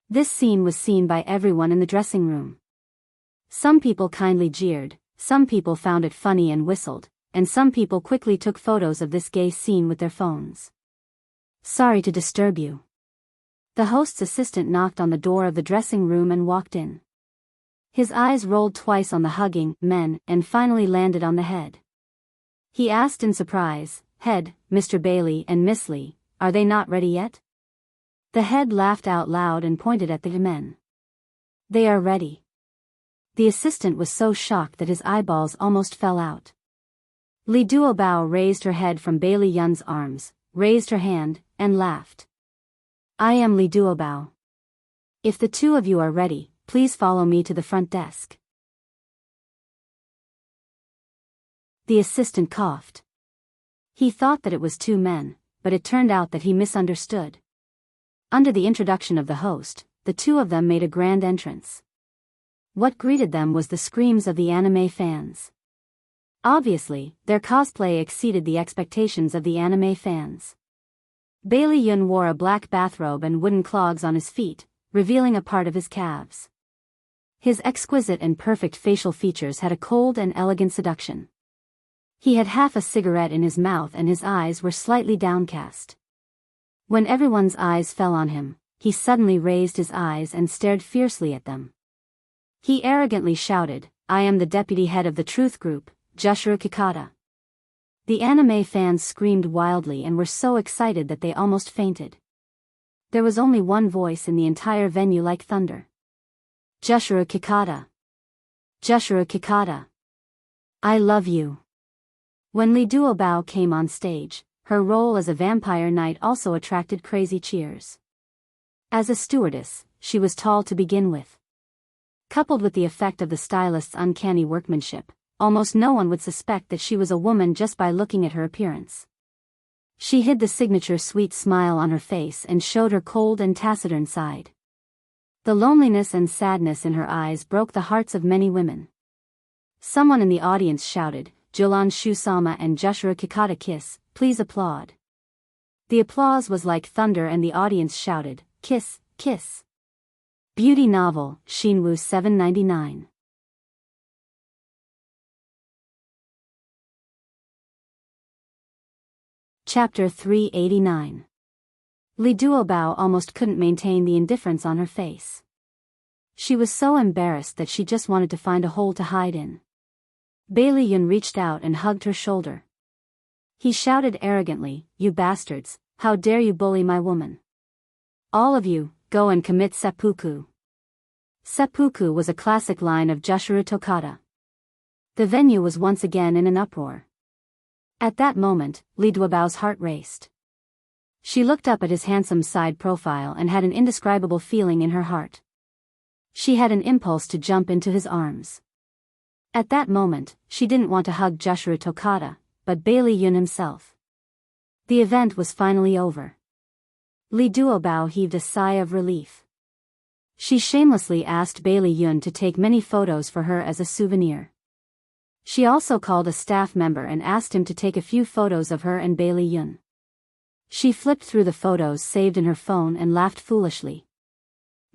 This scene was seen by everyone in the dressing room. Some people kindly jeered, some people found it funny and whistled, and some people quickly took photos of this gay scene with their phones. Sorry to disturb you. The host's assistant knocked on the door of the dressing room and walked in. His eyes rolled twice on the hugging men and finally landed on the head. He asked in surprise, Head, Mr. Bailey and Miss Lee, are they not ready yet? The head laughed out loud and pointed at the men. They are ready. The assistant was so shocked that his eyeballs almost fell out. Li Duobao raised her head from Bailey Yun's arms, raised her hand, and laughed. I am Li Duobao. If the two of you are ready, please follow me to the front desk. The assistant coughed. He thought that it was two men, but it turned out that he misunderstood. Under the introduction of the host, the two of them made a grand entrance. What greeted them was the screams of the anime fans. Obviously, their cosplay exceeded the expectations of the anime fans. Bailey Yun wore a black bathrobe and wooden clogs on his feet, revealing a part of his calves. His exquisite and perfect facial features had a cold and elegant seduction. He had half a cigarette in his mouth and his eyes were slightly downcast. When everyone's eyes fell on him, he suddenly raised his eyes and stared fiercely at them. He arrogantly shouted, I am the deputy head of the Truth Group, Jushiro Kikata. The anime fans screamed wildly and were so excited that they almost fainted. There was only one voice in the entire venue like thunder. Jushiro Kikata. Jushiro Kikata. I love you. When Li Duobao came on stage, her role as a vampire knight also attracted crazy cheers. As a stewardess, she was tall to begin with. Coupled with the effect of the stylist's uncanny workmanship, almost no one would suspect that she was a woman just by looking at her appearance. She hid the signature sweet smile on her face and showed her cold and taciturn side. The loneliness and sadness in her eyes broke the hearts of many women. Someone in the audience shouted, Jolan Shu-sama and Jushiro Kikata kiss, please applaud. The applause was like thunder and the audience shouted, kiss, kiss. Beauty novel, Shinwoo 799. Chapter 389. Li Duobao almost couldn't maintain the indifference on her face. She was so embarrassed that she just wanted to find a hole to hide in. Bailey Yun reached out and hugged her shoulder. He shouted arrogantly, "You bastards, how dare you bully my woman? All of you, go and commit seppuku." Seppuku was a classic line of Jushiro Tokata. The venue was once again in an uproar. At that moment, Li Duobao's heart raced. She looked up at his handsome side profile and had an indescribable feeling in her heart. She had an impulse to jump into his arms. At that moment, she didn't want to hug Jushiro Tokata, but Bailey Yun himself. The event was finally over. Li Duobao heaved a sigh of relief. She shamelessly asked Bailey Yun to take many photos for her as a souvenir. She also called a staff member and asked him to take a few photos of her and Bailey Yun. She flipped through the photos saved in her phone and laughed foolishly.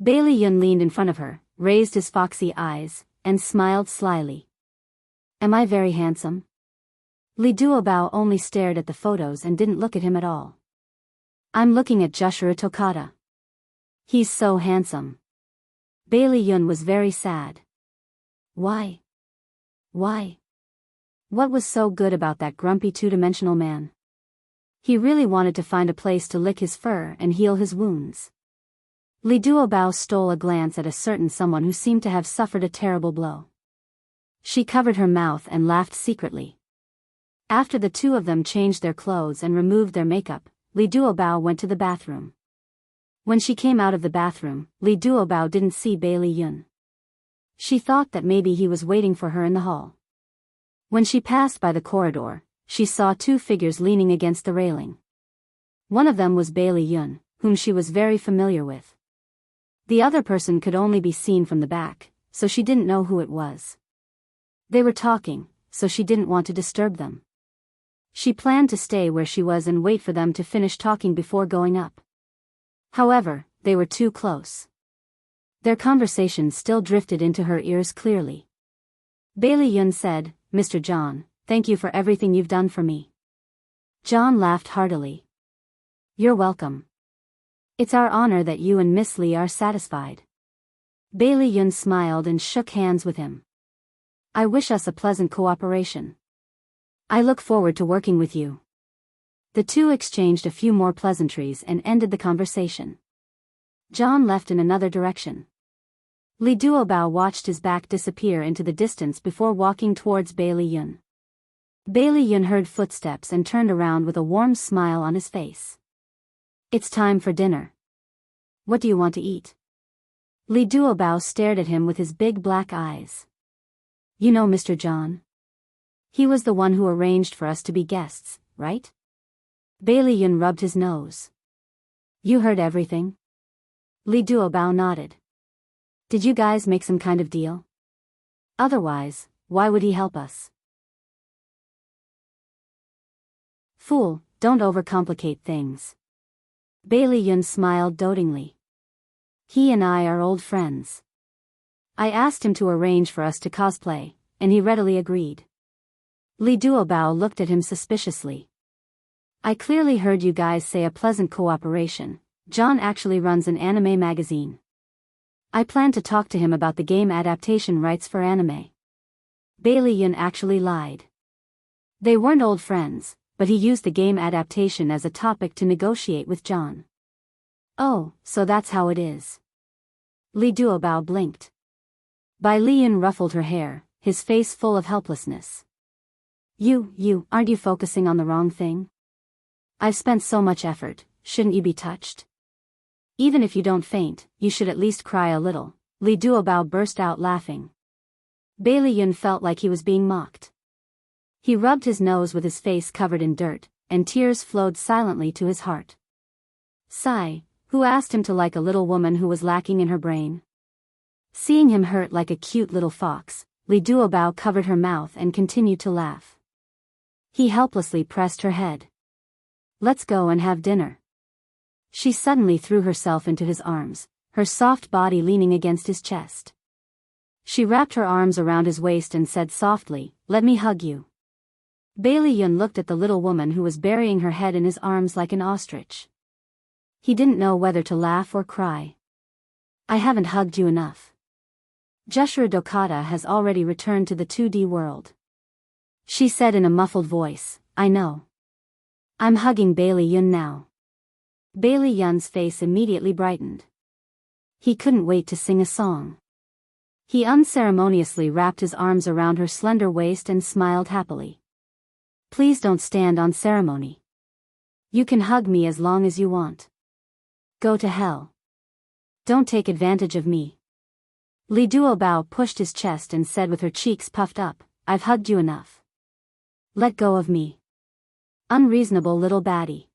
Bailey Yun leaned in front of her, raised his foxy eyes, and smiled slyly. "Am I very handsome?" Li Duobao only stared at the photos and didn't look at him at all. "I'm looking at Jushiro Tokata. He's so handsome." Bailey Yun was very sad. Why? Why? What was so good about that grumpy two-dimensional man? He really wanted to find a place to lick his fur and heal his wounds. Li Duobao stole a glance at a certain someone who seemed to have suffered a terrible blow. She covered her mouth and laughed secretly. After the two of them changed their clothes and removed their makeup, Li Duobao went to the bathroom. When she came out of the bathroom, Li Duobao didn't see Bailey Yun. She thought that maybe he was waiting for her in the hall. When she passed by the corridor, she saw two figures leaning against the railing. One of them was Bailey Yun, whom she was very familiar with. The other person could only be seen from the back, so she didn't know who it was. They were talking, so she didn't want to disturb them. She planned to stay where she was and wait for them to finish talking before going up. However, they were too close. Their conversation still drifted into her ears clearly. Bailey Yun said, "Mr. John, thank you for everything you've done for me." John laughed heartily. "You're welcome. It's our honor that you and Miss Lee are satisfied." Bailey Yun smiled and shook hands with him. "I wish us a pleasant cooperation. I look forward to working with you." The two exchanged a few more pleasantries and ended the conversation. John left in another direction. Li Duobao watched his back disappear into the distance before walking towards Bailey Yun. Bailey Yun heard footsteps and turned around with a warm smile on his face. "It's time for dinner. What do you want to eat?" Li Duobao stared at him with his big black eyes. "You know Mr. John? He was the one who arranged for us to be guests, right?" Bailey Yun rubbed his nose. "You heard everything?" Li Duobao nodded. "Did you guys make some kind of deal? Otherwise, why would he help us?" "Fool, don't overcomplicate things." Bailey Yun smiled dotingly. "He and I are old friends. I asked him to arrange for us to cosplay, and he readily agreed." Li Duobao looked at him suspiciously. "I clearly heard you guys say a pleasant cooperation. John actually runs an anime magazine. I plan to talk to him about the game adaptation rights for anime." Bailey Yun actually lied. They weren't old friends, but he used the game adaptation as a topic to negotiate with John. "Oh, so that's how it is." Li Duobao blinked. Bai Lian ruffled her hair, his face full of helplessness. Aren't you focusing on the wrong thing? I've spent so much effort, shouldn't you be touched? Even if you don't faint, you should at least cry a little." Li Duobao burst out laughing. Bailey Yun felt like he was being mocked. He rubbed his nose with his face covered in dirt, and tears flowed silently to his heart. Sigh, who asked him to like a little woman who was lacking in her brain? Seeing him hurt like a cute little fox, Li Duobao covered her mouth and continued to laugh. He helplessly pressed her head. "Let's go and have dinner." She suddenly threw herself into his arms, her soft body leaning against his chest. She wrapped her arms around his waist and said softly, "Let me hug you." Bailey Yun looked at the little woman who was burying her head in his arms like an ostrich. He didn't know whether to laugh or cry. "I haven't hugged you enough." Jushra Dokata has already returned to the 2D world. She said in a muffled voice, I know. I'm hugging Bailey Yun now. Bailey Yun's face immediately brightened. He couldn't wait to sing a song. He unceremoniously wrapped his arms around her slender waist and smiled happily. Please don't stand on ceremony. You can hug me as long as you want. Go to hell. Don't take advantage of me. Li Duobao pushed his chest and said with her cheeks puffed up, I've hugged you enough. Let go of me. Unreasonable little baddie.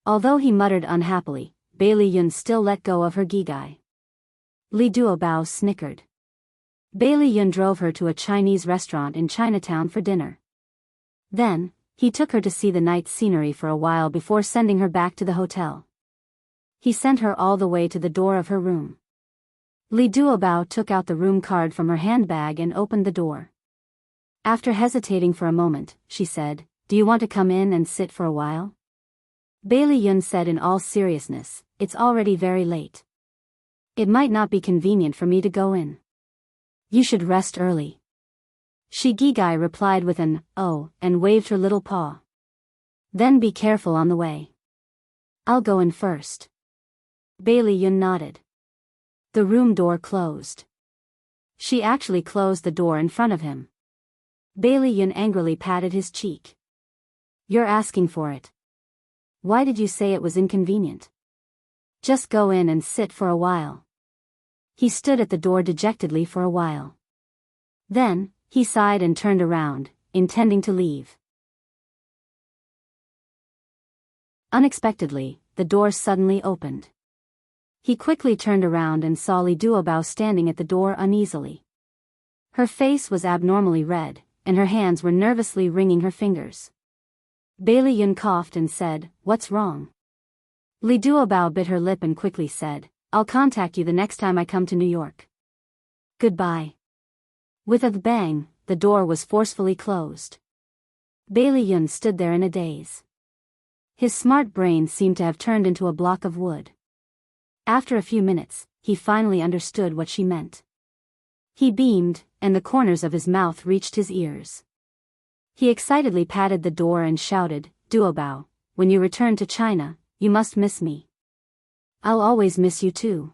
Although he muttered unhappily, Bailey Yun still let go of her gigai. Li Duobao snickered. Bailey Yun drove her to a Chinese restaurant in Chinatown for dinner. Then, he took her to see the night scenery for a while before sending her back to the hotel. He sent her all the way to the door of her room. Li Duobao took out the room card from her handbag and opened the door. After hesitating for a moment, she said, Do you want to come in and sit for a while? Bailey Yun said in all seriousness, It's already very late. It might not be convenient for me to go in. You should rest early. Shi Gigai replied with an, oh, and waved her little paw. Then be careful on the way. I'll go in first. Bailey Yun nodded. The room door closed. She actually closed the door in front of him. Bailey Yun angrily patted his cheek. You're asking for it. Why did you say it was inconvenient? Just go in and sit for a while. He stood at the door dejectedly for a while. Then, he sighed and turned around, intending to leave. Unexpectedly, the door suddenly opened. He quickly turned around and saw Li Duobao standing at the door uneasily. Her face was abnormally red, and her hands were nervously wringing her fingers. Bailey Yun coughed and said, What's wrong? Li Duobao bit her lip and quickly said, I'll contact you the next time I come to New York. Goodbye. With a bang, the door was forcefully closed. Bailey Yun stood there in a daze. His smart brain seemed to have turned into a block of wood. After a few minutes, he finally understood what she meant. He beamed, and the corners of his mouth reached his ears. He excitedly patted the door and shouted, Duobao, when you return to China, you must miss me. I'll always miss you too.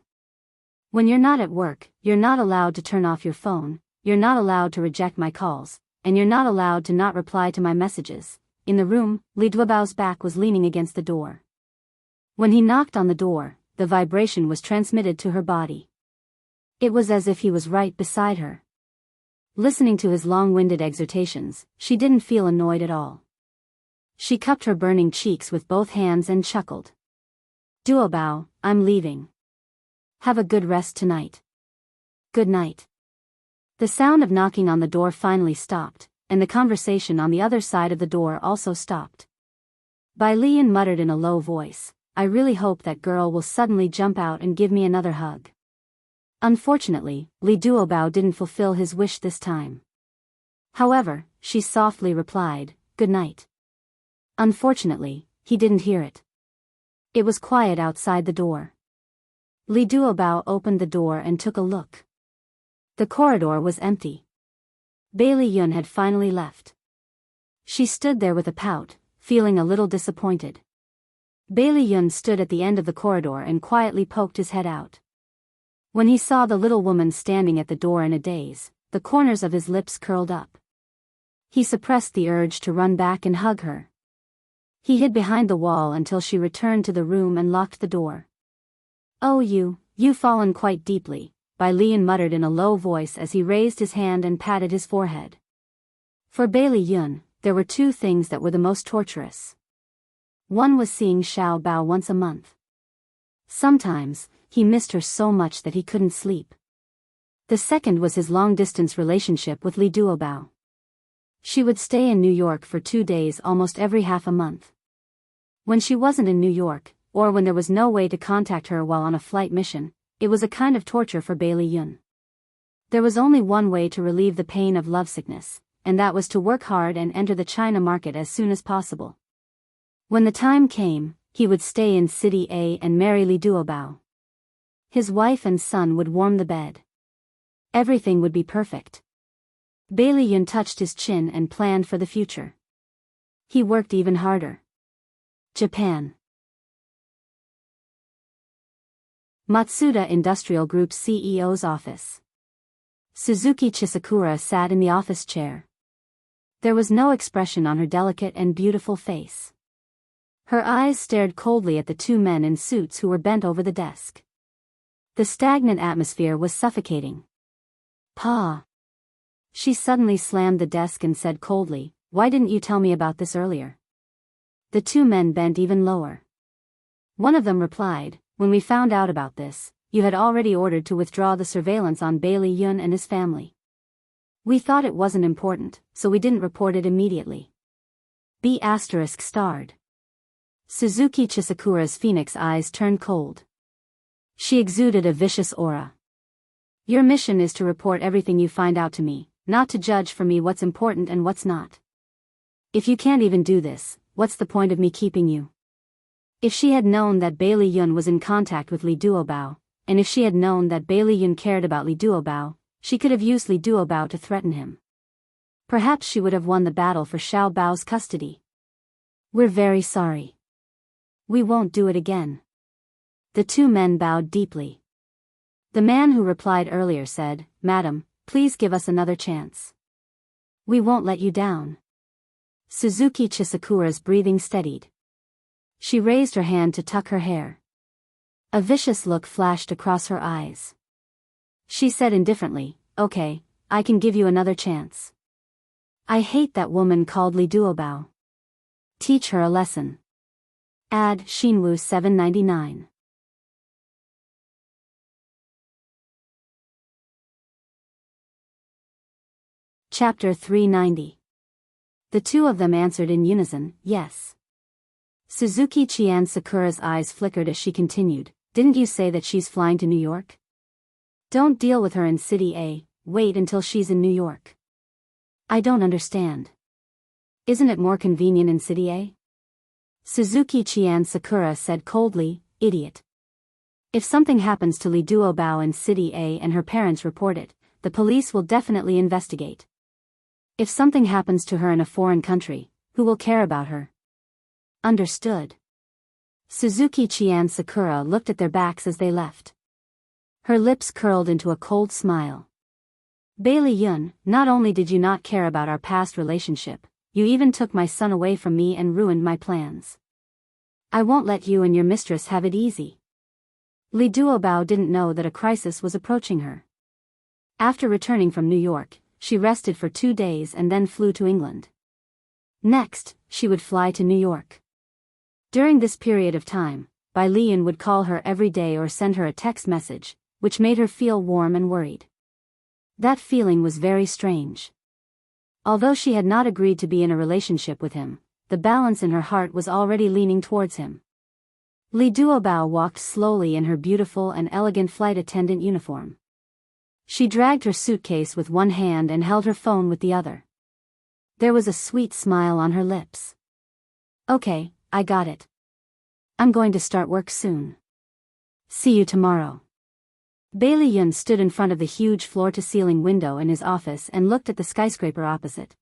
When you're not at work, you're not allowed to turn off your phone, you're not allowed to reject my calls, and you're not allowed to not reply to my messages. In the room, Li Duobao's back was leaning against the door. When he knocked on the door, the vibration was transmitted to her body. It was as if he was right beside her. Listening to his long-winded exhortations, she didn't feel annoyed at all. She cupped her burning cheeks with both hands and chuckled. Duobao, I'm leaving. Have a good rest tonight. Good night. The sound of knocking on the door finally stopped, and the conversation on the other side of the door also stopped. Bai Lian muttered in a low voice, I really hope that girl will suddenly jump out and give me another hug. Unfortunately, Li Duobao didn't fulfill his wish this time. However, she softly replied, Good night. Unfortunately, he didn't hear it. It was quiet outside the door. Li Duobao opened the door and took a look. The corridor was empty. Bailey Yun had finally left. She stood there with a pout, feeling a little disappointed. Bailey Yun stood at the end of the corridor and quietly poked his head out. When he saw the little woman standing at the door in a daze, the corners of his lips curled up. He suppressed the urge to run back and hug her. He hid behind the wall until she returned to the room and locked the door. Oh, you've fallen quite deeply, Bai Lian muttered in a low voice as he raised his hand and patted his forehead. For Bailey Yun, there were two things that were the most torturous. One was seeing Xiao Bao once a month. Sometimes, he missed her so much that he couldn't sleep. The second was his long-distance relationship with Li Duobao. She would stay in New York for 2 days almost every half a month. When she wasn't in New York, or when there was no way to contact her while on a flight mission, it was a kind of torture for Bailey Yun. There was only one way to relieve the pain of lovesickness, and that was to work hard and enter the China market as soon as possible. When the time came, he would stay in City A and marry Li Duobao. His wife and son would warm the bed. Everything would be perfect. Bailey Yun touched his chin and planned for the future. He worked even harder. Japan. Matsuda Industrial Group's CEO's office. Suzuki Chisakura sat in the office chair. There was no expression on her delicate and beautiful face. Her eyes stared coldly at the two men in suits who were bent over the desk. The stagnant atmosphere was suffocating. Pa. She suddenly slammed the desk and said coldly, "Why didn't you tell me about this earlier?" The two men bent even lower. One of them replied, "When we found out about this, you had already ordered to withdraw the surveillance on Bailey Yun and his family. We thought it wasn't important, so we didn't report it immediately." B** starred. Suzuki Chisakura's phoenix eyes turned cold. She exuded a vicious aura. "Your mission is to report everything you find out to me, not to judge for me what's important and what's not. If you can't even do this, what's the point of me keeping you?" If she had known that Bailey Yun was in contact with Li Duobao, and if she had known that Bailey Yun cared about Li Duobao, she could have used Li Duobao to threaten him. Perhaps she would have won the battle for Xiao Bao's custody. "We're very sorry. We won't do it again." The two men bowed deeply. The man who replied earlier said, "Madam, please give us another chance. We won't let you down." Suzuki Chisakura's breathing steadied. She raised her hand to tuck her hair. A vicious look flashed across her eyes. She said indifferently, "Okay, I can give you another chance. I hate that woman called Li Duobao. Teach her a lesson." Ad Shinwu 799. Chapter 390. The two of them answered in unison, "Yes." Suzuki Chian Sakura's eyes flickered as she continued, "Didn't you say that she's flying to New York? Don't deal with her in City A, wait until she's in New York." "I don't understand. Isn't it more convenient in City A?" Suzuki Chian Sakura said coldly, "Idiot. If something happens to Li Duobao in City A and her parents report it, the police will definitely investigate. If something happens to her in a foreign country, who will care about her?" "Understood." Suzuki Chian Sakura looked at their backs as they left. Her lips curled into a cold smile. "Bailey Yun, not only did you not care about our past relationship, you even took my son away from me and ruined my plans. I won't let you and your mistress have it easy." Li Duobao didn't know that a crisis was approaching her. After returning from New York, she rested for 2 days and then flew to England. Next, she would fly to New York. During this period of time, Bai Lian would call her every day or send her a text message, which made her feel warm and worried. That feeling was very strange. Although she had not agreed to be in a relationship with him, the balance in her heart was already leaning towards him. Li Duobao walked slowly in her beautiful and elegant flight attendant uniform. She dragged her suitcase with one hand and held her phone with the other. There was a sweet smile on her lips. "Okay, I got it. I'm going to start work soon. See you tomorrow." Bailey Yun stood in front of the huge floor-to-ceiling window in his office and looked at the skyscraper opposite.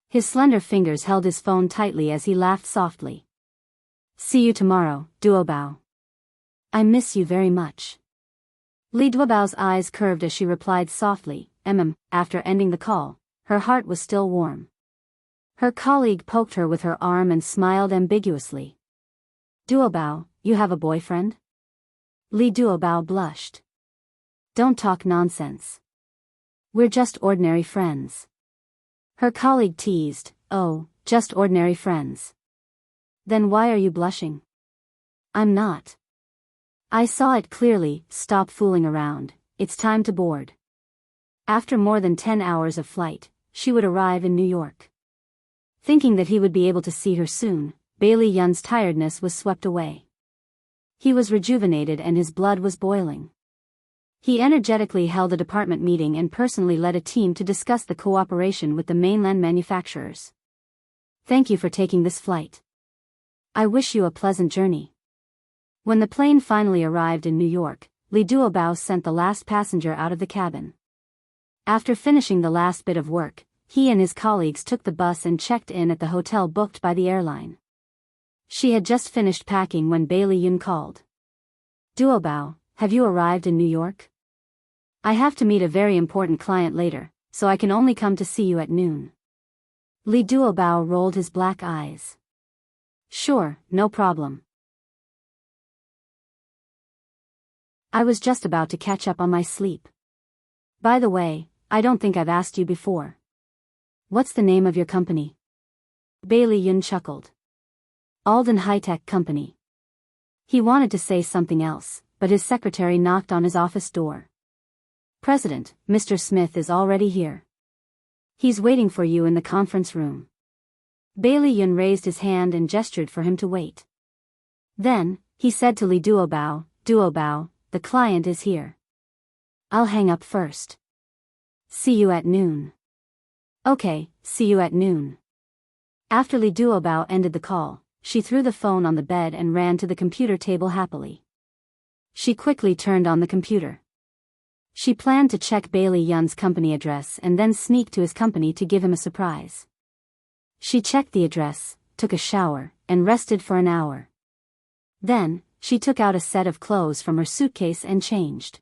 His slender fingers held his phone tightly as he laughed softly. "See you tomorrow, Duobao. I miss you very much." Li Duobao's eyes curved as she replied softly, After ending the call, her heart was still warm. Her colleague poked her with her arm and smiled ambiguously. "Duobao, you have a boyfriend?" Li Duobao blushed. "Don't talk nonsense. We're just ordinary friends." Her colleague teased, "Oh, just ordinary friends. Then why are you blushing?" "I'm not. I saw it clearly, stop fooling around, it's time to board." After more than 10 hours of flight, she would arrive in New York. Thinking that he would be able to see her soon, Bailey Yun's tiredness was swept away. He was rejuvenated and his blood was boiling. He energetically held a department meeting and personally led a team to discuss the cooperation with the mainland manufacturers. "Thank you for taking this flight. I wish you a pleasant journey." When the plane finally arrived in New York, Li Duobao sent the last passenger out of the cabin. After finishing the last bit of work, he and his colleagues took the bus and checked in at the hotel booked by the airline. She had just finished packing when Bailey Yun called. Duobao, have you arrived in New York? I have to meet a very important client later, so I can only come to see you at noon. Li Duobao rolled his black eyes. Sure, no problem. I was just about to catch up on my sleep. By the way, I don't think I've asked you before. What's the name of your company? Bailey Yun chuckled. Alden High-Tech Company. He wanted to say something else, but his secretary knocked on his office door. President, Mr. Smith is already here. He's waiting for you in the conference room. Bailey Yun raised his hand and gestured for him to wait. Then, he said to Li Duobao, Duobao, the client is here. I'll hang up first. See you at noon. Okay, see you at noon. After Li Duobao ended the call, she threw the phone on the bed and ran to the computer table happily. She quickly turned on the computer. She planned to check Bailey Yun's company address and then sneak to his company to give him a surprise. She checked the address, took a shower, and rested for an hour. Then, she took out a set of clothes from her suitcase and changed.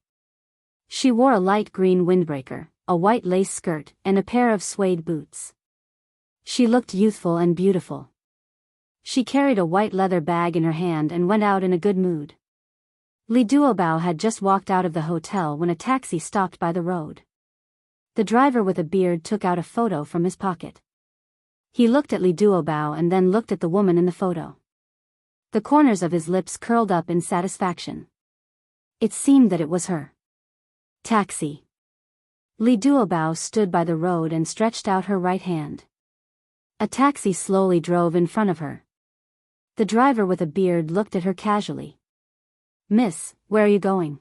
She wore a light green windbreaker, a white lace skirt, and a pair of suede boots. She looked youthful and beautiful. She carried a white leather bag in her hand and went out in a good mood. Li Duobao had just walked out of the hotel when a taxi stopped by the road. The driver with a beard took out a photo from his pocket. He looked at Li Duobao and then looked at the woman in the photo. The corners of his lips curled up in satisfaction. It seemed that it was her. Taxi. Li Duobao stood by the road and stretched out her right hand. A taxi slowly drove in front of her. The driver with a beard looked at her casually. Miss, where are you going?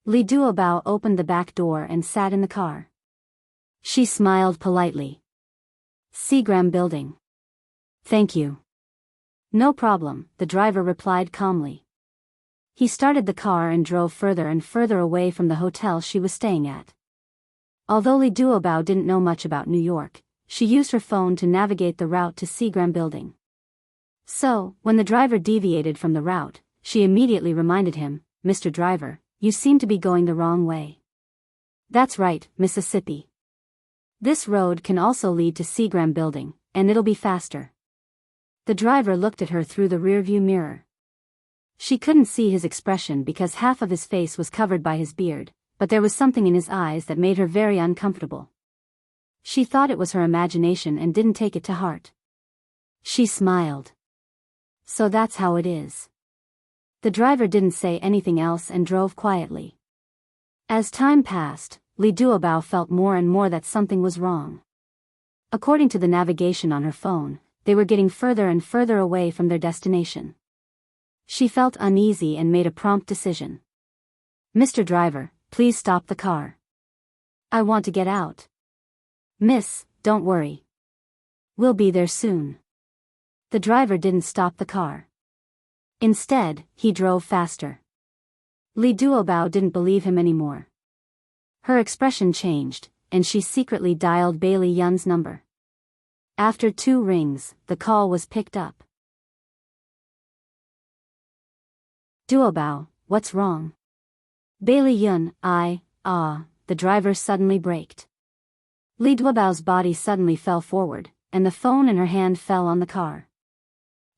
Li Duobao opened the back door and sat in the car. She smiled politely. Seagram Building. Thank you. No problem, the driver replied calmly. He started the car and drove further and further away from the hotel she was staying at. Although Li Duobao didn't know much about New York, she used her phone to navigate the route to Seagram Building. So, when the driver deviated from the route, she immediately reminded him, Mr. Driver, you seem to be going the wrong way. That's right, Mississippi. This road can also lead to Seagram Building, and it'll be faster. The driver looked at her through the rearview mirror. She couldn't see his expression because half of his face was covered by his beard, but there was something in his eyes that made her very uncomfortable. She thought it was her imagination and didn't take it to heart. She smiled. So that's how it is. The driver didn't say anything else and drove quietly. As time passed, Li Duobao felt more and more that something was wrong. According to the navigation on her phone, they were getting further and further away from their destination. She felt uneasy and made a prompt decision. Mr. Driver, please stop the car. I want to get out. Miss, don't worry. We'll be there soon. The driver didn't stop the car. Instead, he drove faster. Li Duobao didn't believe him anymore. Her expression changed, and she secretly dialed Bailey Yun's number. After 2 rings, the call was picked up. Duobao, what's wrong? Bailey Yun, the driver suddenly braked. Li Duobao's body suddenly fell forward, and the phone in her hand fell on the car.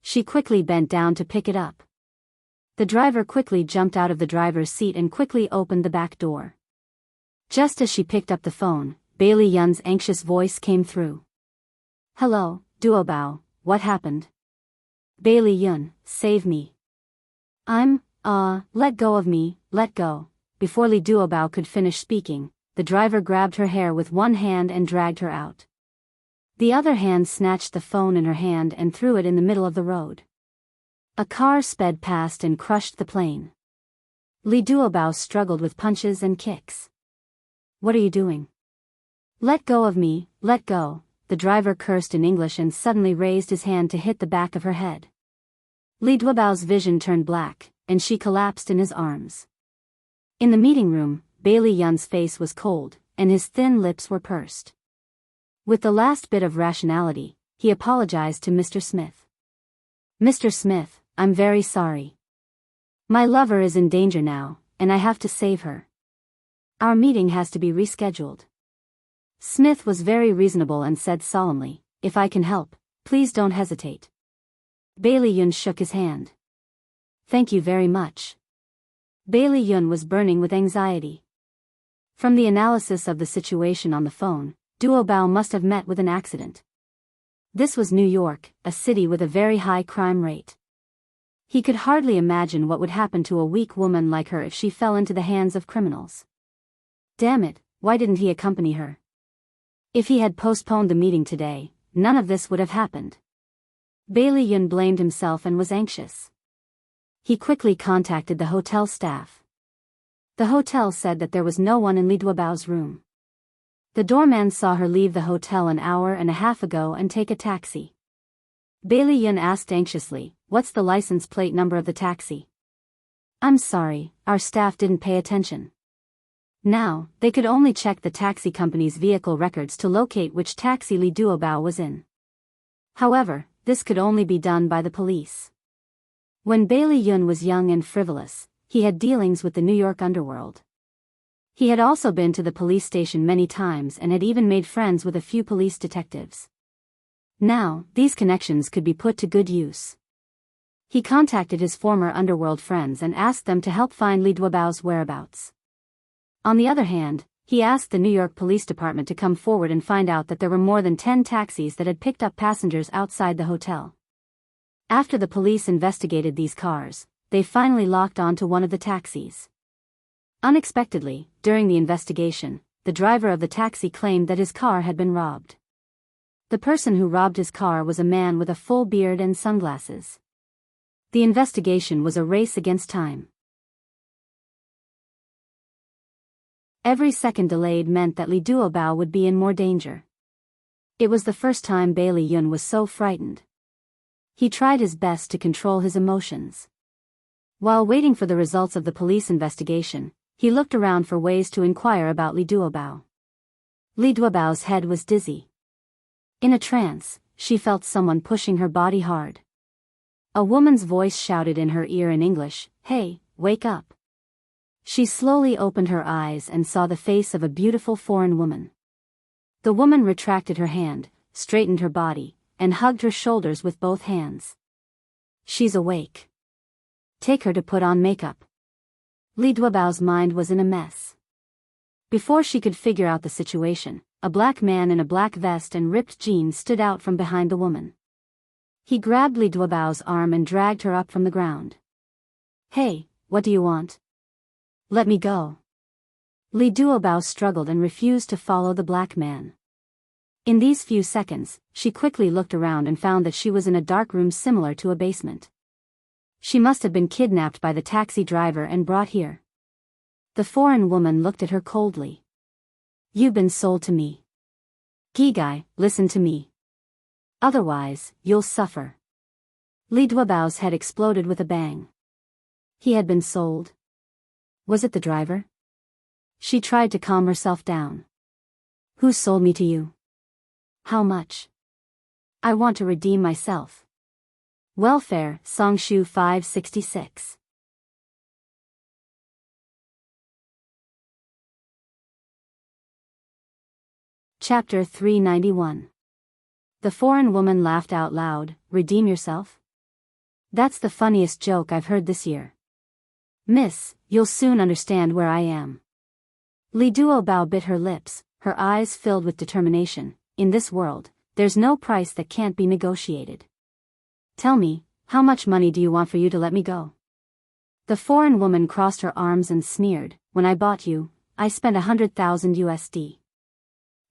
She quickly bent down to pick it up. The driver quickly jumped out of the driver's seat and quickly opened the back door. Just as she picked up the phone, Bailey Yun's anxious voice came through. Hello, Duobao, what happened? Bailey Yun, save me. Let go of me, let go. Before Li Duobao could finish speaking, the driver grabbed her hair with one hand and dragged her out. The other hand snatched the phone in her hand and threw it in the middle of the road. A car sped past and crushed the plane. Li Duobao struggled with punches and kicks. What are you doing? Let go of me, let go, the driver cursed in English and suddenly raised his hand to hit the back of her head. Li Duobao's vision turned black, and she collapsed in his arms. In the meeting room, Bailey Yun's face was cold, and his thin lips were pursed. With the last bit of rationality, he apologized to Mr. Smith. "Mr. Smith, I'm very sorry. My lover is in danger now, and I have to save her. Our meeting has to be rescheduled." Smith was very reasonable and said solemnly, "If I can help, please don't hesitate." Bailey Yun shook his hand. "Thank you very much." Bailey Yun was burning with anxiety. From the analysis of the situation on the phone, Duo Bao must have met with an accident. This was New York, a city with a very high crime rate. He could hardly imagine what would happen to a weak woman like her if she fell into the hands of criminals. Damn it, why didn't he accompany her? If he had postponed the meeting today, none of this would have happened. Bailey Yun blamed himself and was anxious. He quickly contacted the hotel staff. The hotel said that there was no one in Li Duobao's room. The doorman saw her leave the hotel an hour and a half ago and take a taxi. Bailey Yun asked anxiously, "What's the license plate number of the taxi?" "I'm sorry, our staff didn't pay attention." Now, they could only check the taxi company's vehicle records to locate which taxi Li Duobao was in. However, this could only be done by the police. When Bailey Yun was young and frivolous, he had dealings with the New York underworld. He had also been to the police station many times and had even made friends with a few police detectives. Now, these connections could be put to good use. He contacted his former underworld friends and asked them to help find Li Duobao's whereabouts. On the other hand, he asked the New York Police Department to come forward and find out that there were more than 10 taxis that had picked up passengers outside the hotel. After the police investigated these cars, they finally locked onto one of the taxis. Unexpectedly, during the investigation, the driver of the taxi claimed that his car had been robbed. The person who robbed his car was a man with a full beard and sunglasses. The investigation was a race against time. Every second delayed meant that Li Duobao would be in more danger. It was the first time Bailey Yun was so frightened. He tried his best to control his emotions. While waiting for the results of the police investigation, he looked around for ways to inquire about Li Duobao. Li Duobao's head was dizzy. In a trance, she felt someone pushing her body hard. A woman's voice shouted in her ear in English, "Hey, wake up." She slowly opened her eyes and saw the face of a beautiful foreign woman. The woman retracted her hand, straightened her body, and hugged her shoulders with both hands. "She's awake. Take her to put on makeup." Li Duobao's mind was in a mess. Before she could figure out the situation, a black man in a black vest and ripped jeans stood out from behind the woman. He grabbed Li Duobao's arm and dragged her up from the ground. "Hey, what do you want? Let me go." Li Duobao struggled and refused to follow the black man. In these few seconds, she quickly looked around and found that she was in a dark room similar to a basement. She must have been kidnapped by the taxi driver and brought here. The foreign woman looked at her coldly. "You've been sold to me. Gigai, listen to me. Otherwise, you'll suffer." Li Duobao's head exploded with a bang. He had been sold. Was it the driver? She tried to calm herself down. "Who sold me to you? How much? I want to redeem myself." Welfare, Songshu 566. Chapter 391. The foreign woman laughed out loud. "Redeem yourself? That's the funniest joke I've heard this year. Miss, you'll soon understand where I am." Li Duobao bit her lips, her eyes filled with determination. In this world, there's no price that can't be negotiated. "Tell me, how much money do you want for you to let me go?" The foreign woman crossed her arms and sneered, "When I bought you, I spent 100,000 USD.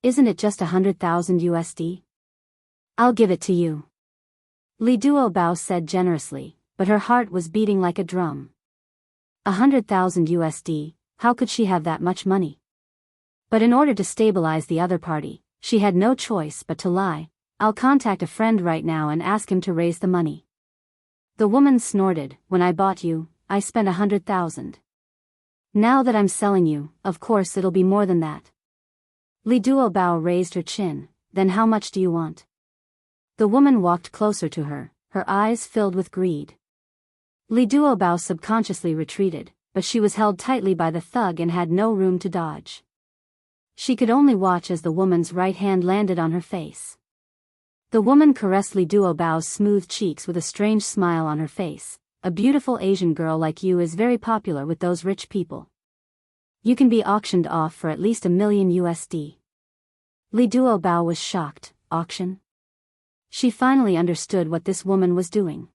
Isn't it just 100,000 USD? I'll give it to you." Li Duobao said generously, but her heart was beating like a drum. 100,000 USD, how could she have that much money? But in order to stabilize the other party, she had no choice but to lie. "I'll contact a friend right now and ask him to raise the money." The woman snorted, "When I bought you, I spent 100,000. Now that I'm selling you, of course it'll be more than that." Li Duobao raised her chin. Then how much do you want? The woman walked closer to her, her eyes filled with greed. Li Duobao subconsciously retreated, but she was held tightly by the thug and had no room to dodge. She could only watch as the woman's right hand landed on her face. The woman caressed Li Duobao's smooth cheeks with a strange smile on her face. A beautiful Asian girl like you is very popular with those rich people. You can be auctioned off for at least $1 million USD. Li Duobao was shocked. Auction? She finally understood what this woman was doing.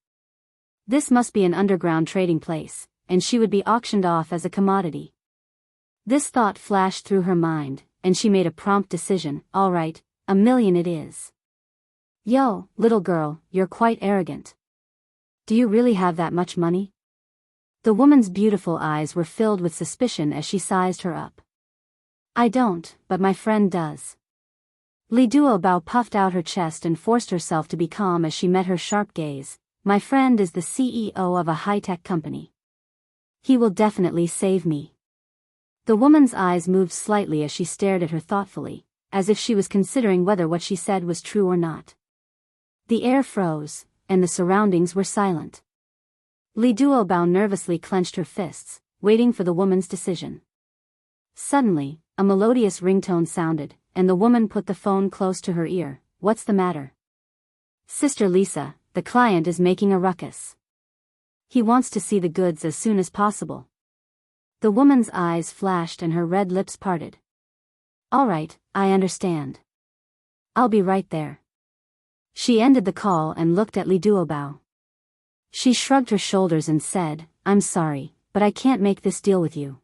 This must be an underground trading place, and she would be auctioned off as a commodity. This thought flashed through her mind, and she made a prompt decision. All right, $1 million it is. Yo, little girl, you're quite arrogant. Do you really have that much money? The woman's beautiful eyes were filled with suspicion as she sized her up. I don't, but my friend does. Li Duobao puffed out her chest and forced herself to be calm as she met her sharp gaze. My friend is the CEO of a high-tech company. He will definitely save me. The woman's eyes moved slightly as she stared at her thoughtfully, as if she was considering whether what she said was true or not. The air froze, and the surroundings were silent. Li Duobao nervously clenched her fists, waiting for the woman's decision. Suddenly, a melodious ringtone sounded, and the woman put the phone close to her ear. What's the matter? Sister Lisa, the client is making a ruckus. He wants to see the goods as soon as possible. The woman's eyes flashed and her red lips parted. All right, I understand. I'll be right there. She ended the call and looked at Li Duobao. She shrugged her shoulders and said, I'm sorry, but I can't make this deal with you.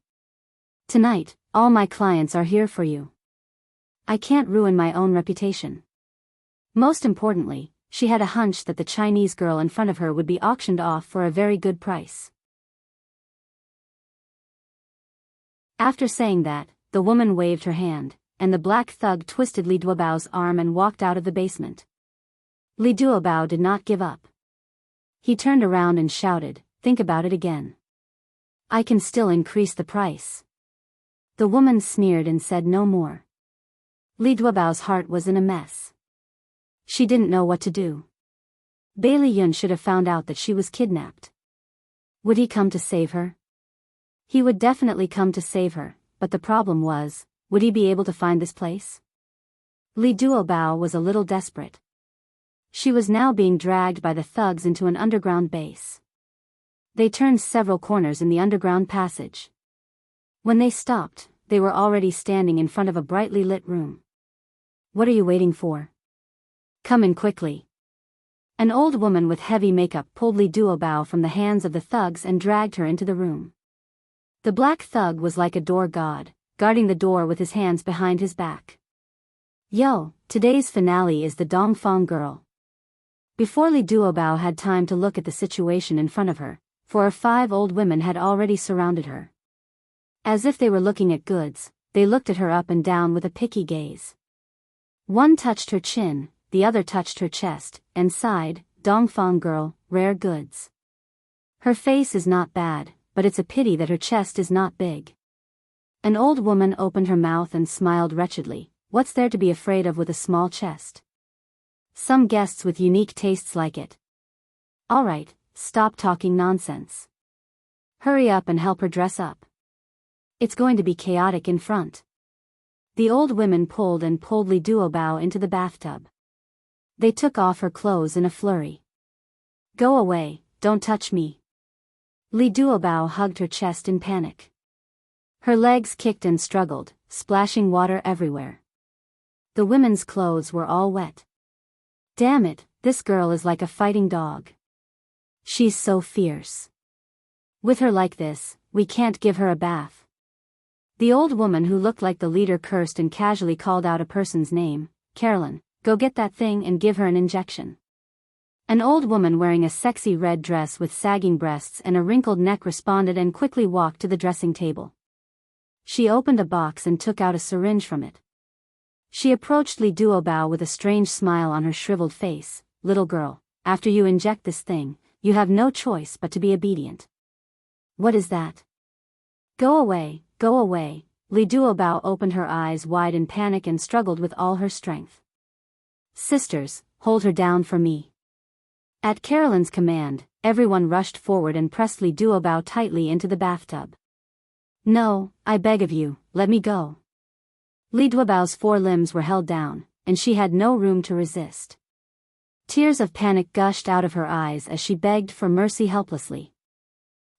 Tonight, all my clients are here for you. I can't ruin my own reputation. Most importantly, she had a hunch that the Chinese girl in front of her would be auctioned off for a very good price. After saying that, the woman waved her hand, and the black thug twisted Li Duobao's arm and walked out of the basement. Li Duobao did not give up. He turned around and shouted, think about it again. I can still increase the price. The woman sneered and said no more. Li Duobao's heart was in a mess. She didn't know what to do. Bailey Yun should have found out that she was kidnapped. Would he come to save her? He would definitely come to save her, but the problem was, would he be able to find this place? Li Duobao was a little desperate. She was now being dragged by the thugs into an underground base. They turned several corners in the underground passage. When they stopped, they were already standing in front of a brightly lit room. What are you waiting for? Come in quickly. An old woman with heavy makeup pulled Li Duobao from the hands of the thugs and dragged her into the room. The black thug was like a door god, guarding the door with his hands behind his back. Yo, today's finale is the Dongfang girl. Before Li Duobao had time to look at the situation in front of her, 4 or 5 old women had already surrounded her. As if they were looking at goods, they looked at her up and down with a picky gaze. One touched her chin, the other touched her chest, and sighed, Dongfang girl, rare goods. Her face is not bad, but it's a pity that her chest is not big. An old woman opened her mouth and smiled wretchedly. What's there to be afraid of with a small chest? Some guests with unique tastes like it. All right, stop talking nonsense. Hurry up and help her dress up. It's going to be chaotic in front. The old women pulled Li Duobao into the bathtub. They took off her clothes in a flurry. Go away, don't touch me. Li Duobao hugged her chest in panic. Her legs kicked and struggled, splashing water everywhere. The women's clothes were all wet. Damn it, this girl is like a fighting dog. She's so fierce. With her like this, we can't give her a bath. The old woman who looked like the leader cursed and casually called out a person's name. Carolyn, go get that thing and give her an injection. An old woman wearing a sexy red dress with sagging breasts and a wrinkled neck responded and quickly walked to the dressing table. She opened a box and took out a syringe from it. She approached Li Duobao with a strange smile on her shriveled face. Little girl, after you inject this thing, you have no choice but to be obedient. What is that? Go away, Li Duobao opened her eyes wide in panic and struggled with all her strength. "Sisters, hold her down for me." At Carolyn's command, everyone rushed forward and pressed Li Duobao tightly into the bathtub. "No, I beg of you, let me go." Li Duobao's 4 limbs were held down, and she had no room to resist. Tears of panic gushed out of her eyes as she begged for mercy helplessly.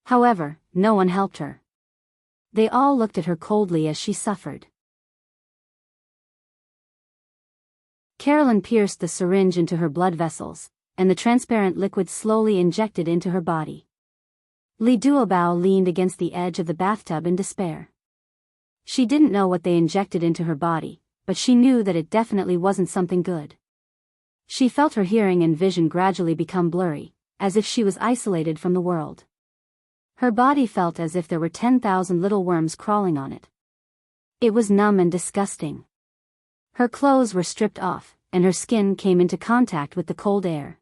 However, no one helped her. They all looked at her coldly as she suffered. Carolyn pierced the syringe into her blood vessels, and the transparent liquid slowly injected into her body. Li Duobao leaned against the edge of the bathtub in despair. She didn't know what they injected into her body, but she knew that it definitely wasn't something good. She felt her hearing and vision gradually become blurry, as if she was isolated from the world. Her body felt as if there were 10,000 little worms crawling on it. It was numb and disgusting. Her clothes were stripped off, and her skin came into contact with the cold air.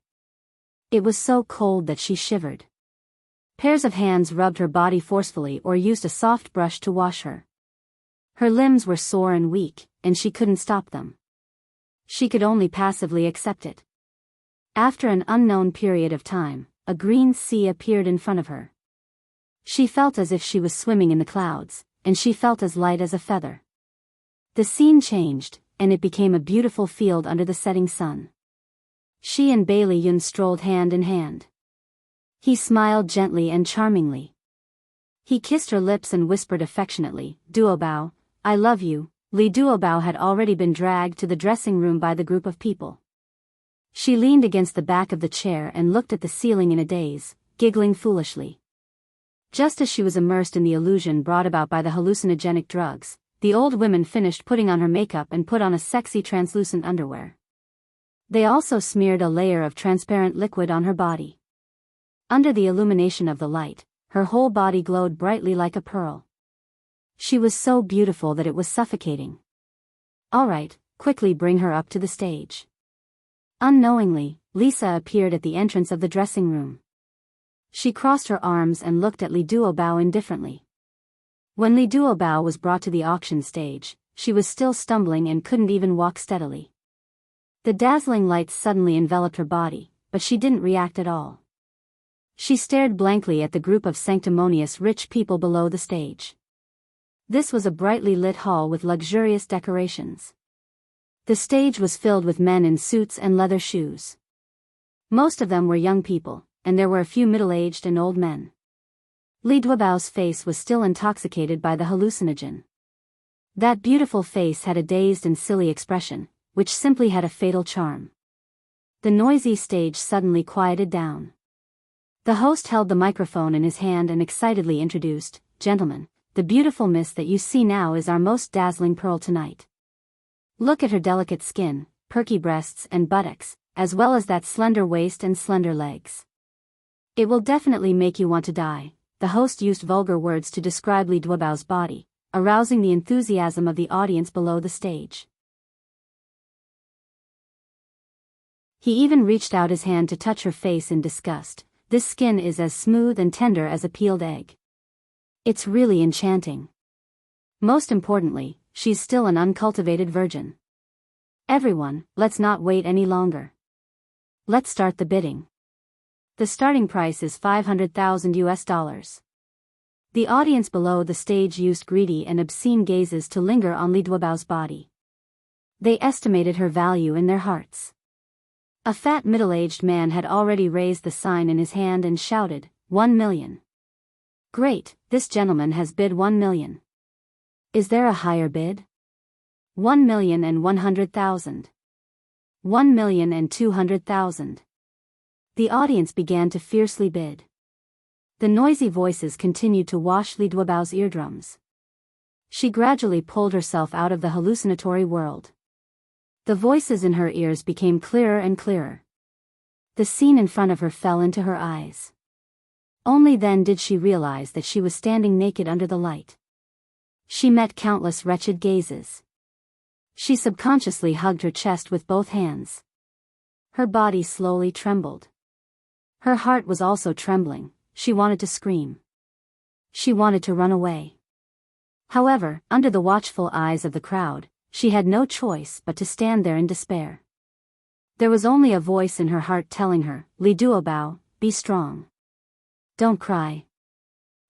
It was so cold that she shivered. Pairs of hands rubbed her body forcefully or used a soft brush to wash her. Her limbs were sore and weak, and she couldn't stop them. She could only passively accept it. After an unknown period of time, a green sea appeared in front of her. She felt as if she was swimming in the clouds, and she felt as light as a feather. The scene changed, and it became a beautiful field under the setting sun. She and Bailey Yun strolled hand in hand. He smiled gently and charmingly. He kissed her lips and whispered affectionately, "Duobao, I love you." Li Duobao had already been dragged to the dressing room by the group of people. She leaned against the back of the chair and looked at the ceiling in a daze, giggling foolishly. Just as she was immersed in the illusion brought about by the hallucinogenic drugs, the old women finished putting on her makeup and put on a sexy translucent underwear. They also smeared a layer of transparent liquid on her body. Under the illumination of the light, her whole body glowed brightly like a pearl. She was so beautiful that it was suffocating. "All right, quickly bring her up to the stage." Unknowingly, Lisa appeared at the entrance of the dressing room. She crossed her arms and looked at Li Duobao indifferently. When Li Duobao was brought to the auction stage, she was still stumbling and couldn't even walk steadily. The dazzling lights suddenly enveloped her body, but she didn't react at all. She stared blankly at the group of sanctimonious rich people below the stage. This was a brightly lit hall with luxurious decorations. The stage was filled with men in suits and leather shoes. Most of them were young people, and there were a few middle-aged and old men. Li Duobao's face was still intoxicated by the hallucinogen. That beautiful face had a dazed and silly expression, which simply had a fatal charm. The noisy stage suddenly quieted down. The host held the microphone in his hand and excitedly introduced, "Gentlemen, the beautiful miss that you see now is our most dazzling pearl tonight. Look at her delicate skin, perky breasts and buttocks, as well as that slender waist and slender legs. It will definitely make you want to die." The host used vulgar words to describe Li Duobao's body, arousing the enthusiasm of the audience below the stage. He even reached out his hand to touch her face in disgust. "This skin is as smooth and tender as a peeled egg. It's really enchanting. Most importantly, she's still an uncultivated virgin. Everyone, let's not wait any longer. Let's start the bidding. The starting price is $500,000. The audience below the stage used greedy and obscene gazes to linger on Li Duobao's body. They estimated her value in their hearts. A fat middle-aged man had already raised the sign in his hand and shouted, "1 million. Great, this gentleman has bid 1 million. Is there a higher bid? 1,100,000. 1,200,000. The audience began to fiercely bid. The noisy voices continued to wash Li Duobao's eardrums. She gradually pulled herself out of the hallucinatory world. The voices in her ears became clearer and clearer. The scene in front of her fell into her eyes. Only then did she realize that she was standing naked under the light. She met countless wretched gazes. She subconsciously hugged her chest with both hands. Her body slowly trembled. Her heart was also trembling. She wanted to scream. She wanted to run away. However, under the watchful eyes of the crowd, she had no choice but to stand there in despair. There was only a voice in her heart telling her, Li Duobao, be strong. Don't cry.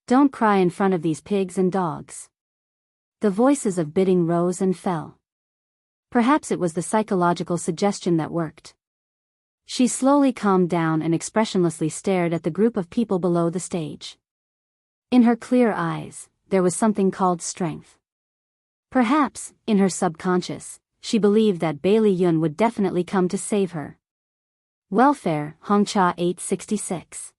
Don't cry in front of these pigs and dogs. The voices of bidding rose and fell. Perhaps it was the psychological suggestion that worked. She slowly calmed down and expressionlessly stared at the group of people below the stage. In her clear eyes, there was something called strength. Perhaps, in her subconscious, she believed that Bailey Yun would definitely come to save her. Welfare, Hongcha 866.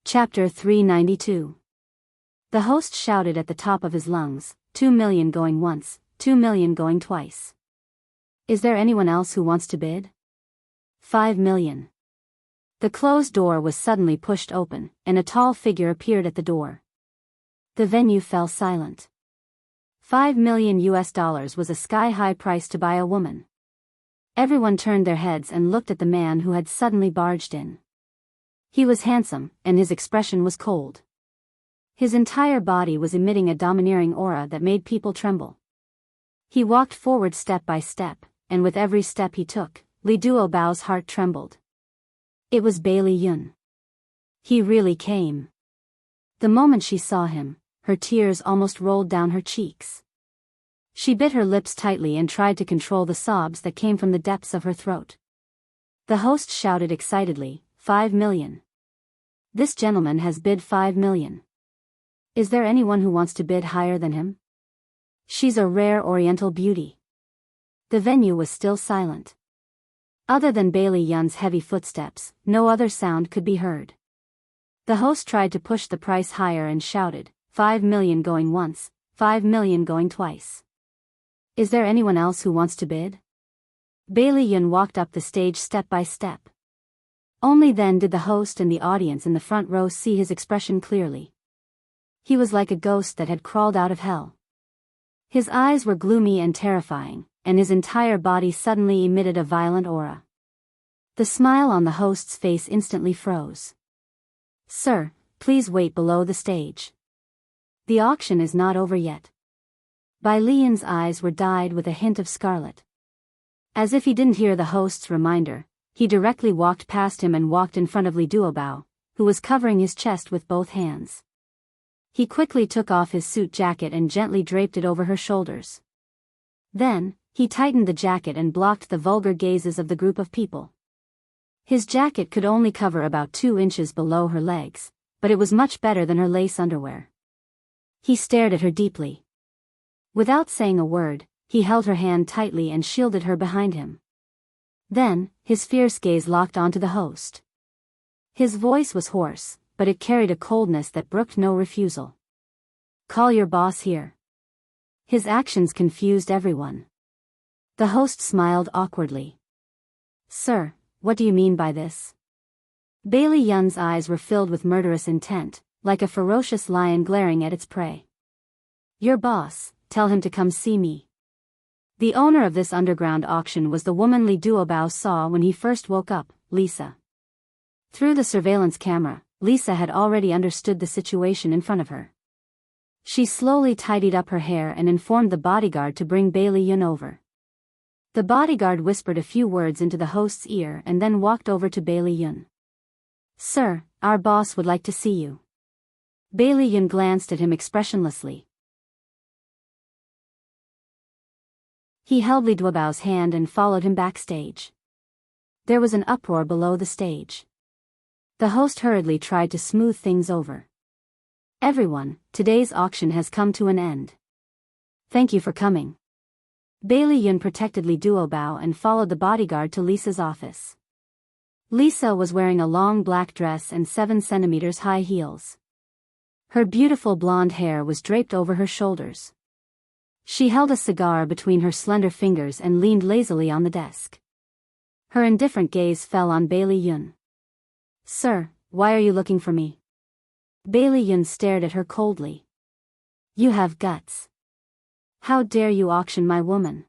Chapter 392. The host shouted at the top of his lungs, 2 million going once, 2 million going twice. Is there anyone else who wants to bid? 5 million. The closed door was suddenly pushed open, and a tall figure appeared at the door. The venue fell silent. $5 million was a sky-high price to buy a woman. Everyone turned their heads and looked at the man who had suddenly barged in. He was handsome, and his expression was cold. His entire body was emitting a domineering aura that made people tremble. He walked forward step by step, and with every step he took, Li Duobao's heart trembled. It was Bailey Yun. He really came. The moment she saw him, her tears almost rolled down her cheeks. She bit her lips tightly and tried to control the sobs that came from the depths of her throat. The host shouted excitedly, 5 million. This gentleman has bid 5 million. Is there anyone who wants to bid higher than him? She's a rare oriental beauty. The venue was still silent. Other than Bailey Yun's heavy footsteps, no other sound could be heard. The host tried to push the price higher and shouted, 5 million going once, 5 million going twice. Is there anyone else who wants to bid? Bailey Yun walked up the stage step by step. Only then did the host and the audience in the front row see his expression clearly. He was like a ghost that had crawled out of hell. His eyes were gloomy and terrifying, and his entire body suddenly emitted a violent aura. The smile on the host's face instantly froze. Sir, please wait below the stage. The auction is not over yet. Bai Lian's eyes were dyed with a hint of scarlet. As if he didn't hear the host's reminder, he directly walked past him and walked in front of Li Duobao, who was covering his chest with both hands. He quickly took off his suit jacket and gently draped it over her shoulders. Then, he tightened the jacket and blocked the vulgar gazes of the group of people. His jacket could only cover about 2 inches below her legs, but it was much better than her lace underwear. He stared at her deeply. Without saying a word, he held her hand tightly and shielded her behind him. Then, his fierce gaze locked onto the host. His voice was hoarse, but it carried a coldness that brooked no refusal. Call your boss here. His actions confused everyone. The host smiled awkwardly. Sir, what do you mean by this? Bailey Yun's eyes were filled with murderous intent, like a ferocious lion glaring at its prey. Your boss, tell him to come see me. The owner of this underground auction was the woman Li Duobao saw when he first woke up, Lisa. Through the surveillance camera, Lisa had already understood the situation in front of her. She slowly tidied up her hair and informed the bodyguard to bring Bailey Yun over. The bodyguard whispered a few words into the host's ear and then walked over to Bailey Yun. Sir, our boss would like to see you. Bailey Yun glanced at him expressionlessly. He held Li Duobao's hand and followed him backstage. There was an uproar below the stage. The host hurriedly tried to smooth things over. Everyone, today's auction has come to an end. Thank you for coming. Bailey Yun protected Li Duobao and followed the bodyguard to Lisa's office. Lisa was wearing a long black dress and 7 centimeters high heels. Her beautiful blonde hair was draped over her shoulders. She held a cigar between her slender fingers and leaned lazily on the desk. Her indifferent gaze fell on Bailey Yun. Sir, why are you looking for me? Bailey Yun stared at her coldly. You have guts. How dare you auction my woman?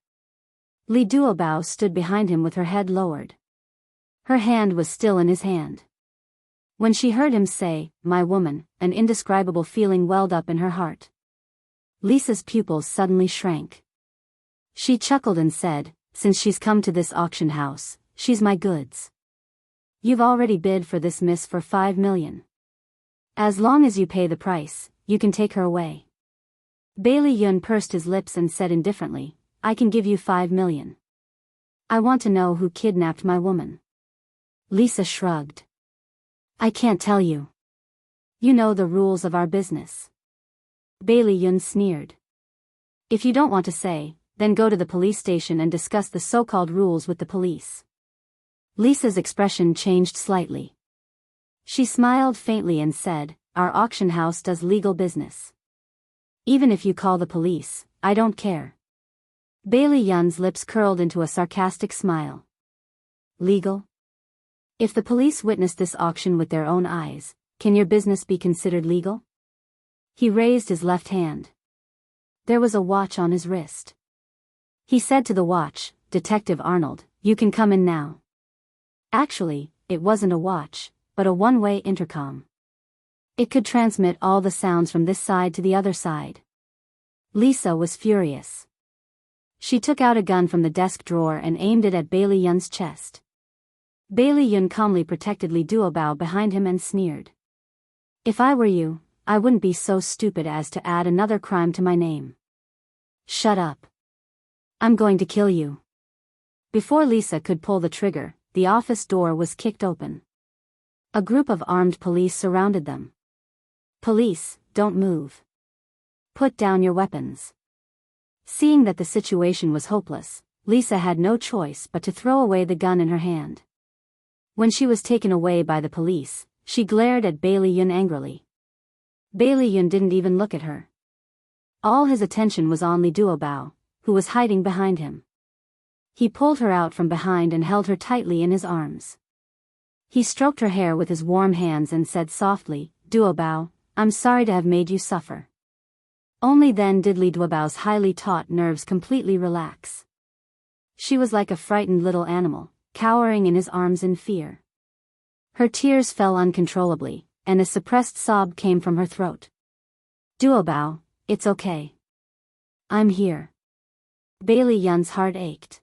Li Duobao stood behind him with her head lowered. Her hand was still in his hand. When she heard him say, "My woman," an indescribable feeling welled up in her heart. Lisa's pupils suddenly shrank. She chuckled and said, "Since she's come to this auction house, she's my goods. You've already bid for this miss for 5 million. As long as you pay the price, you can take her away." Bailey Yun pursed his lips and said indifferently, "I can give you 5 million. I want to know who kidnapped my woman." Lisa shrugged. "I can't tell you. You know the rules of our business." Bailey Yun sneered. "If you don't want to say, then go to the police station and discuss the so-called rules with the police." Lisa's expression changed slightly. She smiled faintly and said, "Our auction house does legal business. Even if you call the police, I don't care." Bailey Yun's lips curled into a sarcastic smile. "Legal? If the police witness this auction with their own eyes, can your business be considered legal?" He raised his left hand. There was a watch on his wrist. He said to the watch, "Detective Arnold, you can come in now." Actually, it wasn't a watch, but a one-way intercom. It could transmit all the sounds from this side to the other side. Lisa was furious. She took out a gun from the desk drawer and aimed it at Bailey Yun's chest. Bailey Yun calmly protected Li Duobao behind him and sneered. "If I were you, I wouldn't be so stupid as to add another crime to my name." "Shut up. I'm going to kill you." Before Lisa could pull the trigger, the office door was kicked open. A group of armed police surrounded them. "Police, don't move. Put down your weapons." Seeing that the situation was hopeless, Lisa had no choice but to throw away the gun in her hand. When she was taken away by the police, she glared at Bailey Yun angrily. Bailey Yun didn't even look at her. All his attention was on Li Duobao, who was hiding behind him. He pulled her out from behind and held her tightly in his arms. He stroked her hair with his warm hands and said softly, "Duobao, I'm sorry to have made you suffer." Only then did Li Duobao's highly taut nerves completely relax. She was like a frightened little animal, cowering in his arms in fear. Her tears fell uncontrollably, and a suppressed sob came from her throat. "Duobao, it's okay. I'm here." Bailey Yun's heart ached.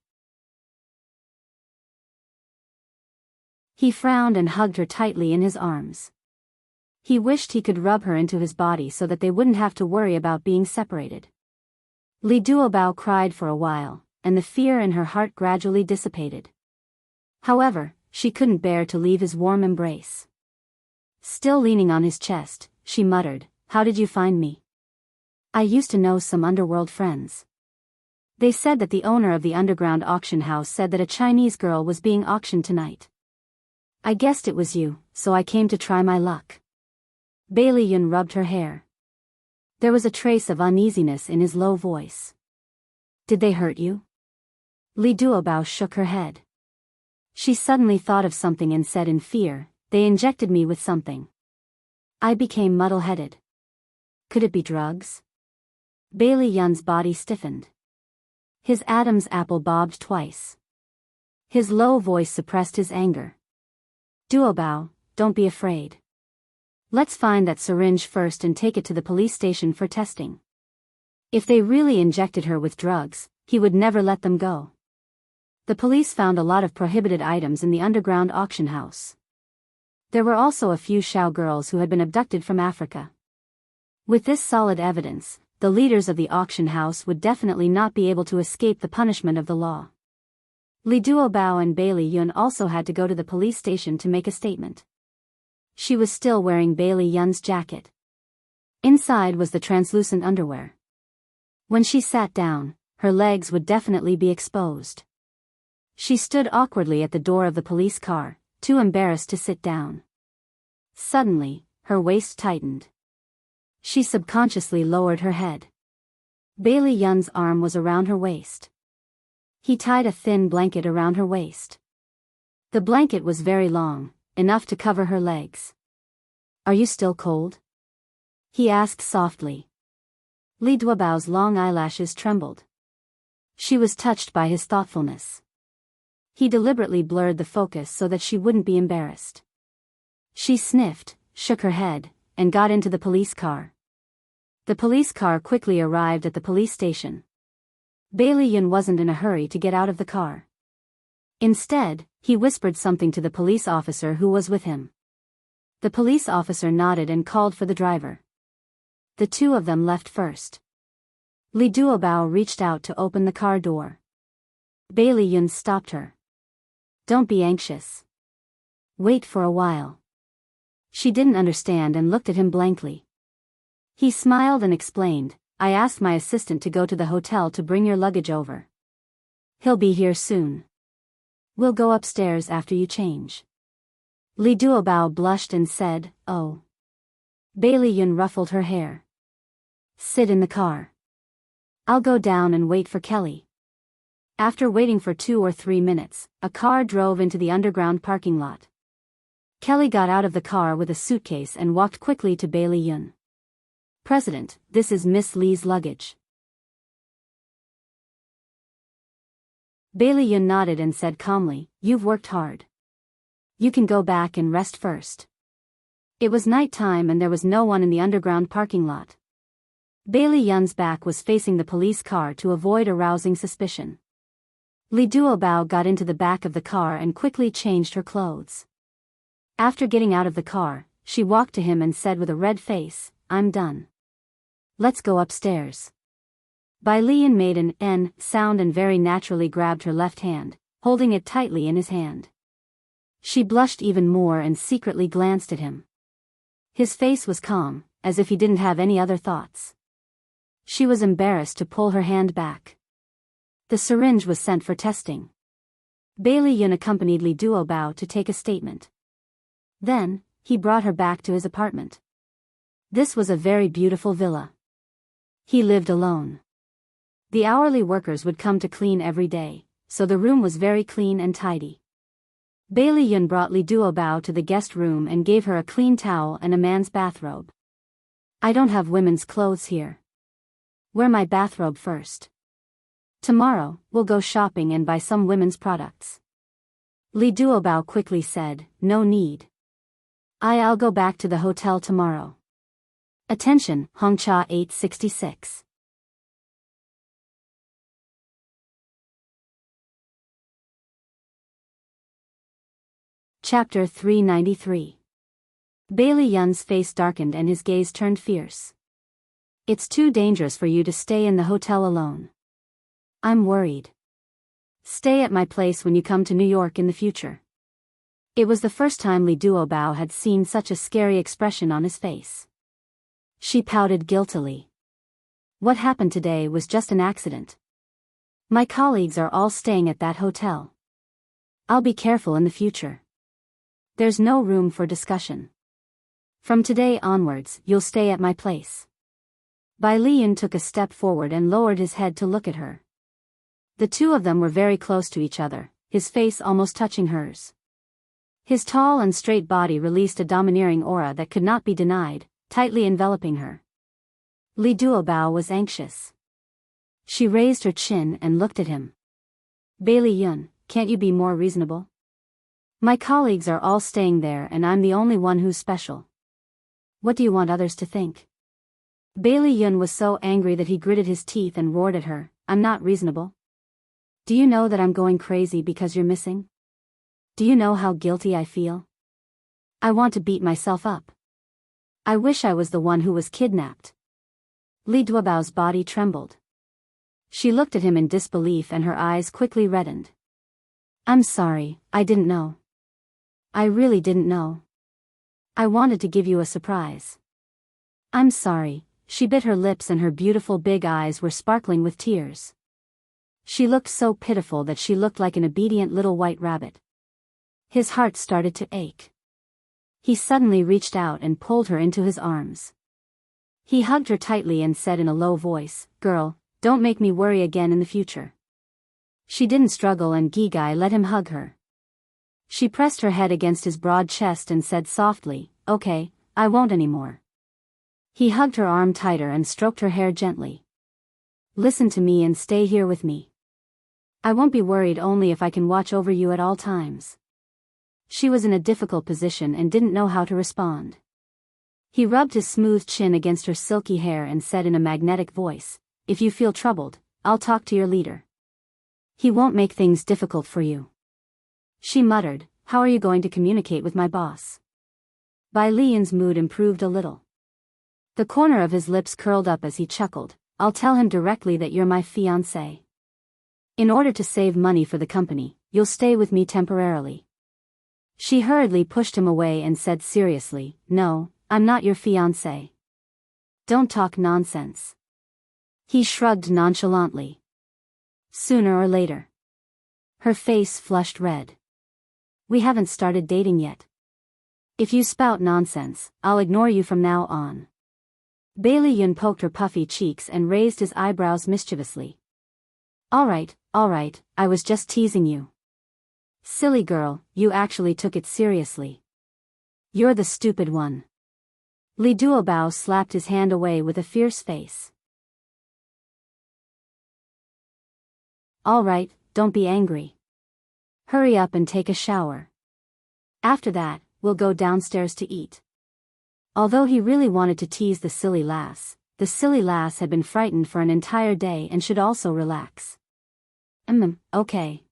He frowned and hugged her tightly in his arms. He wished he could rub her into his body so that they wouldn't have to worry about being separated. Li Duobao cried for a while, and the fear in her heart gradually dissipated. However, she couldn't bear to leave his warm embrace. Still leaning on his chest, she muttered, "How did you find me? I used to know some underworld friends. They said that the owner of the underground auction house said that a Chinese girl was being auctioned tonight. I guessed it was you, so I came to try my luck." Bailey Yun rubbed her hair. There was a trace of uneasiness in his low voice. "Did they hurt you?" Li Duobao shook her head. She suddenly thought of something and said in fear, "They injected me with something." I became muddle-headed. Could it be drugs? Bailey Yun's body stiffened. His Adam's apple bobbed twice. His low voice suppressed his anger. "Duobao, don't be afraid. Let's find that syringe first and take it to the police station for testing. If they really injected her with drugs, he would never let them go." The police found a lot of prohibited items in the underground auction house. There were also a few Shao girls who had been abducted from Africa. With this solid evidence, the leaders of the auction house would definitely not be able to escape the punishment of the law. Li Duobao and Bailey Yun also had to go to the police station to make a statement. She was still wearing Bailey Yun's jacket. Inside was the translucent underwear. When she sat down, her legs would definitely be exposed. She stood awkwardly at the door of the police car, too embarrassed to sit down. Suddenly, her waist tightened. She subconsciously lowered her head. Bailey Yun's arm was around her waist. He tied a thin blanket around her waist. The blanket was very long, enough to cover her legs. "Are you still cold?" he asked softly. Li Duobao's long eyelashes trembled. She was touched by his thoughtfulness. He deliberately blurred the focus so that she wouldn't be embarrassed. She sniffed, shook her head, and got into the police car. The police car quickly arrived at the police station. Bailey Yun wasn't in a hurry to get out of the car. Instead, he whispered something to the police officer who was with him. The police officer nodded and called for the driver. The two of them left first. Li Duobao reached out to open the car door. Bailey Yun stopped her. Don't be anxious. Wait for a while. She didn't understand and looked at him blankly. He smiled and explained, I asked my assistant to go to the hotel to bring your luggage over. He'll be here soon. We'll go upstairs after you change. Li Duobao blushed and said, oh. Bailey Yun ruffled her hair. Sit in the car. I'll go down and wait for Kelly. After waiting for 2 or 3 minutes, a car drove into the underground parking lot. Kelly got out of the car with a suitcase and walked quickly to Bailey Yun. President, this is Miss Lee's luggage. Bailey Yun nodded and said calmly, you've worked hard. You can go back and rest first. It was night time and there was no one in the underground parking lot. Bailey Yun's back was facing the police car to avoid arousing suspicion. Li Duobao got into the back of the car and quickly changed her clothes. After getting out of the car, she walked to him and said with a red face, I'm done. Let's go upstairs. Bai Lian made an N sound and very naturally grabbed her left hand, holding it tightly in his hand. She blushed even more and secretly glanced at him. His face was calm, as if he didn't have any other thoughts. She was embarrassed to pull her hand back. The syringe was sent for testing. Bailey Yun accompanied Li Duobao to take a statement. Then, he brought her back to his apartment. This was a very beautiful villa. He lived alone. The hourly workers would come to clean every day, so the room was very clean and tidy. Bailey Yun brought Li Duobao to the guest room and gave her a clean towel and a man's bathrobe. I don't have women's clothes here. Wear my bathrobe first. Tomorrow, we'll go shopping and buy some women's products. Li Duobao quickly said, no need. I'll go back to the hotel tomorrow. Attention, Hongcha 866. Chapter 393. Bailey Yun's face darkened and his gaze turned fierce. It's too dangerous for you to stay in the hotel alone. I'm worried. Stay at my place when you come to New York in the future. It was the first time Li Duobao had seen such a scary expression on his face. She pouted guiltily. What happened today was just an accident. My colleagues are all staying at that hotel. I'll be careful in the future. There's no room for discussion. From today onwards, you'll stay at my place. Bai Lian took a step forward and lowered his head to look at her. The two of them were very close to each other, his face almost touching hers. His tall and straight body released a domineering aura that could not be denied, tightly enveloping her. Li Duobao was anxious. She raised her chin and looked at him. Bailey Yun, can't you be more reasonable? My colleagues are all staying there and I'm the only one who's special. What do you want others to think? Bailey Yun was so angry that he gritted his teeth and roared at her, I'm not reasonable. Do you know that I'm going crazy because you're missing? Do you know how guilty I feel? I want to beat myself up. I wish I was the one who was kidnapped. Li Duobao's body trembled. She looked at him in disbelief and her eyes quickly reddened. I'm sorry, I didn't know. I really didn't know. I wanted to give you a surprise. I'm sorry. She bit her lips and her beautiful big eyes were sparkling with tears. She looked so pitiful that she looked like an obedient little white rabbit. His heart started to ache. He suddenly reached out and pulled her into his arms. He hugged her tightly and said in a low voice, Girl, don't make me worry again in the future. She didn't struggle and Gigai let him hug her. She pressed her head against his broad chest and said softly, Okay, I won't anymore. He hugged her arm tighter and stroked her hair gently. Listen to me and stay here with me. I won't be worried only if I can watch over you at all times. She was in a difficult position and didn't know how to respond. He rubbed his smooth chin against her silky hair and said in a magnetic voice, "If you feel troubled, I'll talk to your leader. He won't make things difficult for you." She muttered, "How are you going to communicate with my boss?" Bai Lian's mood improved a little. The corner of his lips curled up as he chuckled, "I'll tell him directly that you're my fiancé. In order to save money for the company, you'll stay with me temporarily." She hurriedly pushed him away and said seriously, "No, I'm not your fiancé. Don't talk nonsense." He shrugged nonchalantly. Sooner or later. Her face flushed red. "We haven't started dating yet. If you spout nonsense, I'll ignore you from now on." Bai Liyun poked her puffy cheeks and raised his eyebrows mischievously. All right, I was just teasing you." "Silly girl, you actually took it seriously. You're the stupid one." Li Duobao slapped his hand away with a fierce face. "All right, don't be angry. Hurry up and take a shower. After that, we'll go downstairs to eat." Although he really wanted to tease the silly lass had been frightened for an entire day and should also relax. Okay.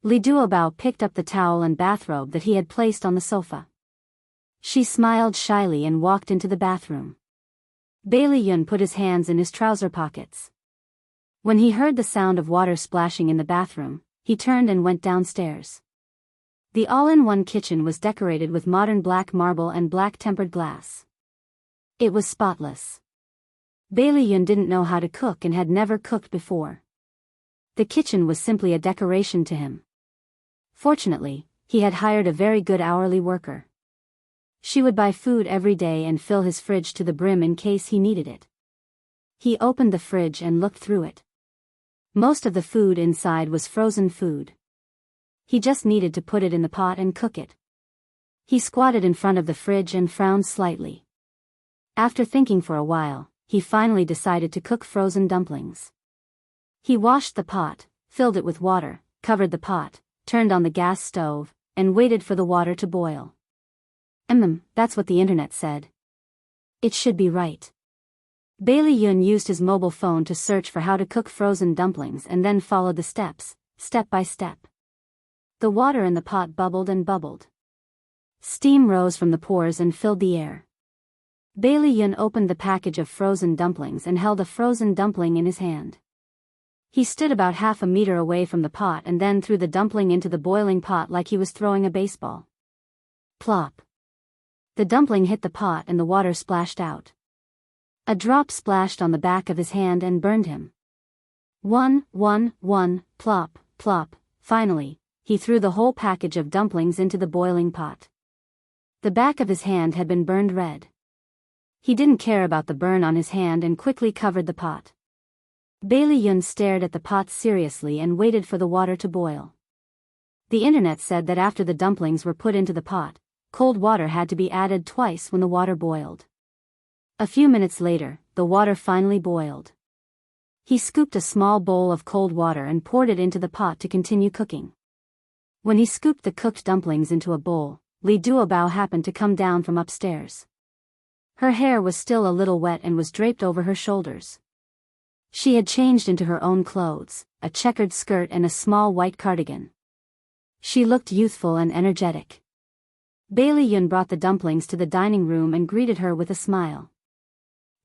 Li Duobao picked up the towel and bathrobe that he had placed on the sofa. She smiled shyly and walked into the bathroom. Bai Liyun put his hands in his trouser pockets. When he heard the sound of water splashing in the bathroom, he turned and went downstairs. The all-in-one kitchen was decorated with modern black marble and black tempered glass. It was spotless. Bai Liyun didn't know how to cook and had never cooked before. The kitchen was simply a decoration to him. Fortunately, he had hired a very good hourly worker. She would buy food every day and fill his fridge to the brim in case he needed it. He opened the fridge and looked through it. Most of the food inside was frozen food. He just needed to put it in the pot and cook it. He squatted in front of the fridge and frowned slightly. After thinking for a while, he finally decided to cook frozen dumplings. He washed the pot, filled it with water, covered the pot, turned on the gas stove, and waited for the water to boil. That's what the internet said. It should be right. Bai Liyun used his mobile phone to search for how to cook frozen dumplings and then followed the steps, step by step. The water in the pot bubbled and bubbled. Steam rose from the pores and filled the air. Bai Liyun opened the package of frozen dumplings and held a frozen dumpling in his hand. He stood about half a meter away from the pot and then threw the dumpling into the boiling pot like he was throwing a baseball. Plop. The dumpling hit the pot and the water splashed out. A drop splashed on the back of his hand and burned him. One, plop, plop. Finally, he threw the whole package of dumplings into the boiling pot. The back of his hand had been burned red. He didn't care about the burn on his hand and quickly covered the pot. Bai Liyun stared at the pot seriously and waited for the water to boil. The internet said that after the dumplings were put into the pot, cold water had to be added twice when the water boiled. A few minutes later, the water finally boiled. He scooped a small bowl of cold water and poured it into the pot to continue cooking. When he scooped the cooked dumplings into a bowl, Li Duobao happened to come down from upstairs. Her hair was still a little wet and was draped over her shoulders. She had changed into her own clothes, a checkered skirt and a small white cardigan. She looked youthful and energetic. Bai Liyun brought the dumplings to the dining room and greeted her with a smile.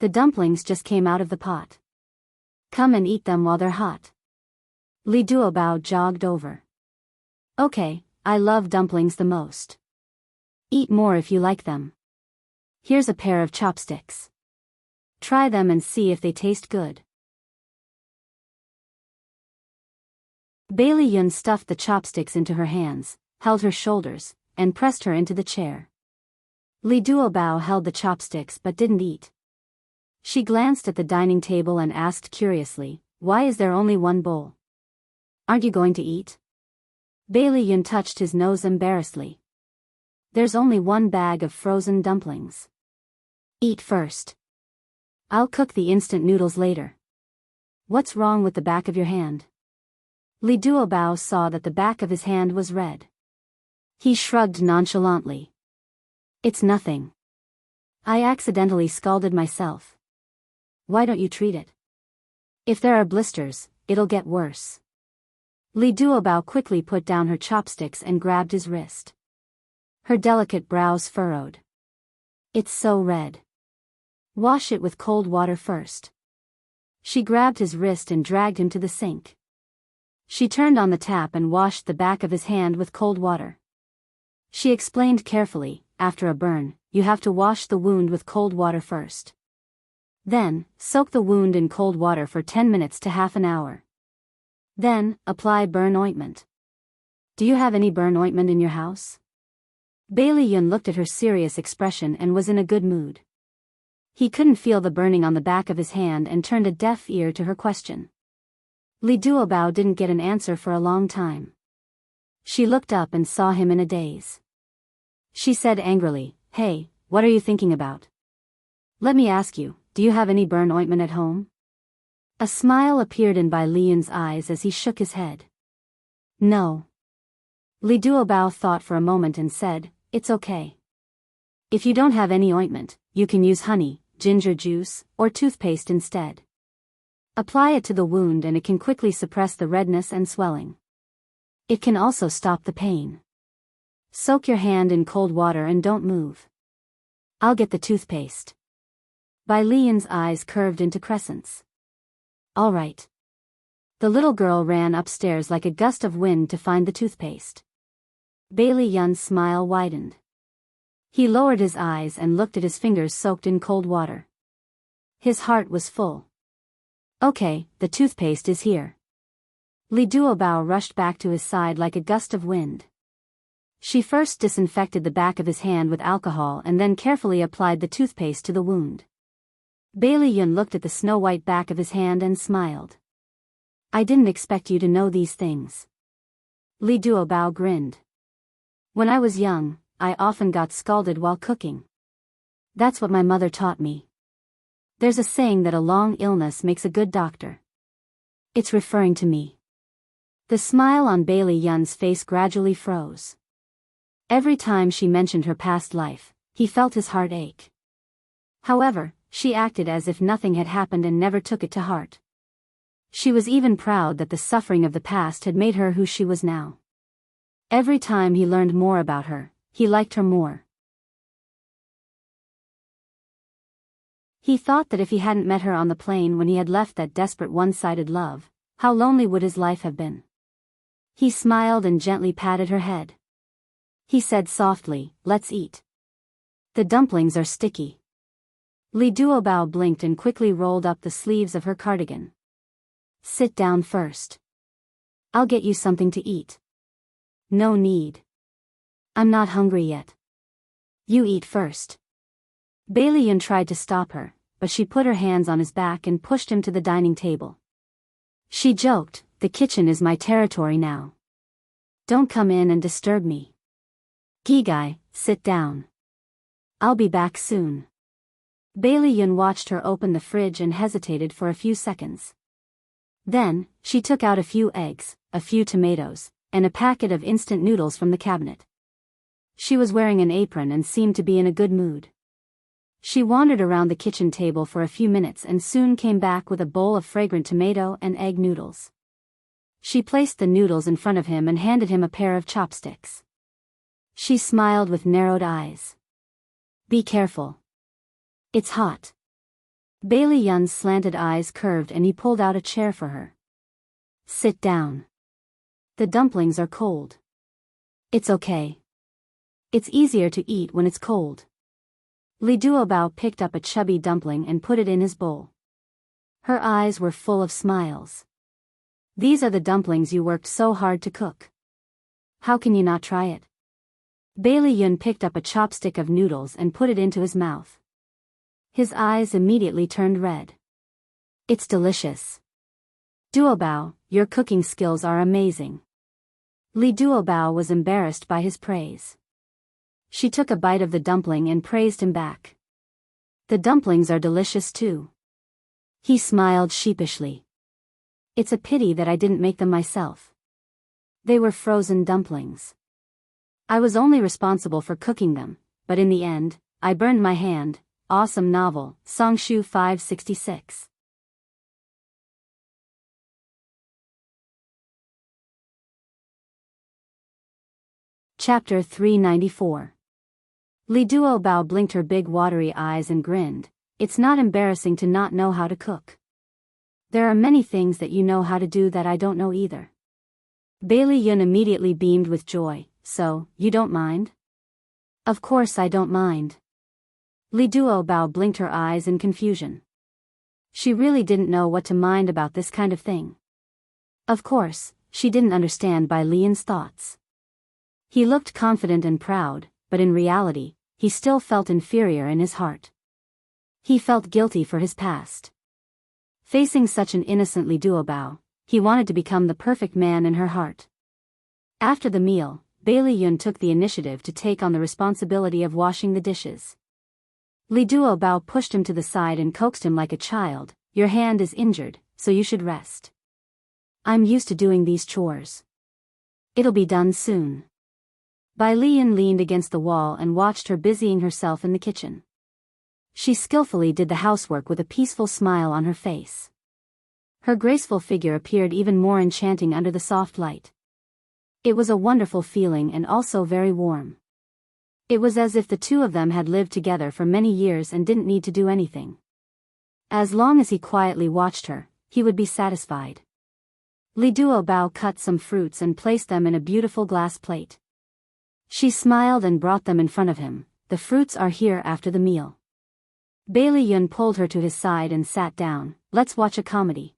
The dumplings just came out of the pot. Come and eat them while they're hot. Li Duobao jogged over. Okay, I love dumplings the most. Eat more if you like them. Here's a pair of chopsticks. Try them and see if they taste good. Bai Liyun stuffed the chopsticks into her hands, held her shoulders, and pressed her into the chair. Li Duobao held the chopsticks but didn't eat. She glanced at the dining table and asked curiously, "Why is there only one bowl? Aren't you going to eat?" Bai Liyun touched his nose embarrassedly. "There's only one bag of frozen dumplings. Eat first. I'll cook the instant noodles later." "What's wrong with the back of your hand?" Li Duobao saw that the back of his hand was red. He shrugged nonchalantly. It's nothing. I accidentally scalded myself. Why don't you treat it? If there are blisters, it'll get worse. Li Duobao quickly put down her chopsticks and grabbed his wrist. Her delicate brows furrowed. It's so red. Wash it with cold water first. She grabbed his wrist and dragged him to the sink. She turned on the tap and washed the back of his hand with cold water. She explained carefully, after a burn, you have to wash the wound with cold water first. Then, soak the wound in cold water for 10 minutes to half an hour. Then, apply burn ointment. Do you have any burn ointment in your house? Bailey Yun looked at her serious expression and was in a good mood. He couldn't feel the burning on the back of his hand and turned a deaf ear to her question. Li Duobao didn't get an answer for a long time. She looked up and saw him in a daze. She said angrily, "Hey, what are you thinking about? Let me ask you, do you have any burn ointment at home?" A smile appeared in Bai Liyun's eyes as he shook his head. No. Li Duobao thought for a moment and said, "It's okay. If you don't have any ointment, you can use honey, ginger juice, or toothpaste instead. Apply it to the wound and it can quickly suppress the redness and swelling. It can also stop the pain. Soak your hand in cold water and don't move. I'll get the toothpaste." Bai Liyun's eyes curved into crescents. All right. The little girl ran upstairs like a gust of wind to find the toothpaste. Bailey Yun's smile widened. He lowered his eyes and looked at his fingers soaked in cold water. His heart was full. Okay, the toothpaste is here. Li Duobao rushed back to his side like a gust of wind. She first disinfected the back of his hand with alcohol and then carefully applied the toothpaste to the wound. Bailey Yun looked at the snow-white back of his hand and smiled. I didn't expect you to know these things. Li Duobao grinned. When I was young, I often got scalded while cooking. That's what my mother taught me. There's a saying that a long illness makes a good doctor. It's referring to me. The smile on Bailey Yun's face gradually froze. Every time she mentioned her past life, he felt his heart ache. However, she acted as if nothing had happened and never took it to heart. She was even proud that the suffering of the past had made her who she was now. Every time he learned more about her, he liked her more. He thought that if he hadn't met her on the plane when he had left that desperate one-sided love, how lonely would his life have been? He smiled and gently patted her head. He said softly, "Let's eat. The dumplings are sticky." Li Duobao blinked and quickly rolled up the sleeves of her cardigan. "Sit down first. I'll get you something to eat." "No need. I'm not hungry yet. You eat first." Bailey Yun tried to stop her, but she put her hands on his back and pushed him to the dining table. She joked, "The kitchen is my territory now. Don't come in and disturb me. Gigai, sit down. I'll be back soon." Bailey Yun watched her open the fridge and hesitated for a few seconds. Then, she took out a few eggs, a few tomatoes, and a packet of instant noodles from the cabinet. She was wearing an apron and seemed to be in a good mood. She wandered around the kitchen table for a few minutes and soon came back with a bowl of fragrant tomato and egg noodles. She placed the noodles in front of him and handed him a pair of chopsticks. She smiled with narrowed eyes. "Be careful. It's hot." Bailey Yun's slanted eyes curved and he pulled out a chair for her. "Sit down. The dumplings are cold." "It's okay. It's easier to eat when it's cold." Li Duobao picked up a chubby dumpling and put it in his bowl. Her eyes were full of smiles. "These are the dumplings you worked so hard to cook. How can you not try it?" Bailey Yun picked up a chopstick of noodles and put it into his mouth. His eyes immediately turned red. "It's delicious. Duobao, your cooking skills are amazing." Li Duobao was embarrassed by his praise. She took a bite of the dumpling and praised him back. "The dumplings are delicious too." He smiled sheepishly. "It's a pity that I didn't make them myself. They were frozen dumplings. I was only responsible for cooking them, but in the end, I burned my hand. Awesome novel, Songshu 566. Chapter 394. Li Duobao blinked her big watery eyes and grinned. It's not embarrassing to not know how to cook. There are many things that you know how to do that I don't know either. Bailey Yun immediately beamed with joy. So, you don't mind? Of course I don't mind. Li Duobao blinked her eyes in confusion. She really didn't know what to mind about this kind of thing. Of course, she didn't understand Bai Lian's thoughts. He looked confident and proud, but in reality, he still felt inferior in his heart. He felt guilty for his past. Facing such an innocent Li Duobao, he wanted to become the perfect man in her heart. After the meal, Bailey Yun took the initiative to take on the responsibility of washing the dishes. Li Duobao pushed him to the side and coaxed him like a child. Your hand is injured, so you should rest. I'm used to doing these chores. It'll be done soon. Bai Lian leaned against the wall and watched her busying herself in the kitchen. She skillfully did the housework with a peaceful smile on her face. Her graceful figure appeared even more enchanting under the soft light. It was a wonderful feeling and also very warm. It was as if the two of them had lived together for many years and didn't need to do anything. As long as he quietly watched her, he would be satisfied. Li Duobao cut some fruits and placed them in a beautiful glass plate. She smiled and brought them in front of him. The fruits are here after the meal. Bailey Yun pulled her to his side and sat down. Let's watch a comedy.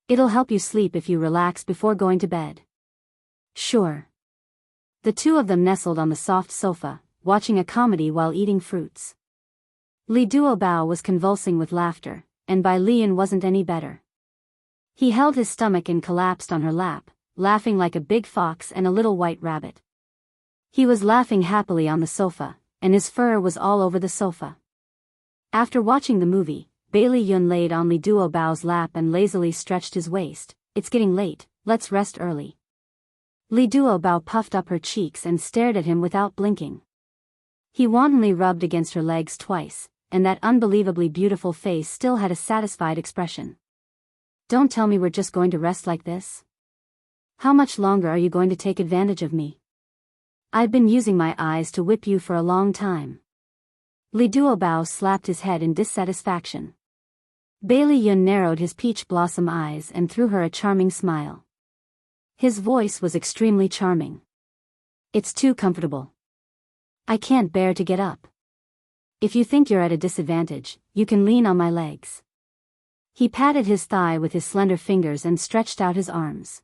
It'll help you sleep if you relax before going to bed. Sure. The two of them nestled on the soft sofa, watching a comedy while eating fruits. Li Duobao was convulsing with laughter, and Bai Lian wasn't any better. He held his stomach and collapsed on her lap, laughing like a big fox and a little white rabbit. He was laughing happily on the sofa, and his fur was all over the sofa. After watching the movie, Bailey Yun laid on Li Duobao's lap and lazily stretched his waist. It's getting late, let's rest early. Li Duobao puffed up her cheeks and stared at him without blinking. He wantonly rubbed against her legs twice, and that unbelievably beautiful face still had a satisfied expression. Don't tell me we're just going to rest like this. How much longer are you going to take advantage of me? I've been using my eyes to whip you for a long time. Li Duobao slapped his head in dissatisfaction. Bailey Yun narrowed his peach blossom eyes and threw her a charming smile. His voice was extremely charming. It's too comfortable. I can't bear to get up. If you think you're at a disadvantage, you can lean on my legs. He patted his thigh with his slender fingers and stretched out his arms.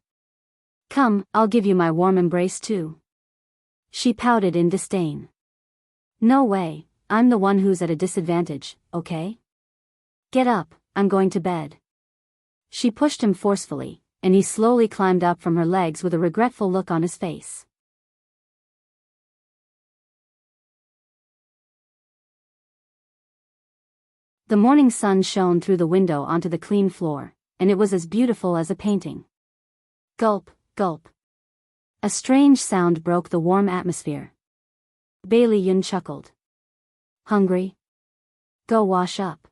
Come, I'll give you my warm embrace too. She pouted in disdain. No way, I'm the one who's at a disadvantage, okay? Get up, I'm going to bed. She pushed him forcefully, and he slowly climbed up from her legs with a regretful look on his face. The morning sun shone through the window onto the clean floor, and it was as beautiful as a painting. Gulp, gulp. A strange sound broke the warm atmosphere. Bailey Yun chuckled. Hungry? Go wash up.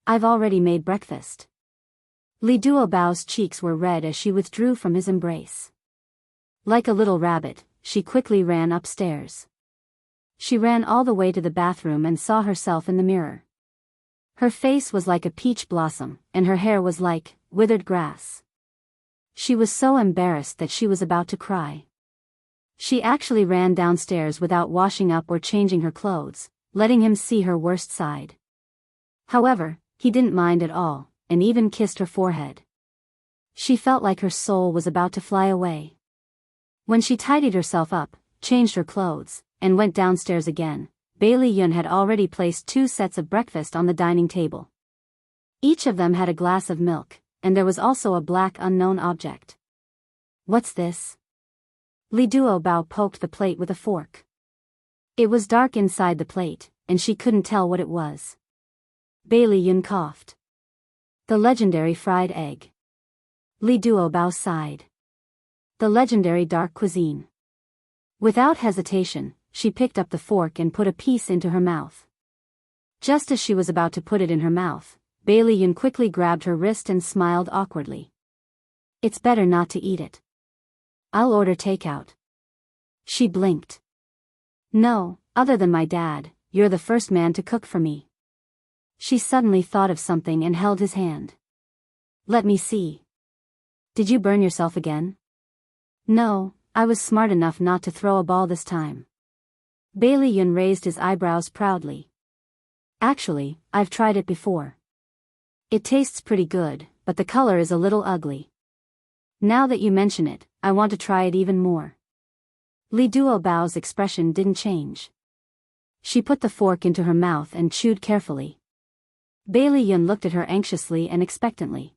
I've already made breakfast. Li Duobao's cheeks were red as she withdrew from his embrace. Like a little rabbit, she quickly ran upstairs. She ran all the way to the bathroom and saw herself in the mirror. Her face was like a peach blossom, and her hair was like withered grass. She was so embarrassed that she was about to cry. She actually ran downstairs without washing up or changing her clothes, letting him see her worst side. However, he didn't mind at all, and even kissed her forehead. She felt like her soul was about to fly away. When she tidied herself up, changed her clothes, and went downstairs again, Bailey Yun had already placed 2 sets of breakfast on the dining table. Each of them had a glass of milk, and there was also a black unknown object. What's this? Li Duobao poked the plate with a fork. It was dark inside the plate, and she couldn't tell what it was. Bailey Yun coughed. The legendary fried egg. Li Duobao sighed. The legendary dark cuisine. Without hesitation, she picked up the fork and put a piece into her mouth. Just as she was about to put it in her mouth, Bailey Yun quickly grabbed her wrist and smiled awkwardly. It's better not to eat it. I'll order takeout. She blinked. No, other than my dad, you're the first man to cook for me. She suddenly thought of something and held his hand. Let me see. Did you burn yourself again? No, I was smart enough not to throw a ball this time. Bailey Yun raised his eyebrows proudly. Actually, I've tried it before. It tastes pretty good, but the color is a little ugly. Now that you mention it, I want to try it even more. Li Duobao's expression didn't change. She put the fork into her mouth and chewed carefully. Bailey Yun looked at her anxiously and expectantly.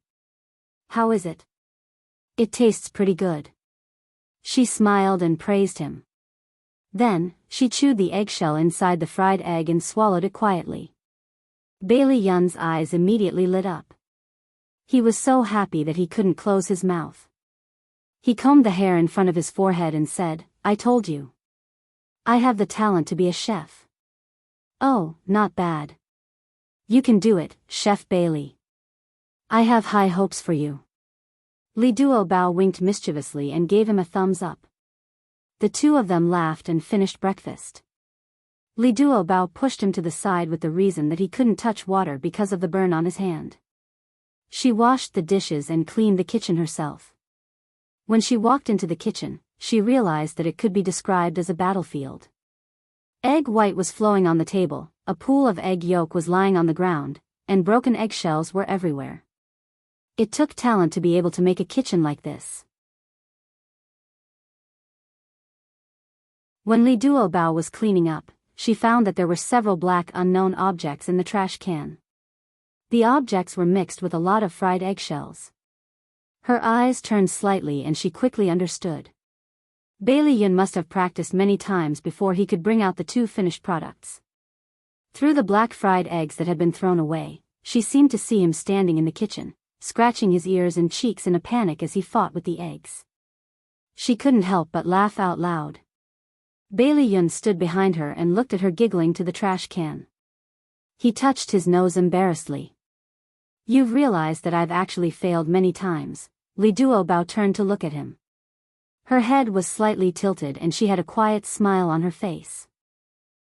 How is it? It tastes pretty good. She smiled and praised him. Then, she chewed the eggshell inside the fried egg and swallowed it quietly. Bailey Yun's eyes immediately lit up. He was so happy that he couldn't close his mouth. He combed the hair in front of his forehead and said, I told you. I have the talent to be a chef. Oh, not bad. You can do it, Chef Bailey. I have high hopes for you. Li Duobao winked mischievously and gave him a thumbs up. The two of them laughed and finished breakfast. Li Duobao pushed him to the side with the reason that he couldn't touch water because of the burn on his hand. She washed the dishes and cleaned the kitchen herself. When she walked into the kitchen, she realized that it could be described as a battlefield. Egg white was flowing on the table, a pool of egg yolk was lying on the ground, and broken eggshells were everywhere. It took talent to be able to make a kitchen like this. When Li Duobao was cleaning up, she found that there were several black unknown objects in the trash can. The objects were mixed with a lot of fried eggshells. Her eyes turned slightly and she quickly understood. Bailey Yun must have practiced many times before he could bring out the two finished products. Through the black fried eggs that had been thrown away, she seemed to see him standing in the kitchen, scratching his ears and cheeks in a panic as he fought with the eggs. She couldn't help but laugh out loud. Bailey Yun stood behind her and looked at her giggling to the trash can. He touched his nose embarrassedly. You've realized that I've actually failed many times. Li Duobao turned to look at him. Her head was slightly tilted and she had a quiet smile on her face.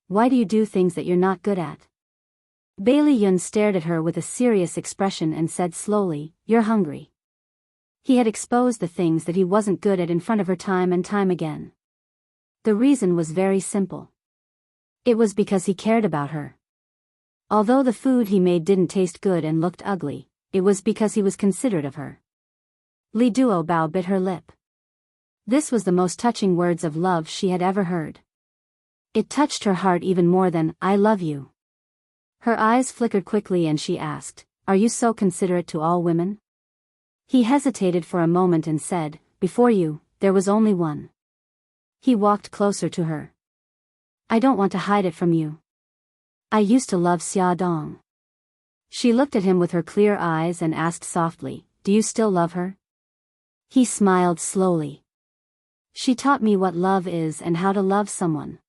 Why do you do things that you're not good at? Bailey Yun stared at her with a serious expression and said slowly, You're hungry. He had exposed the things that he wasn't good at in front of her time and time again. The reason was very simple. It was because he cared about her. Although the food he made didn't taste good and looked ugly, it was because he was considerate of her. Li Duobao bit her lip. This was the most touching words of love she had ever heard. It touched her heart even more than, I love you. Her eyes flickered quickly and she asked, Are you so considerate to all women? He hesitated for a moment and said, Before you, there was only one. He walked closer to her. I don't want to hide it from you. I used to love Xia Dong. She looked at him with her clear eyes and asked softly, Do you still love her? He smiled slowly. She taught me what love is and how to love someone.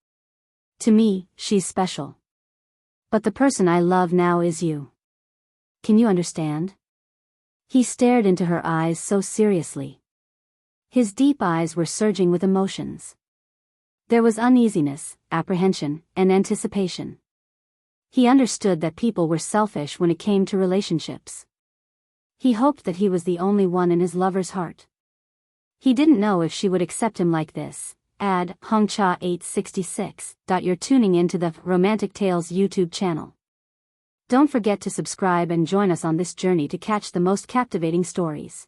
To me, she's special. But the person I love now is you. Can you understand? He stared into her eyes so seriously. His deep eyes were surging with emotions. There was uneasiness, apprehension, and anticipation. He understood that people were selfish when it came to relationships. He hoped that he was the only one in his lover's heart. He didn't know if she would accept him like this. Add Hongcha 866. You're tuning into the Romantic Tales YouTube channel. Don't forget to subscribe and join us on this journey to catch the most captivating stories.